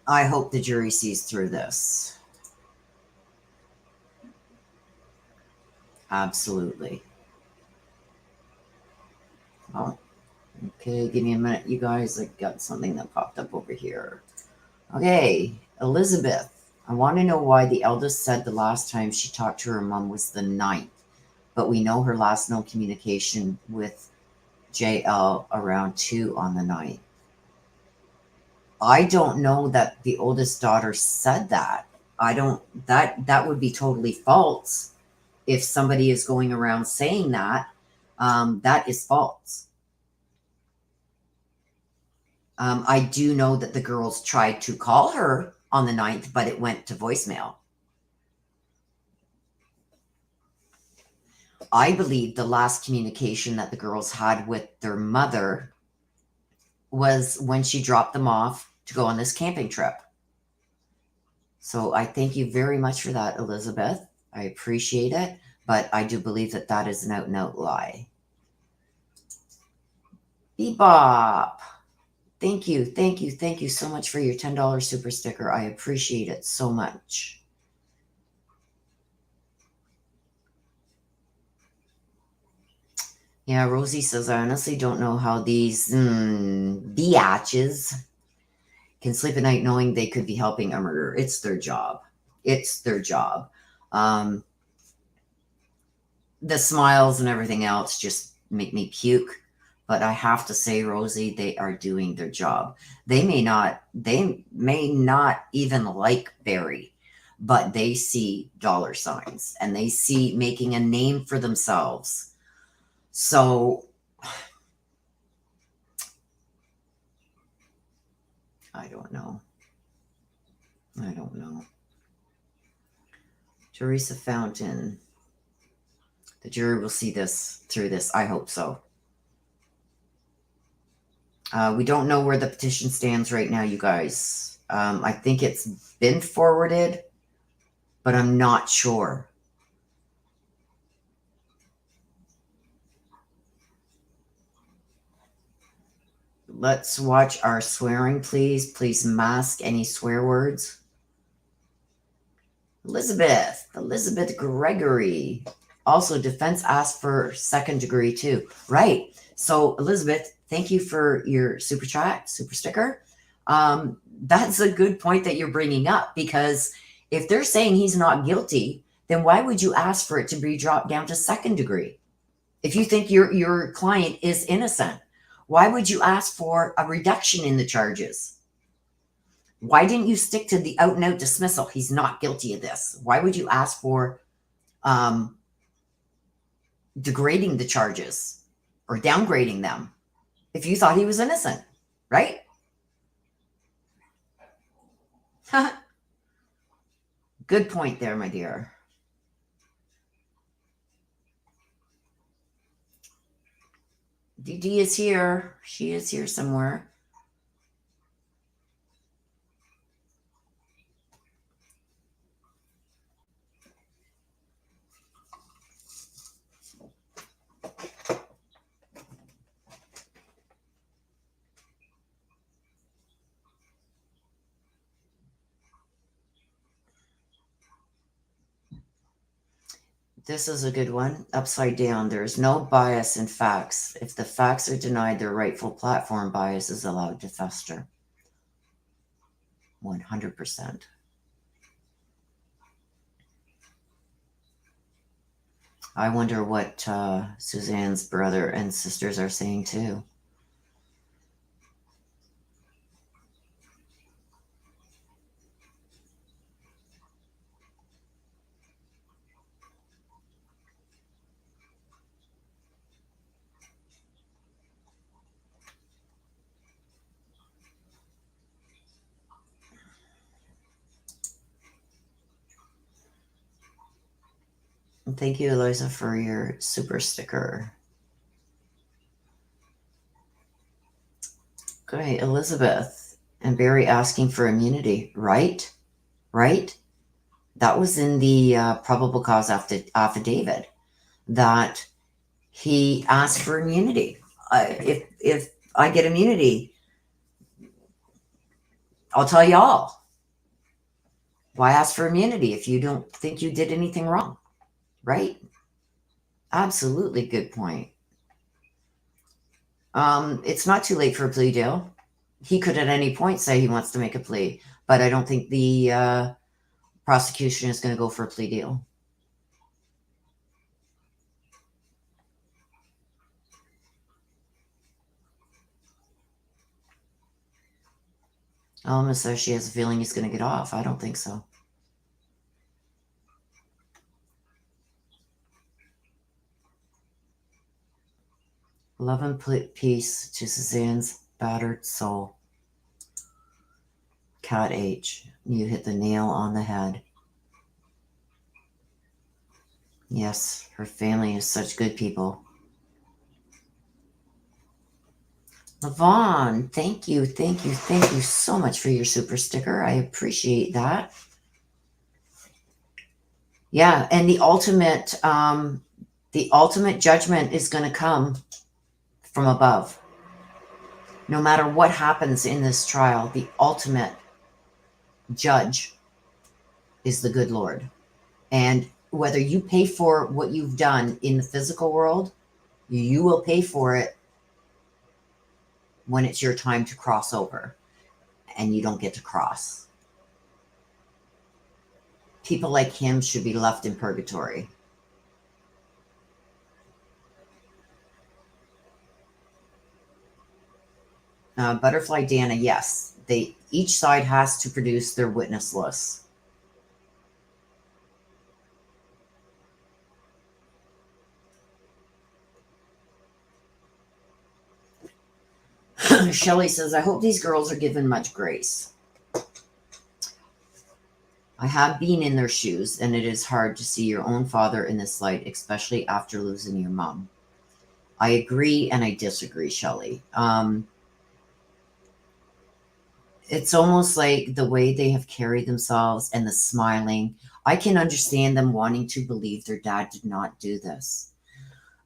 I hope the jury sees through this. Absolutely. Oh, okay, give me a minute, you guys. I got something that popped up over here. Okay, Elizabeth. I want to know why the eldest said the last time she talked to her mom was the 9th, but we know her last known communication with JL around 2 on the 9th. I don't know that the oldest daughter said that. I don't, that would be totally false. If somebody is going around saying that, that is false. I do know that the girls tried to call her on the 9th, but it went to voicemail. I believe the last communication that the girls had with their mother was when she dropped them off to go on this camping trip. So I thank you very much for that, Elizabeth. I appreciate it, but I do believe that that is an out and out lie. Bebop. Thank you, thank you, thank you so much for your $10 super sticker. I appreciate it so much. Yeah, Rosie says, I honestly don't know how these biatches can sleep at night knowing they could be helping a murderer. It's their job. It's their job. The smiles and everything else just make me puke. But I have to say, Rosie, they are doing their job. They may not even like Barry, but they see dollar signs and they see making a name for themselves. So I don't know. I don't know. Teresa Fountain. The jury will see this through this. I hope so. We don't know where the petition stands right now, you guys. I think it's been forwarded, but I'm not sure. Let's watch our swearing, please. Please mask any swear words. Elizabeth Gregory. Also, defense asked for second degree too. Right. So, Elizabeth, thank you for your super chat, super sticker. That's a good point that you're bringing up, because if they're saying he's not guilty, then why would you ask for it to be dropped down to second degree? If you think your client is innocent, why would you ask for a reduction in the charges? Why didn't you stick to the out and out dismissal? He's not guilty of this. Why would you ask for degrading the charges or downgrading them if you thought he was innocent, right? Good point there, my dear. DD is here. She is here somewhere. This is a good one. Upside down. There is no bias in facts. If the facts are denied their rightful platform, bias is allowed to fester. 100%. I wonder what Suzanne's brother and sisters are saying too. And thank you, Eliza, for your super sticker. Okay, Elizabeth and Barry asking for immunity, right? Right? That was in the probable cause affidavit that he asked for immunity. If I get immunity, I'll tell you all. Why ask for immunity if you don't think you did anything wrong? Right? Absolutely good point. It's not too late for a plea deal. He could at any point say he wants to make a plea, but I don't think the prosecution is going to go for a plea deal. Alma says she has a feeling he's going to get off. I don't think so. Love and peace to Suzanne's battered soul. Cat H, you hit the nail on the head. Yes, her family is such good people. Levon, thank you so much for your super sticker. I appreciate that. Yeah, and the ultimate judgment is going to come from above. No matter what happens in this trial, the ultimate judge is the good Lord. And whether you pay for what you've done in the physical world, you will pay for it when it's your time to cross over, and you don't get to cross. People like him should be left in purgatory. Butterfly Dana, yes. Each side has to produce their witness list. Shelley says, I hope these girls are given much grace. I have been in their shoes, and it is hard to see your own father in this light, especially after losing your mom. I agree and I disagree, Shelley. It's almost like the way they have carried themselves and the smiling. I can understand them wanting to believe their dad did not do this.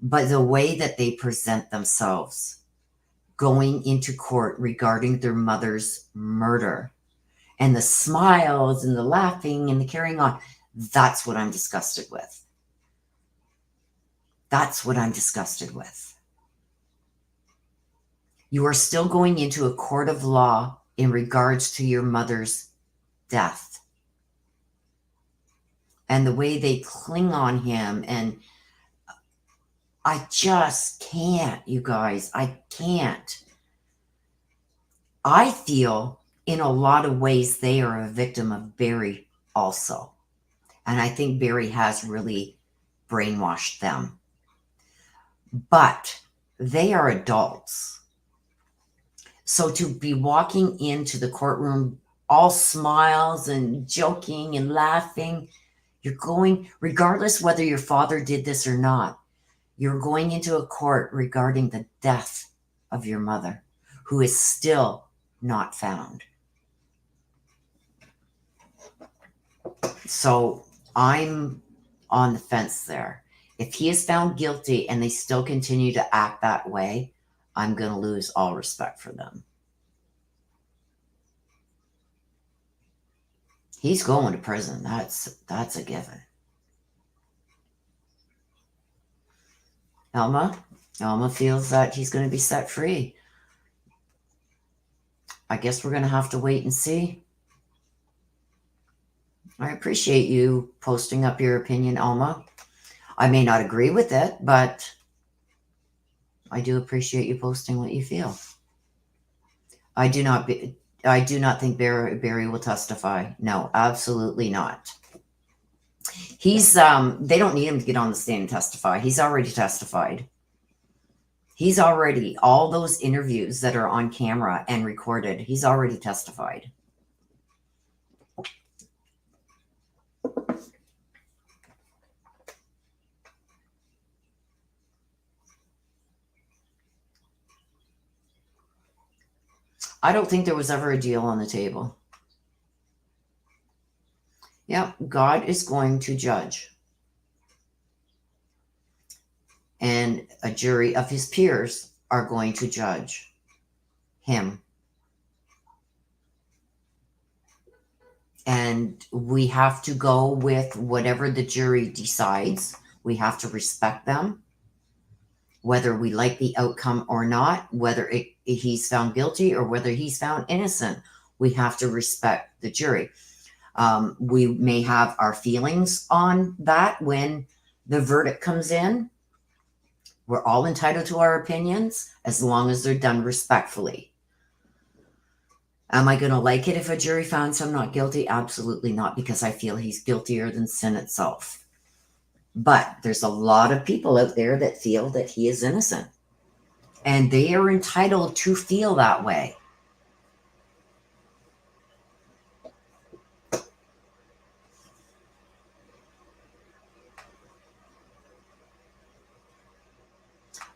But the way that they present themselves going into court regarding their mother's murder, and the smiles and the laughing and the carrying on, that's what I'm disgusted with. That's what I'm disgusted with. You are still going into a court of law in regards to your mother's death. And the way they cling on him, and I just can't, you guys. I can't. I feel in a lot of ways they are a victim of Barry also. And I think Barry has really brainwashed them. But they are adults. So to be walking into the courtroom all smiles and joking and laughing, you're going, regardless whether your father did this or not, you're going into a court regarding the death of your mother, who is still not found. So I'm on the fence there. If he is found guilty and they still continue to act that way, I'm going to lose all respect for them. He's going to prison. That's a given. Elma feels that he's going to be set free. I guess we're going to have to wait and see. I appreciate you posting up your opinion, Alma. I may not agree with it, but I do appreciate you posting what you feel. I do not think Barry will testify. No, absolutely not. He's they don't need him to get on the stand and testify. He's already testified. He's already, all those interviews that are on camera and recorded, he's already testified. I don't think there was ever a deal on the table. Yeah, God is going to judge. And a jury of his peers are going to judge him. And we have to go with whatever the jury decides. We have to respect them, whether we like the outcome or not, whether he's found guilty or whether he's found innocent. We have to respect the jury. We may have our feelings on that when the verdict comes in. We're all entitled to our opinions as long as they're done respectfully. Am I going to like it if a jury found him not guilty? Absolutely not, because I feel he's guiltier than sin itself. But there's a lot of people out there that feel that he is innocent, and they are entitled to feel that way.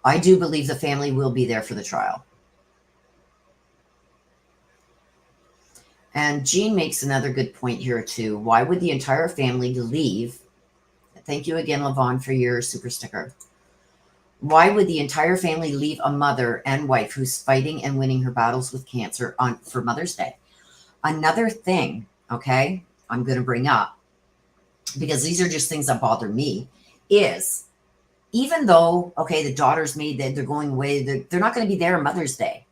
I do believe the family will be there for the trial. And Jean makes another good point here too. Why would the entire family leave? Thank you again, Lavon, for your super sticker. Why would the entire family leave a mother and wife who's fighting and winning her battles with cancer for Mother's Day? Another thing, okay, I'm going to bring up, because these are just things that bother me, is even though, okay, the daughter's made that they're going away, they're not going to be there on Mother's Day.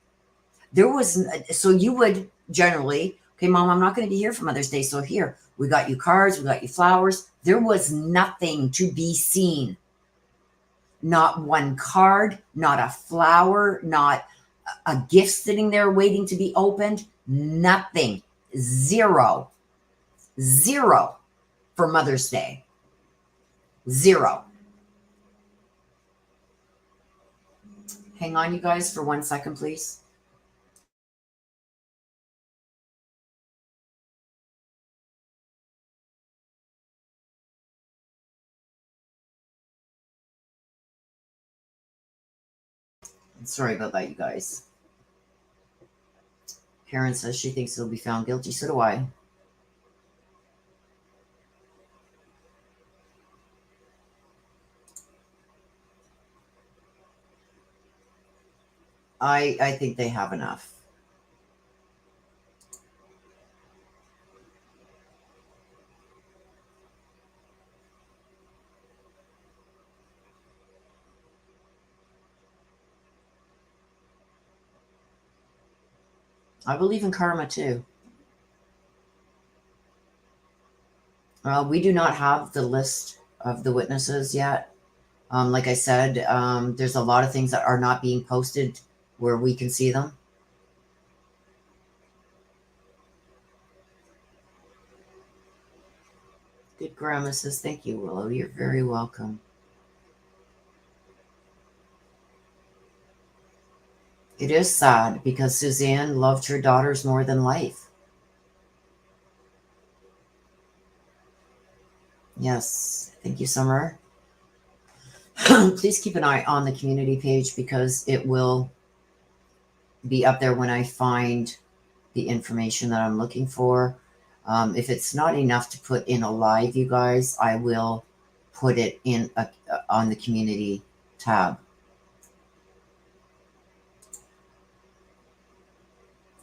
So you would generally, okay, Mom, I'm not going to be here for Mother's Day. So here, we got you cards, we got you flowers. There was nothing to be seen. Not one card, not a flower, not a gift sitting there waiting to be opened. Nothing. Zero for Mother's Day. Zero. Hang on, you guys, for 1 second, please. Sorry about that, you guys. Karen says she thinks he'll be found guilty. So do I. I think they have enough. I believe in karma too. We do not have the list of the witnesses yet. Like I said, there's a lot of things that are not being posted where we can see them. Good grandma says, thank you, Willow. You're very welcome. It is sad because Suzanne loved her daughters more than life. Yes. Thank you, Summer. Please keep an eye on the community page because it will be up there when I find the information that I'm looking for. If it's not enough to put in a live, you guys, I will put it in on the community tab.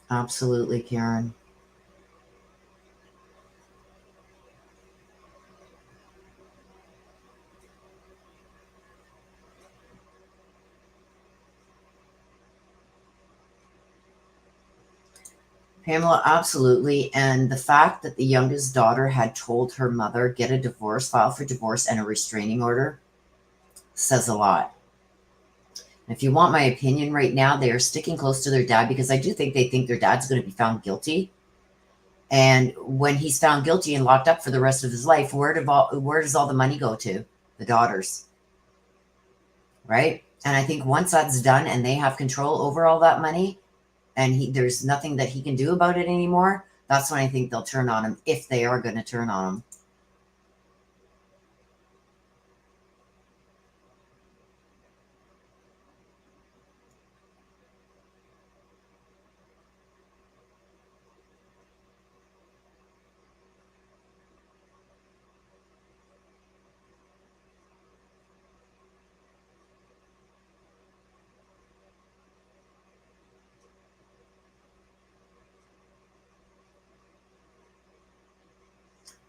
Absolutely, Karen. Pamela, absolutely. And the fact that the youngest daughter had told her mother, get a divorce, file for divorce and a restraining order says a lot. If you want my opinion right now, they are sticking close to their dad because I do think they think their dad's going to be found guilty. And when he's found guilty and locked up for the rest of his life, where does all the money go to? The daughters. Right? And I think once that's done and they have control over all that money and there's nothing that he can do about it anymore, that's when I think they'll turn on him, if they are going to turn on him.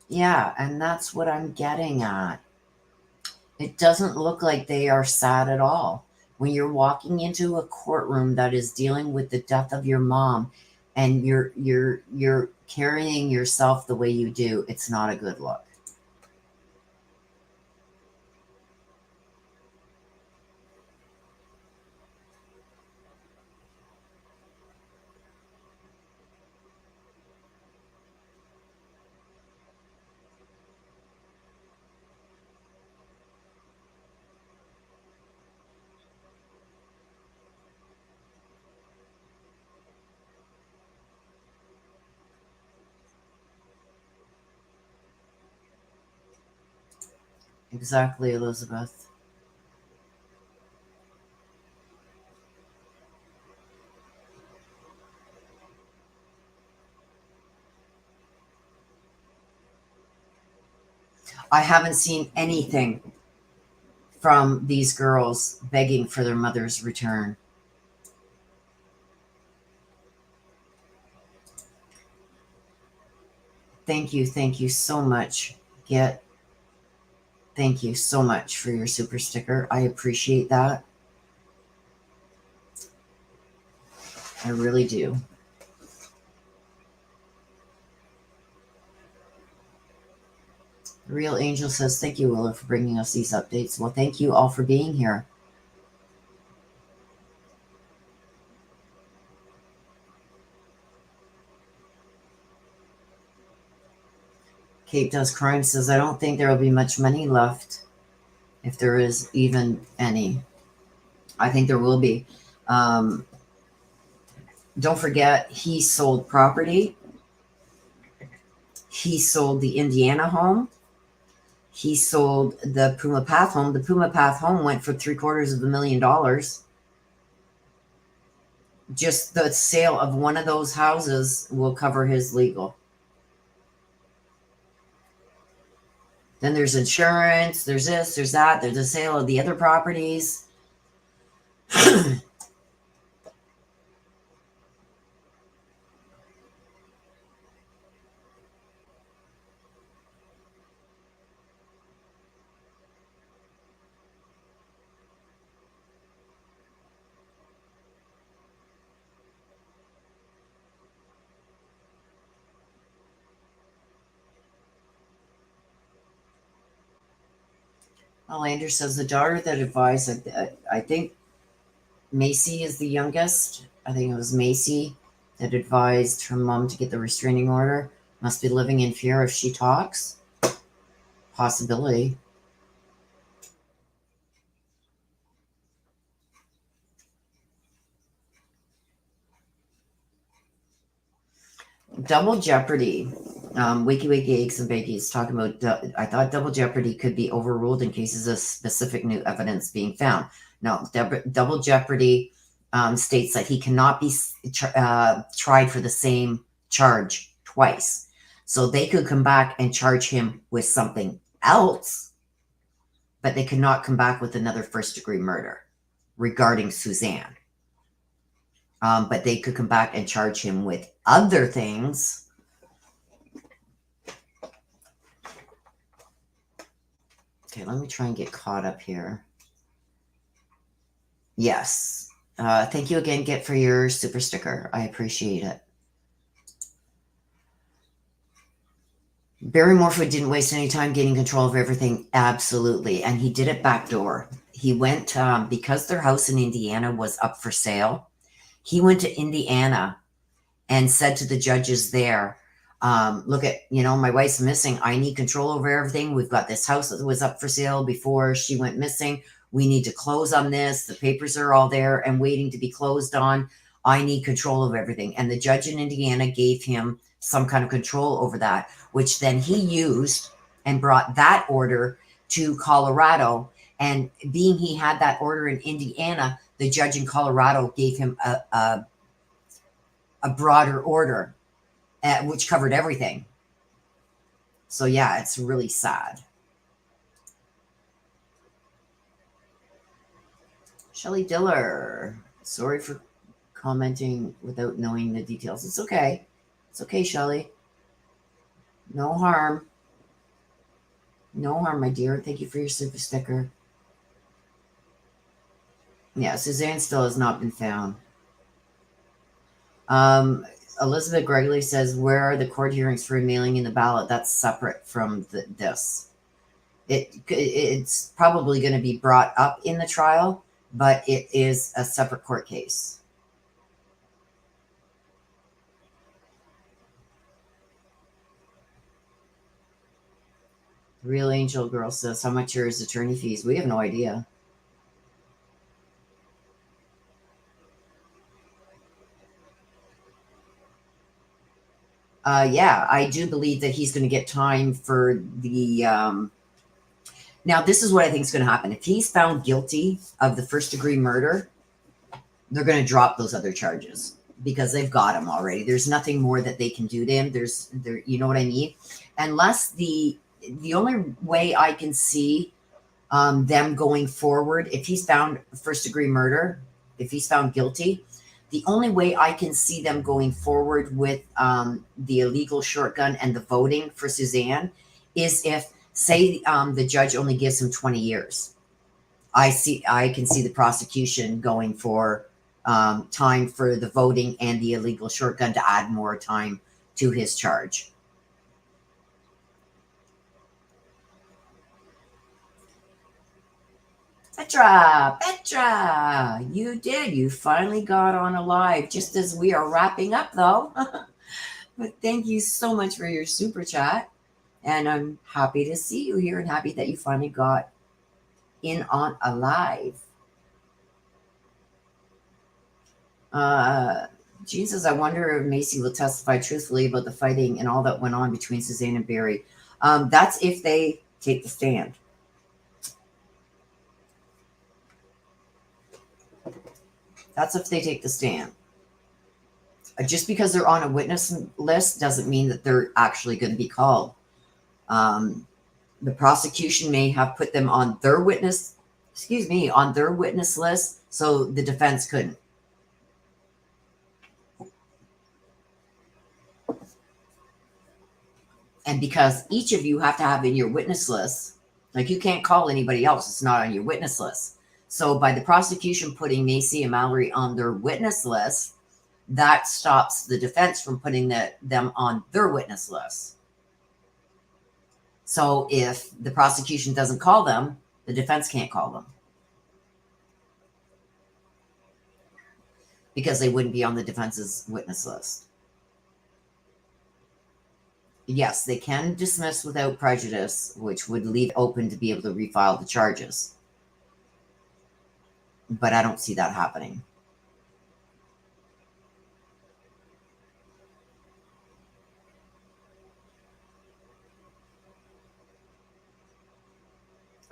Yeah, and that's what I'm getting at. It doesn't look like they are sad at all. When you're walking into a courtroom that is dealing with the death of your mom and you're carrying yourself the way you do, it's not a good look. Exactly, Elizabeth. I haven't seen anything from these girls begging for their mother's return. Thank you so much. Thank you so much for your super sticker. I appreciate that. I really do. The Real Angel says, thank you, Willa, for bringing us these updates. Well, thank you all for being here. Kate Does Crime says, I don't think there will be much money left, if there is even any. I think there will be. Um, don't forget, he sold property. He sold the Indiana home. He sold the Puma Path home. The Puma Path home went for $750,000. Just the sale of one of those houses will cover his legal. Then there's insurance, there's this, there's that, there's the sale of the other properties. Lander says the daughter that advised, I think Macy is the youngest. I think it was Macy that advised her mom to get the restraining order. Must be living in fear if she talks. Possibility. Double Jeopardy. Wiki Eggs and Bakies talking about. I thought Double Jeopardy could be overruled in cases of specific new evidence being found. No, Double Jeopardy states that he cannot be tried for the same charge twice. So they could come back and charge him with something else, but they could not come back with another first degree murder regarding Suzanne. But they could come back and charge him with other things. Okay, let me try and get caught up here. Yes. Thank you again, Get, for your super sticker. I appreciate it. Barry Morphew didn't waste any time gaining control of everything. Absolutely. And he did it backdoor. He went, because their house in Indiana was up for sale, he went to Indiana and said to the judges there, look at, my wife's missing. I need control over everything. We've got this house that was up for sale before she went missing. We need to close on this. The papers are all there and waiting to be closed on. I need control of everything. And the judge in Indiana gave him some kind of control over that, which then he used and brought that order to Colorado. And being he had that order in Indiana, the judge in Colorado gave him a broader order, which covered everything. So yeah, it's really sad. Shelley Diller, sorry for commenting without knowing the details. It's okay. It's okay, Shelley. No harm. No harm, my dear. Thank you for your super sticker. Yeah, Suzanne still has not been found. Um, Elizabeth Gregory says, where are the court hearings for mailing in the ballot? That's separate from this. It's probably going to be brought up in the trial, but it is a separate court case. The Real Angel Girl says, how much are his attorney fees? We have no idea. Yeah, I do believe that he's going to get time for the. Now, this is what I think is going to happen. If he's found guilty of the first degree murder, they're going to drop those other charges because they've got him already. There's nothing more that they can do to him. You know what I mean? Unless the only way I can see them going forward, if he's found first degree murder, if he's found guilty, the only way I can see them going forward with the illegal shotgun and the voting for Suzanne is if, say, the judge only gives him 20 years. I can see the prosecution going for time for the voting and the illegal shotgun to add more time to his charge. Petra, you did. You finally got on a live just as we are wrapping up, though. But thank you so much for your super chat. And I'm happy to see you here and happy that you finally got in on a live. Jesus, I wonder if Macy will testify truthfully about the fighting and all that went on between Suzanne and Barry. That's if they take the stand. That's if they take the stand. Just because they're on a witness list doesn't mean that they're actually going to be called. The prosecution may have put them on their witness list, so the defense couldn't. And because each of you have to have in your witness list, like you can't call anybody else, it's not on your witness list. So by the prosecution putting Macy and Mallory on their witness list, that stops the defense from putting them on their witness list. So if the prosecution doesn't call them, the defense can't call them because they wouldn't be on the defense's witness list. Yes, they can dismiss without prejudice, which would leave open to be able to refile the charges. But I don't see that happening.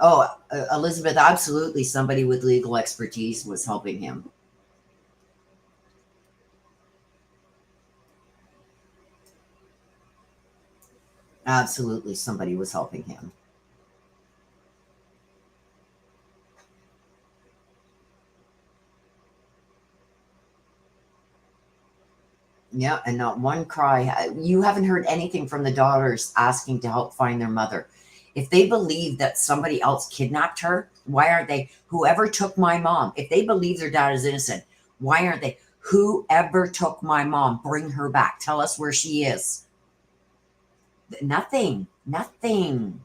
Oh, Elizabeth, absolutely. Somebody with legal expertise was helping him. Absolutely, somebody was helping him. Yeah, and not one cry. You haven't heard anything from the daughters asking to help find their mother. If they believe that somebody else kidnapped her, why aren't they? Whoever took my mom, if they believe their dad is innocent, why aren't they? Whoever took my mom, bring her back. Tell us where she is. Nothing. Nothing.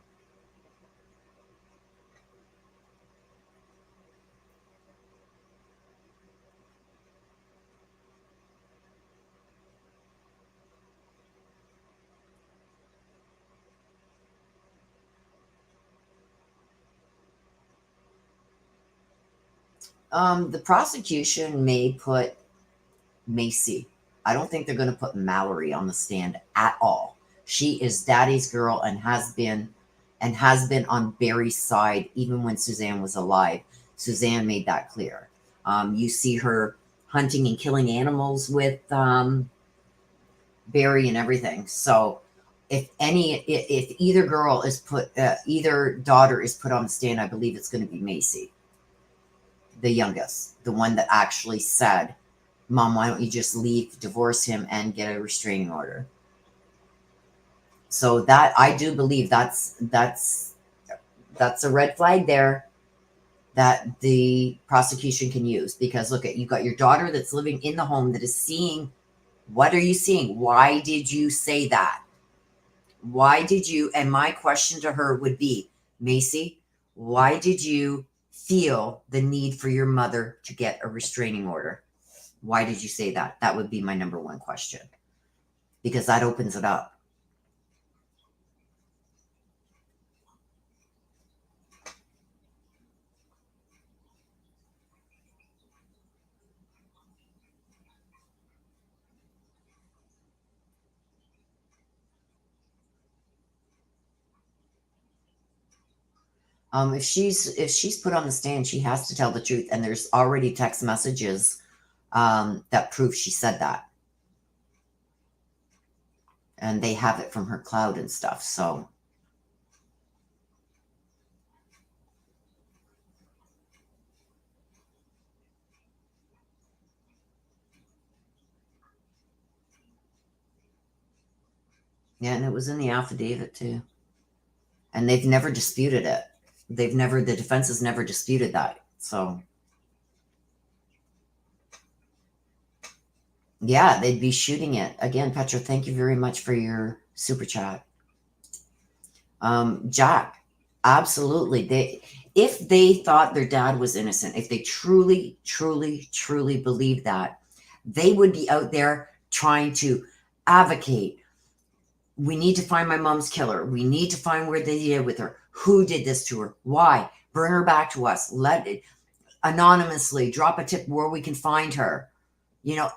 The prosecution may put Macy. I don't think they're going to put Mallory on the stand at all. She is daddy's girl and has been on Barry's side even when Suzanne was alive. Suzanne made that clear. You see her hunting and killing animals with Barry and everything. So if either girl is either daughter is put on the stand, I believe it's going to be Macy, the youngest, the one that actually said, Mom, why don't you just leave, divorce him, and get a restraining order? So that I do believe that's That's a red flag there that the prosecution can use, because look at, you got your daughter that's living in the home that is seeing. What are you seeing? Why did you say that? Why did you? And my question to her would be, Macy, why did you feel the need for your mother to get a restraining order? Why did you say that? That would be my number one question, because that opens it up. If she's put on the stand, she has to tell the truth, and there's already text messages that prove she said that, and they have it from her cloud and stuff. So yeah, and it was in the affidavit too, and they've never disputed it. The defense has never disputed that. So yeah, they'd be shooting it. Again, Petra, thank you very much for your super chat. Jack, absolutely. If they thought their dad was innocent, if they truly, truly, truly believed that, they would be out there trying to advocate. We need to find my mom's killer. We need to find where they did with her. Who did this to her? Why? Bring her back to us. Let it anonymously drop a tip where we can find her.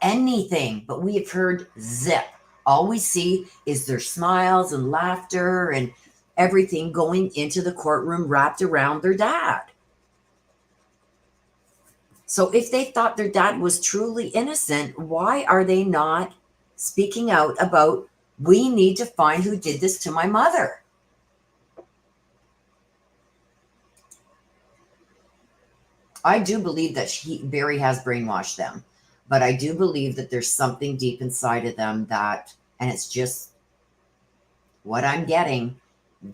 Anything. But we have heard zip. All we see is their smiles and laughter and everything going into the courtroom wrapped around their dad. So if they thought their dad was truly innocent, why are they not speaking out about, we need to find who did this to my mother? I do believe that Barry has brainwashed them, but I do believe that there's something deep inside of them that, and it's just what I'm getting,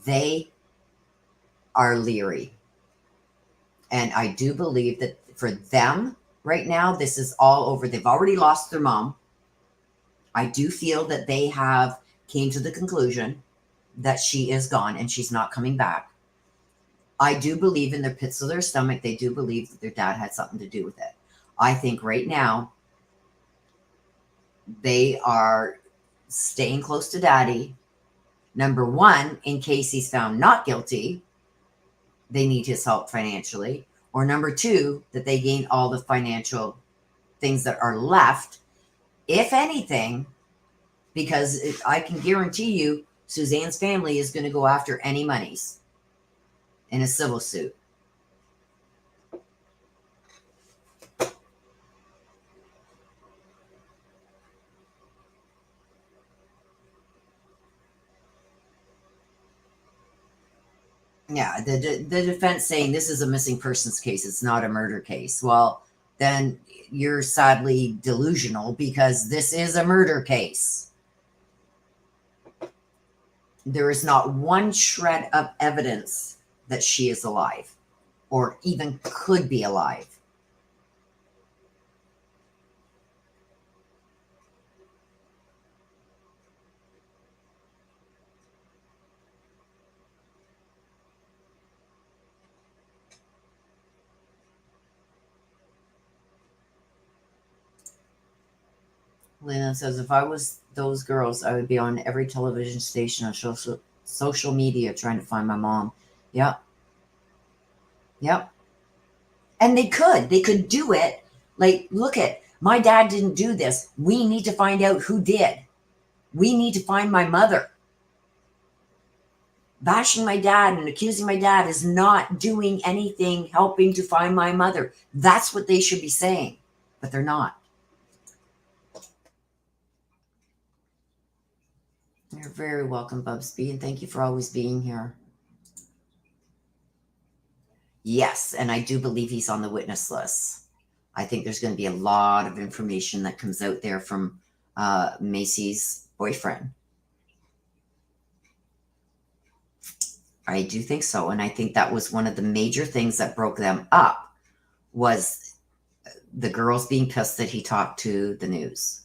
they are leery. And I do believe that for them right now, this is all over. They've already lost their mom. I do feel that they have came to the conclusion that she is gone and she's not coming back. I do believe in the pits of their stomach, they do believe that their dad had something to do with it. I think right now they are staying close to daddy. Number one, in case he's found not guilty, they need his help financially. Or number two, that they gain all the financial things that are left, if anything, because I can guarantee you Suzanne's family is going to go after any monies in a civil suit. Yeah, the defense saying this is a missing persons case, it's not a murder case. Well, then you're sadly delusional, because this is a murder case. There is not one shred of evidence that she is alive or even could be alive. Lena says, if I was those girls, I would be on every television station on social media trying to find my mom. Yep. Yep. And they could do it. Like, look at, my dad didn't do this. We need to find out who did. We need to find my mother. Bashing my dad and accusing my dad is not doing anything helping to find my mother. That's what they should be saying, but they're not. You're very welcome, Bubsby, and thank you for always being here. Yes, and I do believe he's on the witness list. I think there's going to be a lot of information that comes out there from Macy's boyfriend. I do think so. And I think that was one of the major things that broke them up, was the girls being pissed that he talked to the news.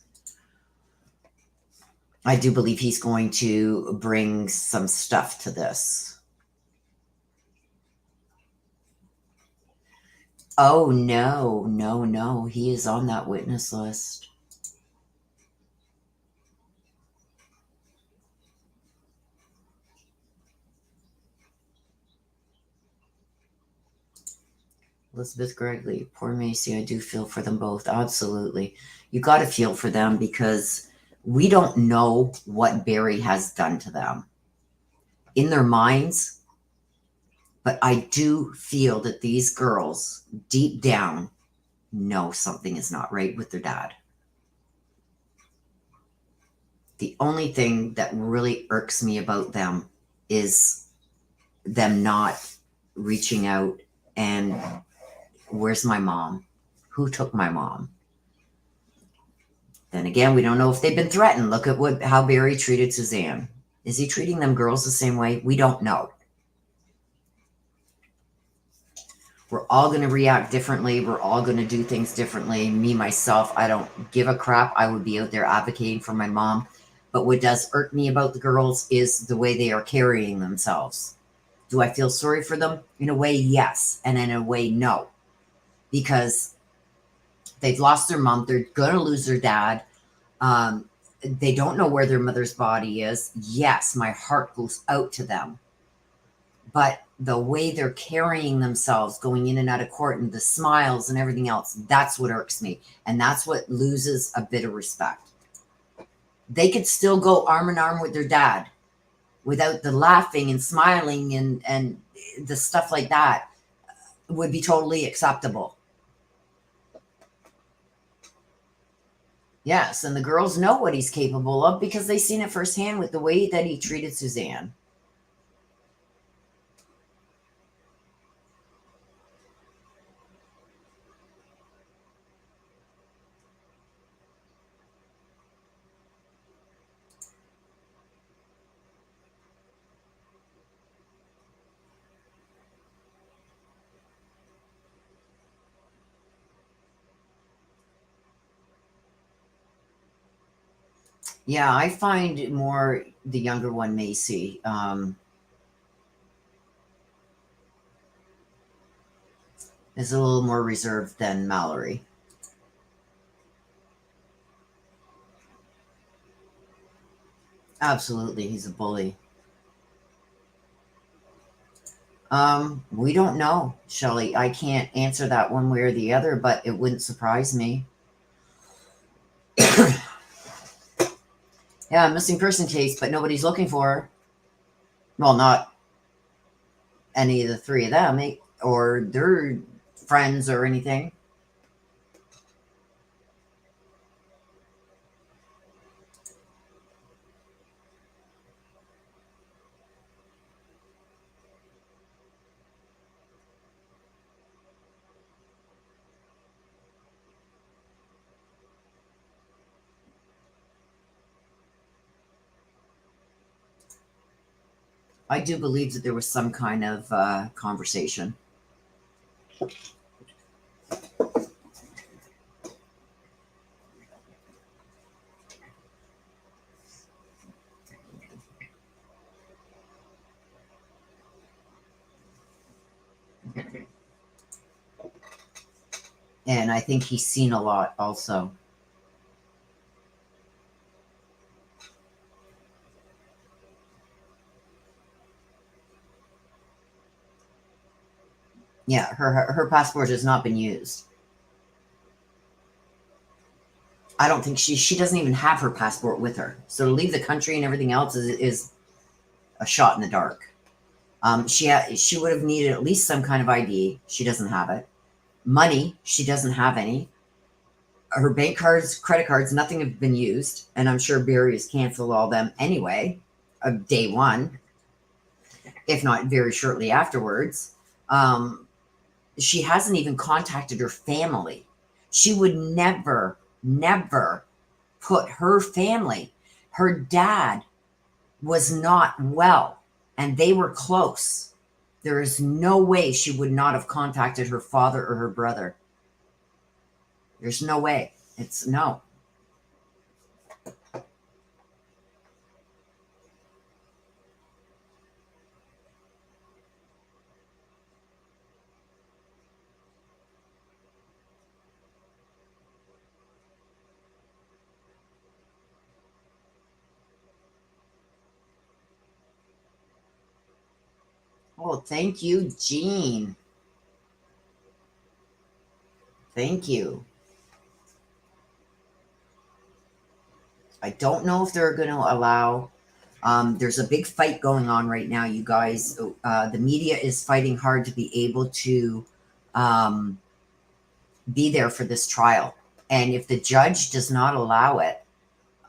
I do believe he's going to bring some stuff to this. Oh, no, no, no. He is on that witness list. Elizabeth Gregley, poor Macy, I do feel for them both. Absolutely. You got to feel for them, because we don't know what Barry has done to them in their minds. But I do feel that these girls deep down know something is not right with their dad. The only thing that really irks me about them is them not reaching out and, where's my mom? Who took my mom? Then again, we don't know if they've been threatened. Look at how Barry treated Suzanne. Is he treating them girls the same way? We don't know. We're all going to react differently. We're all going to do things differently. Me, myself, I don't give a crap. I would be out there advocating for my mom. But what does irk me about the girls is the way they are carrying themselves. Do I feel sorry for them? In a way, yes. And in a way, no. Because they've lost their mom. They're going to lose their dad. They don't know where their mother's body is. Yes, my heart goes out to them. But the way they're carrying themselves, going in and out of court, and the smiles and everything else, that's what irks me. And that's what loses a bit of respect. They could still go arm in arm with their dad without the laughing and smiling and the stuff like that would be totally acceptable. Yes, and the girls know what he's capable of because they've seen it firsthand with the way that he treated Suzanne. Yeah, I find more the younger one, Macy, is a little more reserved than Mallory. Absolutely, he's a bully. We don't know, Shelley. I can't answer that one way or the other, but it wouldn't surprise me. Yeah, missing person case, but nobody's looking for her. Well, not any of the three of them, or their friends or anything. I do believe that there was some kind of conversation. And I think he's seen a lot also. Yeah, her passport has not been used. I don't think she doesn't even have her passport with her. So to leave the country and everything else is a shot in the dark. She would have needed at least some kind of ID. She doesn't have it. Money, she doesn't have any. Her bank cards, credit cards, nothing have been used. And I'm sure Barry has canceled all them anyway, of day one, if not very shortly afterwards. She hasn't even contacted her family. She would never, never put her family. Her dad was not well. and they were close. There is no way she would not have contacted her father or her brother. There's no way. It's no. Oh, thank you, Jean. Thank you. I don't know if they're going to allow. There's a big fight going on right now, you guys. The media is fighting hard to be able to um, be there for this trial. And if the judge does not allow it,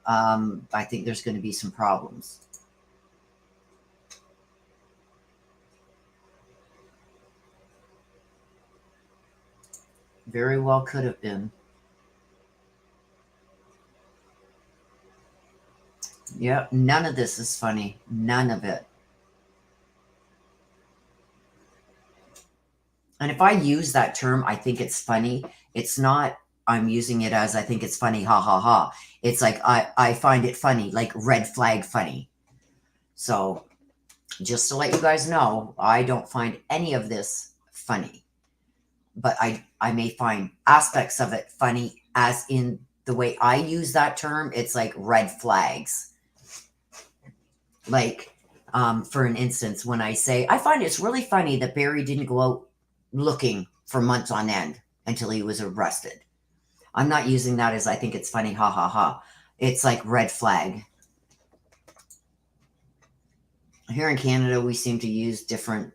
I think there's going to be some problems. Very well could have been. Yeah, none of this is funny. None of it. And if I use that term, I think it's funny. It's not, I'm using it as I think it's funny, ha ha ha. It's like I find it funny, like red flag funny. So just to let you guys know, I don't find any of this funny. But I may find aspects of it funny, as in the way I use that term, it's like red flags. Like, for an instance, when I say, I find it's really funny that Barry didn't go out looking for months on end until he was arrested. I'm not using that as I think it's funny, ha ha ha. It's like red flag. Here in Canada, we seem to use different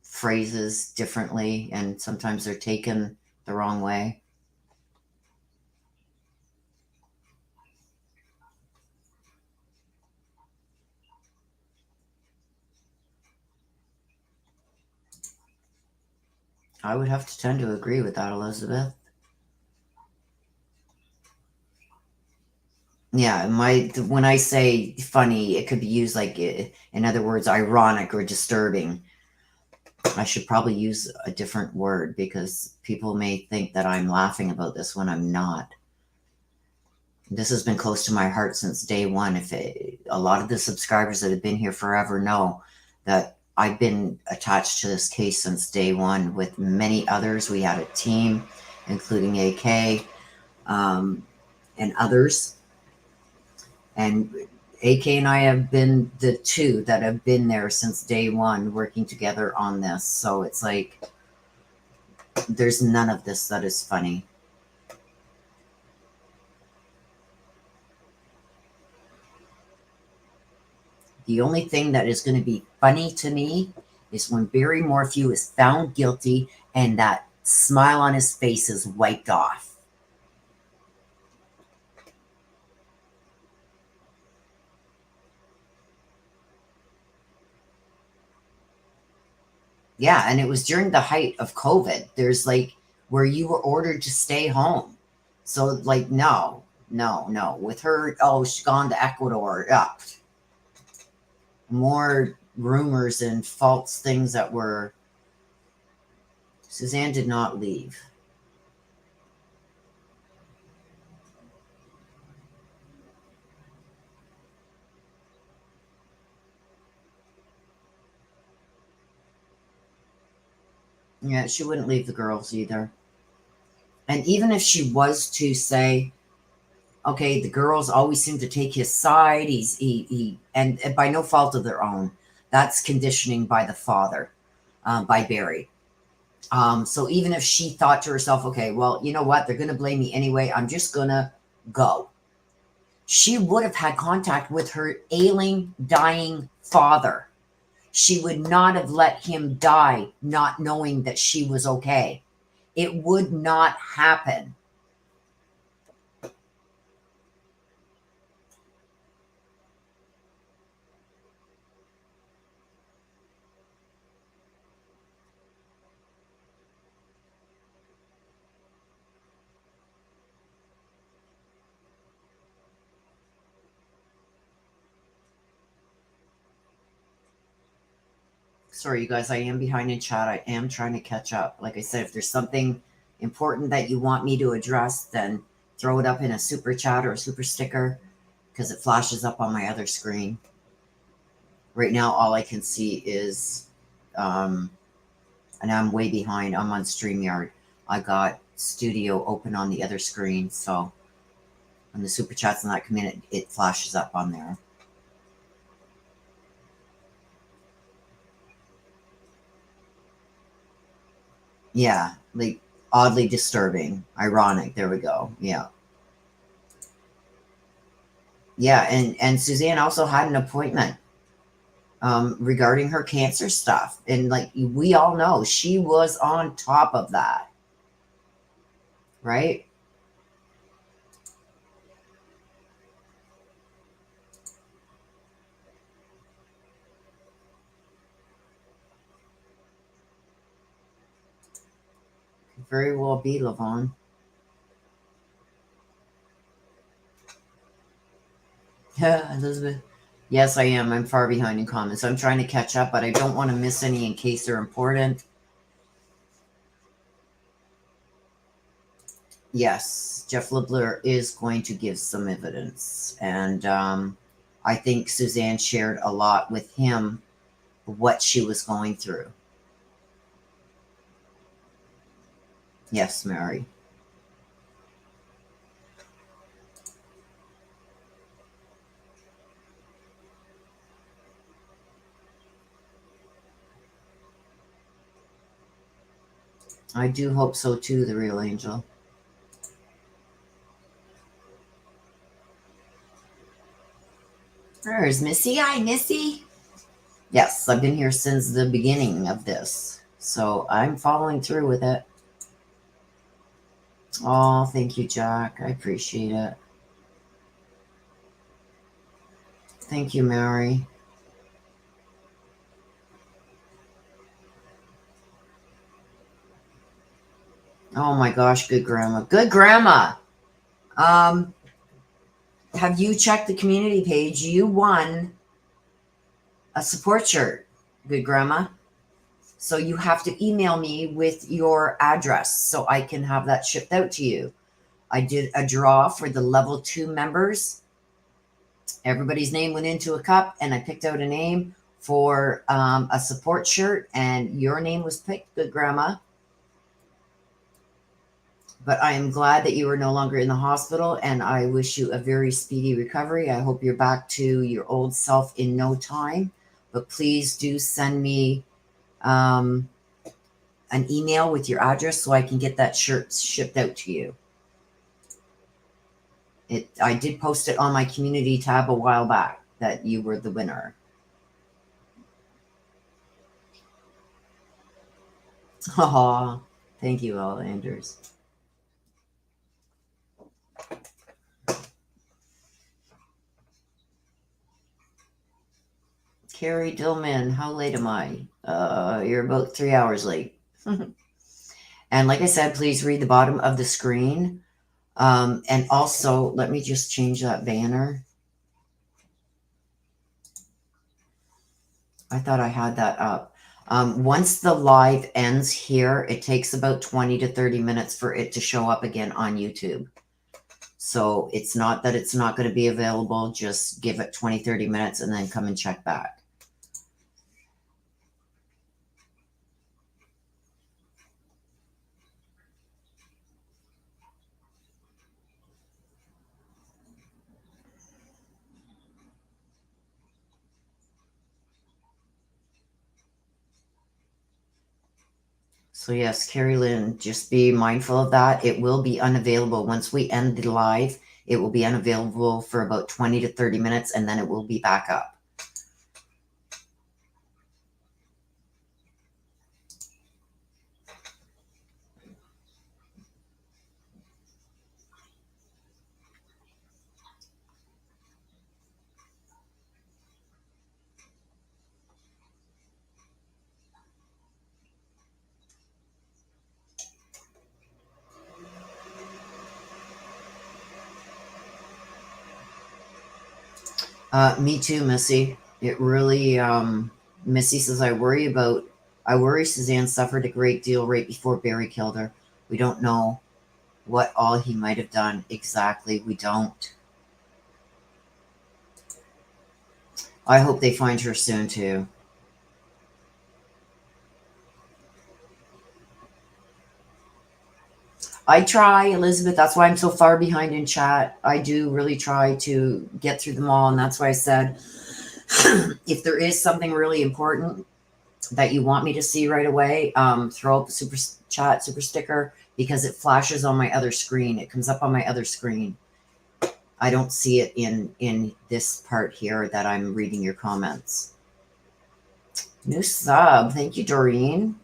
phrases differently, and sometimes they're taken the wrong way. I would have to tend to agree with that, Elizabeth. Yeah, when I say funny, it could be used like, in other words, ironic or disturbing. I should probably use a different word because people may think that I'm laughing about this when I'm not. This has been close to my heart since day one. A lot of the subscribers that have been here forever know that I've been attached to this case since day one with many others. We had a team, including AK, and others. And AK and I have been the two that have been there since day one working together on this. So it's like, there's none of this that is funny. The only thing that is going to be funny to me is when Barry Morphew is found guilty and that smile on his face is wiped off. Yeah, and it was during the height of COVID. There's like where you were ordered to stay home. So like, no, no, no. With her, oh, she's gone to Ecuador. Yeah. More rumors and false things that were. Suzanne did not leave. Yeah, she wouldn't leave the girls either. And even if she was to say, okay, the girls always seem to take his side, and by no fault of their own, that's conditioning by the father, by Barry. So even if she thought to herself, okay, well, you know what, they're going to blame me anyway, I'm just going to go. She would have had contact with her ailing, dying father. She would not have let him die not knowing that she was okay. It would not happen. Sorry, you guys, I am behind in chat. I am trying to catch up. Like I said, if there's something important that you want me to address, then throw it up in a super chat or a super sticker because it flashes up on my other screen. Right now, all I can see is, and I'm way behind. I'm on StreamYard. I got Studio open on the other screen, so when the super chats and that come in, it flashes up on there. Yeah, like oddly disturbing, ironic. There we go. Yeah. Yeah, and Suzanne also had an appointment regarding her cancer stuff. And like we all know, she was on top of that, right? Could very well be, Lavon. Yeah, Elizabeth. Yes, I am. I'm far behind in comments. I'm trying to catch up, but I don't want to miss any in case they're important. Yes, Jeff LeBleur is going to give some evidence. And I think Suzanne shared a lot with him what she was going through. Yes, Mary. I do hope so too, the real angel. There's Missy. Hi, Missy. Yes, I've been here since the beginning of this, so I'm following through with it. Oh, thank you, Jack. I appreciate it. Thank you, Mary. Oh my gosh, good grandma. Good grandma. Have you checked the community page? You won a support shirt, good grandma. So you have to email me with your address so I can have that shipped out to you. I did a draw for the level 2 members. Everybody's name went into a cup, and I picked out a name for a support shirt, and your name was picked, good grandma. But I am glad that you are no longer in the hospital, and I wish you a very speedy recovery. I hope you're back to your old self in no time. But please do send me an email with your address so I can get that shirt shipped out to you. I did post it on my community tab a while back that you were the winner. Oh, thank you, all, Anders. Carrie Dillman, how late am I? You're about 3 hours late. And like I said, please read the bottom of the screen. And also, let me just change that banner. I thought I had that up. Once the live ends here, it takes about 20 to 30 minutes for it to show up again on YouTube. So it's not that it's not going to be available. Just give it 20, 30 minutes and then come and check back. So yes, Carrie Lynn, just be mindful of that. It will be unavailable. Once we end the live, it will be unavailable for about 20 to 30 minutes, and then it will be back up. Me too, Missy. It really Missy says, I worry Suzanne suffered a great deal right before Barry killed her. We don't know what all he might have done. Exactly, we don't. I hope they find her soon, too. I try, Elizabeth. That's why I'm so far behind in chat. I do really try to get through them all. And that's why I said, if there is something really important that you want me to see right away, throw up a super chat, super sticker, because it flashes on my other screen. It comes up on my other screen. I don't see it in this part here that I'm reading your comments. New sub. Thank you, Doreen.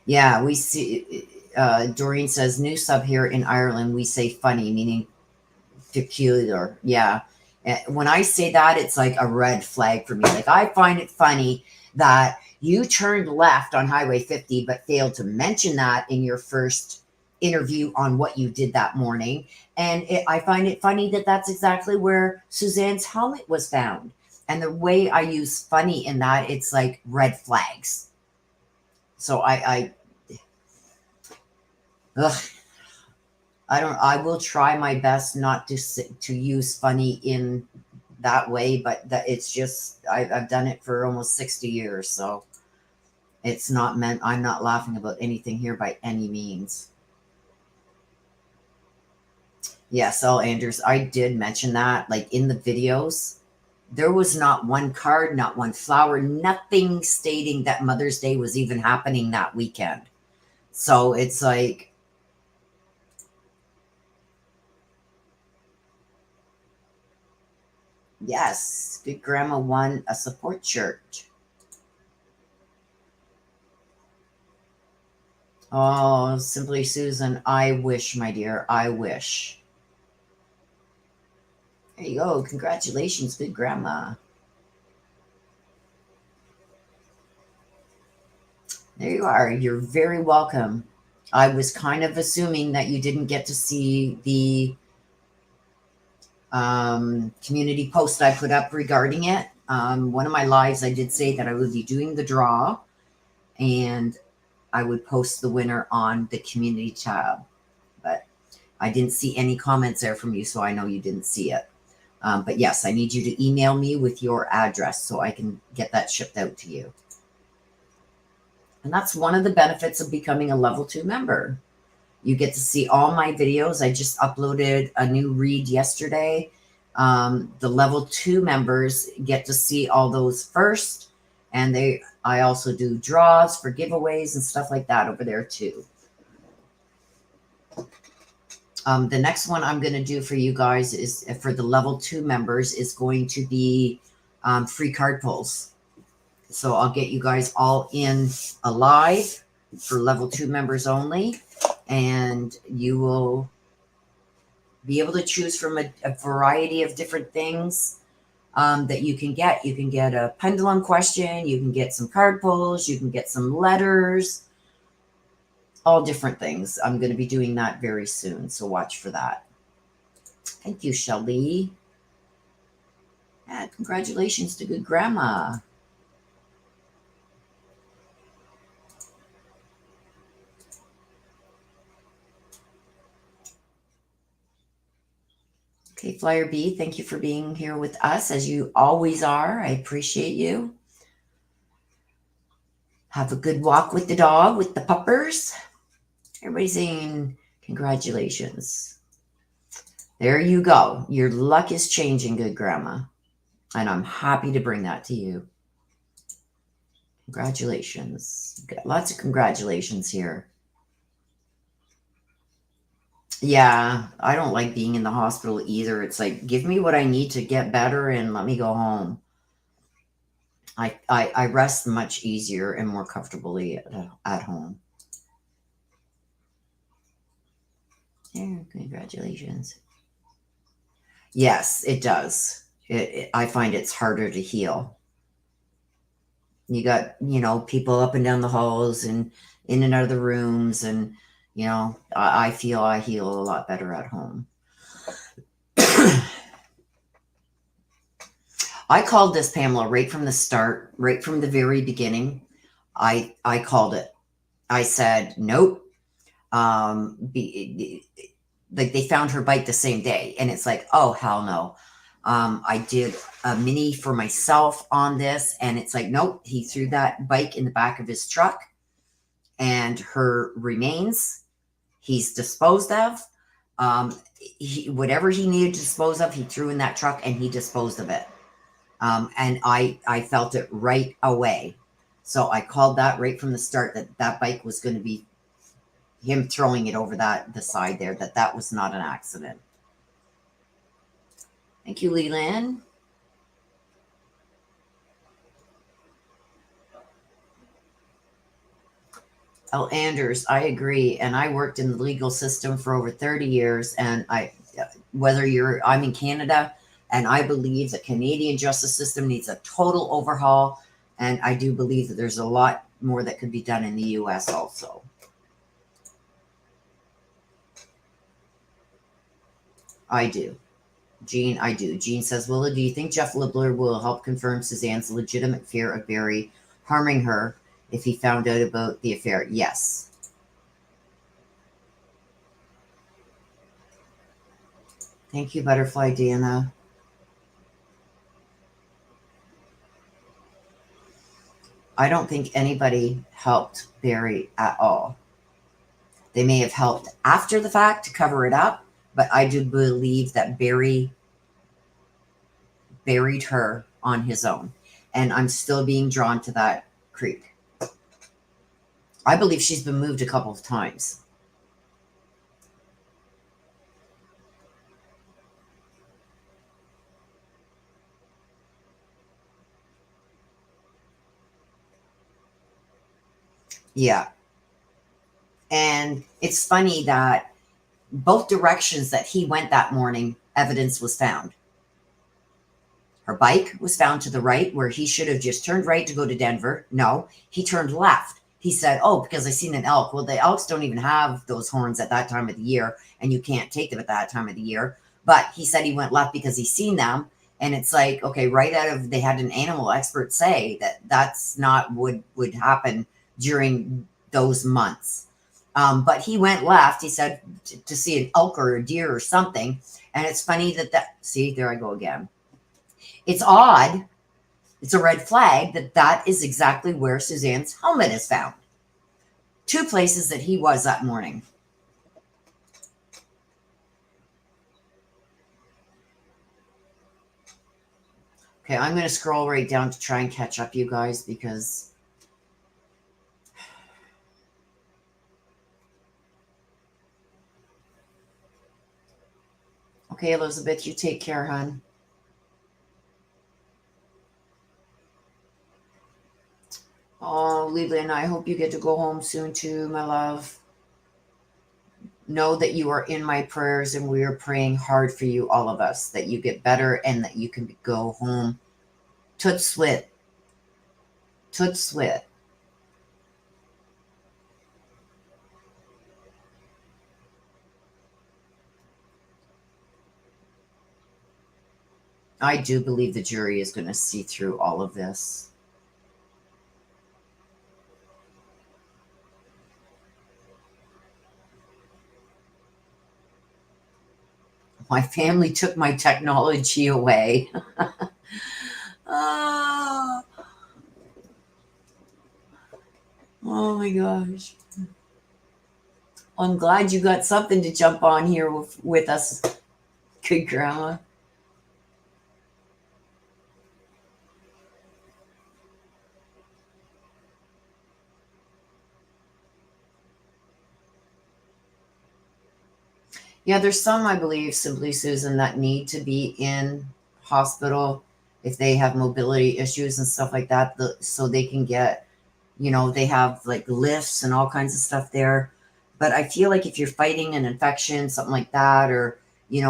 Yeah, we see, Doreen says, new sub here in Ireland, we say funny, meaning peculiar. Yeah. When I say that, it's like a red flag for me. Like, I find it funny that you turned left on Highway 50, but failed to mention that in your first interview on what you did that morning. And I find it funny that that's exactly where Suzanne's helmet was found. And the way I use funny in that, it's like red flags. So I will try my best not to use funny in that way, but that it's just, I've done it for almost 60 years. So it's not meant, I'm not laughing about anything here by any means. Yes, L. Anders, I did mention that, like in the videos, there was not one card, not one flower, nothing stating that Mother's Day was even happening that weekend. So it's like, yes, Good Grandma won a support shirt. Oh, Simply Susan, I wish, my dear, I wish. There you go. Congratulations, Good Grandma. There you are. You're very welcome. I was kind of assuming that you didn't get to see the community post I put up regarding it. One of my lives, I did say that I would be doing the draw and I would post the winner on the community tab. But I didn't see any comments there from you, so I know you didn't see it. But yes, I need you to email me with your address so I can get that shipped out to you. And that's one of the benefits of becoming a level 2 member. You get to see all my videos. I just uploaded a new read yesterday. The level 2 members get to see all those first. And I also do draws for giveaways and stuff like that over there too. The next one I'm going to do for you guys is for the level 2 members is going to be free card pulls. So I'll get you guys all in alive for level 2 members only. And you will be able to choose from a variety of different things that you can get. You can get a pendulum question. You can get some card pulls. You can get some letters. All different things. I'm going to be doing that very soon. So watch for that. Thank you, Shelly. Yeah, congratulations to Good Grandma. Okay, Flyer B, thank you for being here with us, as you always are. I appreciate you. Have a good walk with the dog, with the puppers. Everybody's saying congratulations. There you go. Your luck is changing, Good Grandma. And I'm happy to bring that to you. Congratulations. Got lots of congratulations here. Yeah, I don't like being in the hospital either. It's like, give me what I need to get better and let me go home. I rest much easier and more comfortably at home. Yeah, congratulations. Yes, it does. I find it's harder to heal. You got, people up and down the halls and in and out of the rooms. And, I feel I heal a lot better at home. I called this, Pamela, right from the start, right from the very beginning. I called it. I said, nope. Like they found her bike the same day, and it's like, oh hell no. I did a mini for myself on this, and it's like, nope. He threw that bike in the back of his truck, and her remains he's disposed of. Whatever he needed to dispose of, he threw in that truck, and he disposed of it. And I felt it right away. So I called that right from the start that that bike was going to be him throwing it over the side there, that was not an accident. Thank you, Leland. Oh, Anders, I agree. And I worked in the legal system for over 30 years. And I'm in Canada, and I believe the Canadian justice system needs a total overhaul. And I do believe that there's a lot more that could be done in the US also. I do. Jean, I do. Jean says, Willa, do you think Jeff Libler will help confirm Suzanne's legitimate fear of Barry harming her if he found out about the affair? Yes. Thank you, Butterfly Diana. I don't think anybody helped Barry at all. They may have helped after the fact to cover it up, but I do believe that Barry buried her on his own. And I'm still being drawn to that creek. I believe she's been moved a couple of times. Yeah. And it's funny that both directions that he went that morning, evidence was found. Her bike was found to the right, where he should have just turned right to go to Denver. No, he turned left. He said, oh, because I seen an elk. Well, the elks don't even have those horns at that time of the year, and you can't take them at that time of the year. But he said he went left because he's seen them. And it's like, okay, they had an animal expert say that that's not would happen during those months. But he went left, he said, to see an elk or a deer or something. And it's funny see, there I go again. It's odd. It's a red flag that is exactly where Suzanne's helmet is found. 2 places that he was that morning. Okay, I'm going to scroll right down to try and catch up, you guys, because okay, Elizabeth, you take care, hon. Oh, Leland, I hope you get to go home soon too, my love. Know that you are in my prayers, and we are praying hard for you, all of us, that you get better and that you can go home. Toot swit. Toot swit. I do believe the jury is going to see through all of this. My family took my technology away. Oh my gosh. I'm glad you got something to jump on here with us, good grandma. Yeah, there's some, I believe, Simply Susan, that need to be in hospital if they have mobility issues and stuff like that, so they can get, they have like lifts and all kinds of stuff there. But I feel like if you're fighting an infection, something like that, or,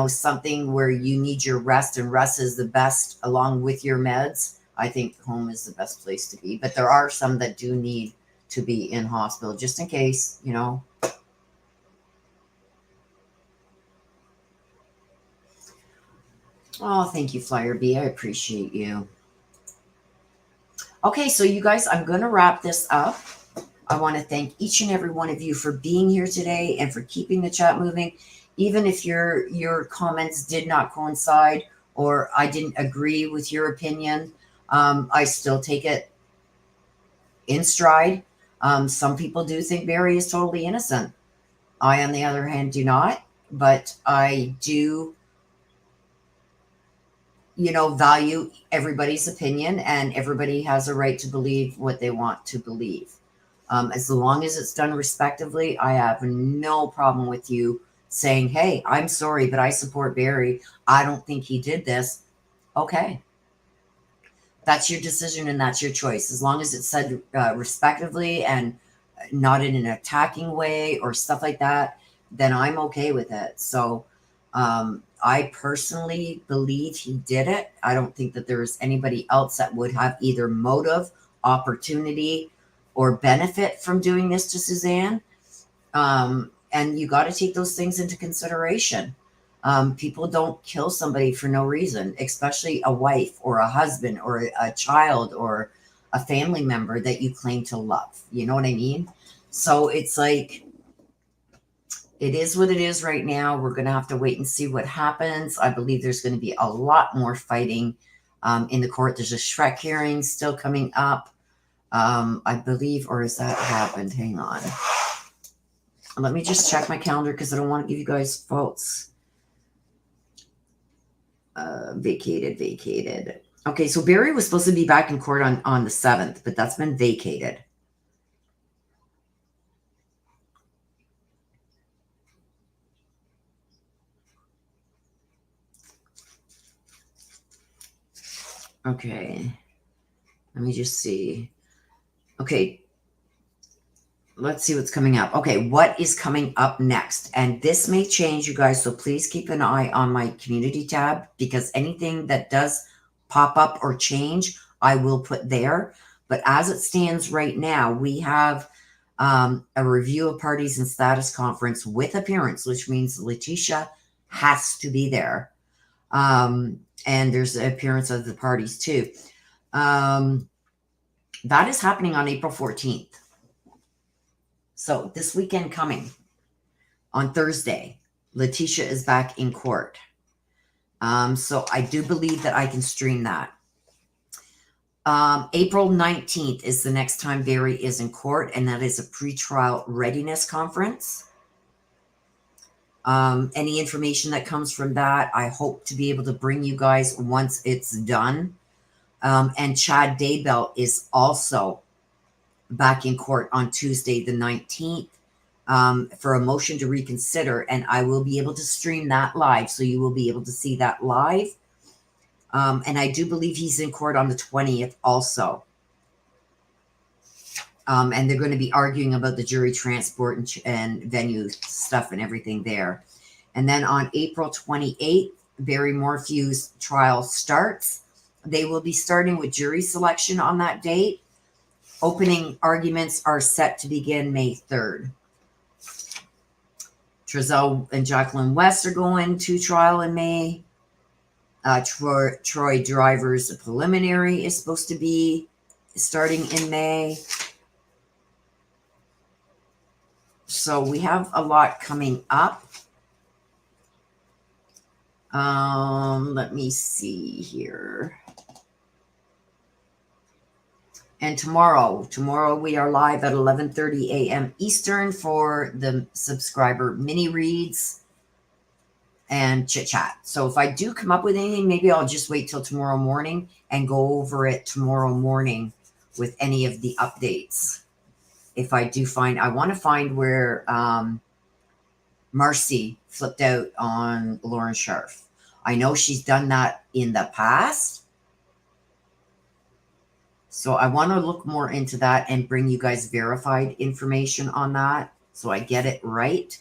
something where you need your rest, and rest is the best along with your meds, I think home is the best place to be. But there are some that do need to be in hospital just in case, Oh, thank you, Flyer B. I appreciate you. Okay, so you guys, I'm going to wrap this up. I want to thank each and every one of you for being here today and for keeping the chat moving. Even if your comments did not coincide or I didn't agree with your opinion, I still take it in stride. Some people do think Barry is totally innocent. I, on the other hand, do not. But I do, value everybody's opinion, and everybody has a right to believe what they want to believe. As long as it's done respectively, I have no problem with you saying, hey, I'm sorry, but I support Barry. I don't think he did this. Okay. That's your decision and that's your choice. As long as it's said respectively and not in an attacking way or stuff like that, then I'm okay with it. So I personally believe he did it. I don't think that there's anybody else that would have either motive, opportunity, or benefit from doing this to Suzanne. And you got to take those things into consideration. People don't kill somebody for no reason, especially a wife or a husband or a child or a family member that you claim to love. You know what I mean? So it's like, it is what it is right now. We're going to have to wait and see what happens. I believe there's going to be a lot more fighting in the court. There's a Shrek hearing still coming up. I believe, or has that happened? Hang on. Let me just check my calendar because I don't want to give you guys false. Vacated. Okay, so Barry was supposed to be back in court on the 7th, but that's been vacated. Okay. Let me just see. Okay. Let's see what's coming up. Okay, what is coming up next? And this may change, you guys, so please keep an eye on my community tab because anything that does pop up or change, I will put there. But as it stands right now, we have a review of parties and status conference with appearance, which means Letitia has to be there. And there's an appearance of the parties too. That is happening on April 14th. So this weekend coming on Thursday, Letitia is back in court. So I do believe that I can stream that. April 19th is the next time Barry is in court, and that is a pretrial readiness conference. Any information that comes from that, I hope to be able to bring you guys once it's done. And Chad Daybell is also back in court on Tuesday the 19th for a motion to reconsider, and I will be able to stream that live, so you will be able to see that live. And I do believe he's in court on the 20th also. And they're going to be arguing about the jury transport and venue stuff and everything there. And then on April 28th, Barry Morphew's trial starts. They will be starting with jury selection on that date. Opening arguments are set to begin May 3rd. Trezell and Jacqueline West are going to trial in May. Troy Driver's preliminary is supposed to be starting in May. So we have a lot coming up. Let me see here. And tomorrow we are live at 11:30 a.m. Eastern for the subscriber mini reads and chit chat. So if I do come up with anything, maybe I'll just wait till tomorrow morning and go over it tomorrow morning with any of the updates. If I do find, I want to find where Marcy flipped out on Lauren Scharf. I know she's done that in the past. So I want to look more into that and bring you guys verified information on that so I get it right.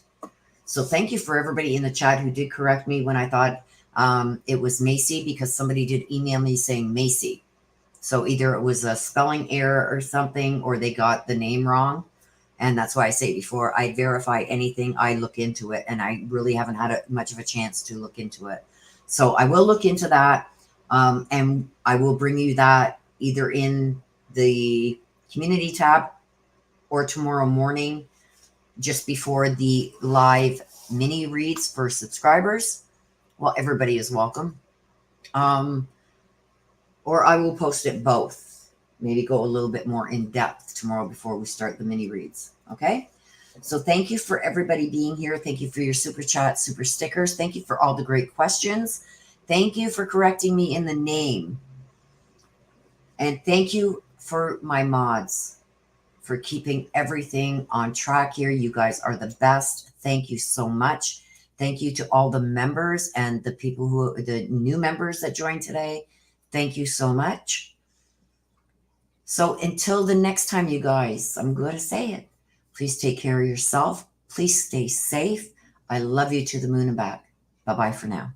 So thank you for everybody in the chat who did correct me when I thought it was Macy, because somebody did email me saying Macy. So either it was a spelling error or something, or they got the name wrong. And that's why I say before I verify anything, I look into it. And I really haven't had much of a chance to look into it. So I will look into that, and I will bring you that either in the community tab or tomorrow morning, just before the live mini reads for subscribers. Well, everybody is welcome. Or I will post it both. Maybe go a little bit more in depth tomorrow before we start the mini reads. Okay? So thank you for everybody being here. Thank you for your super chat, super stickers. Thank you for all the great questions. Thank you for correcting me in the name. And thank you for my mods for keeping everything on track here. You guys are the best. Thank you so much. Thank you to all the members and the people the new members that joined today. Thank you so much. So until the next time, you guys, I'm going to say it. Please take care of yourself. Please stay safe. I love you to the moon and back. Bye-bye for now.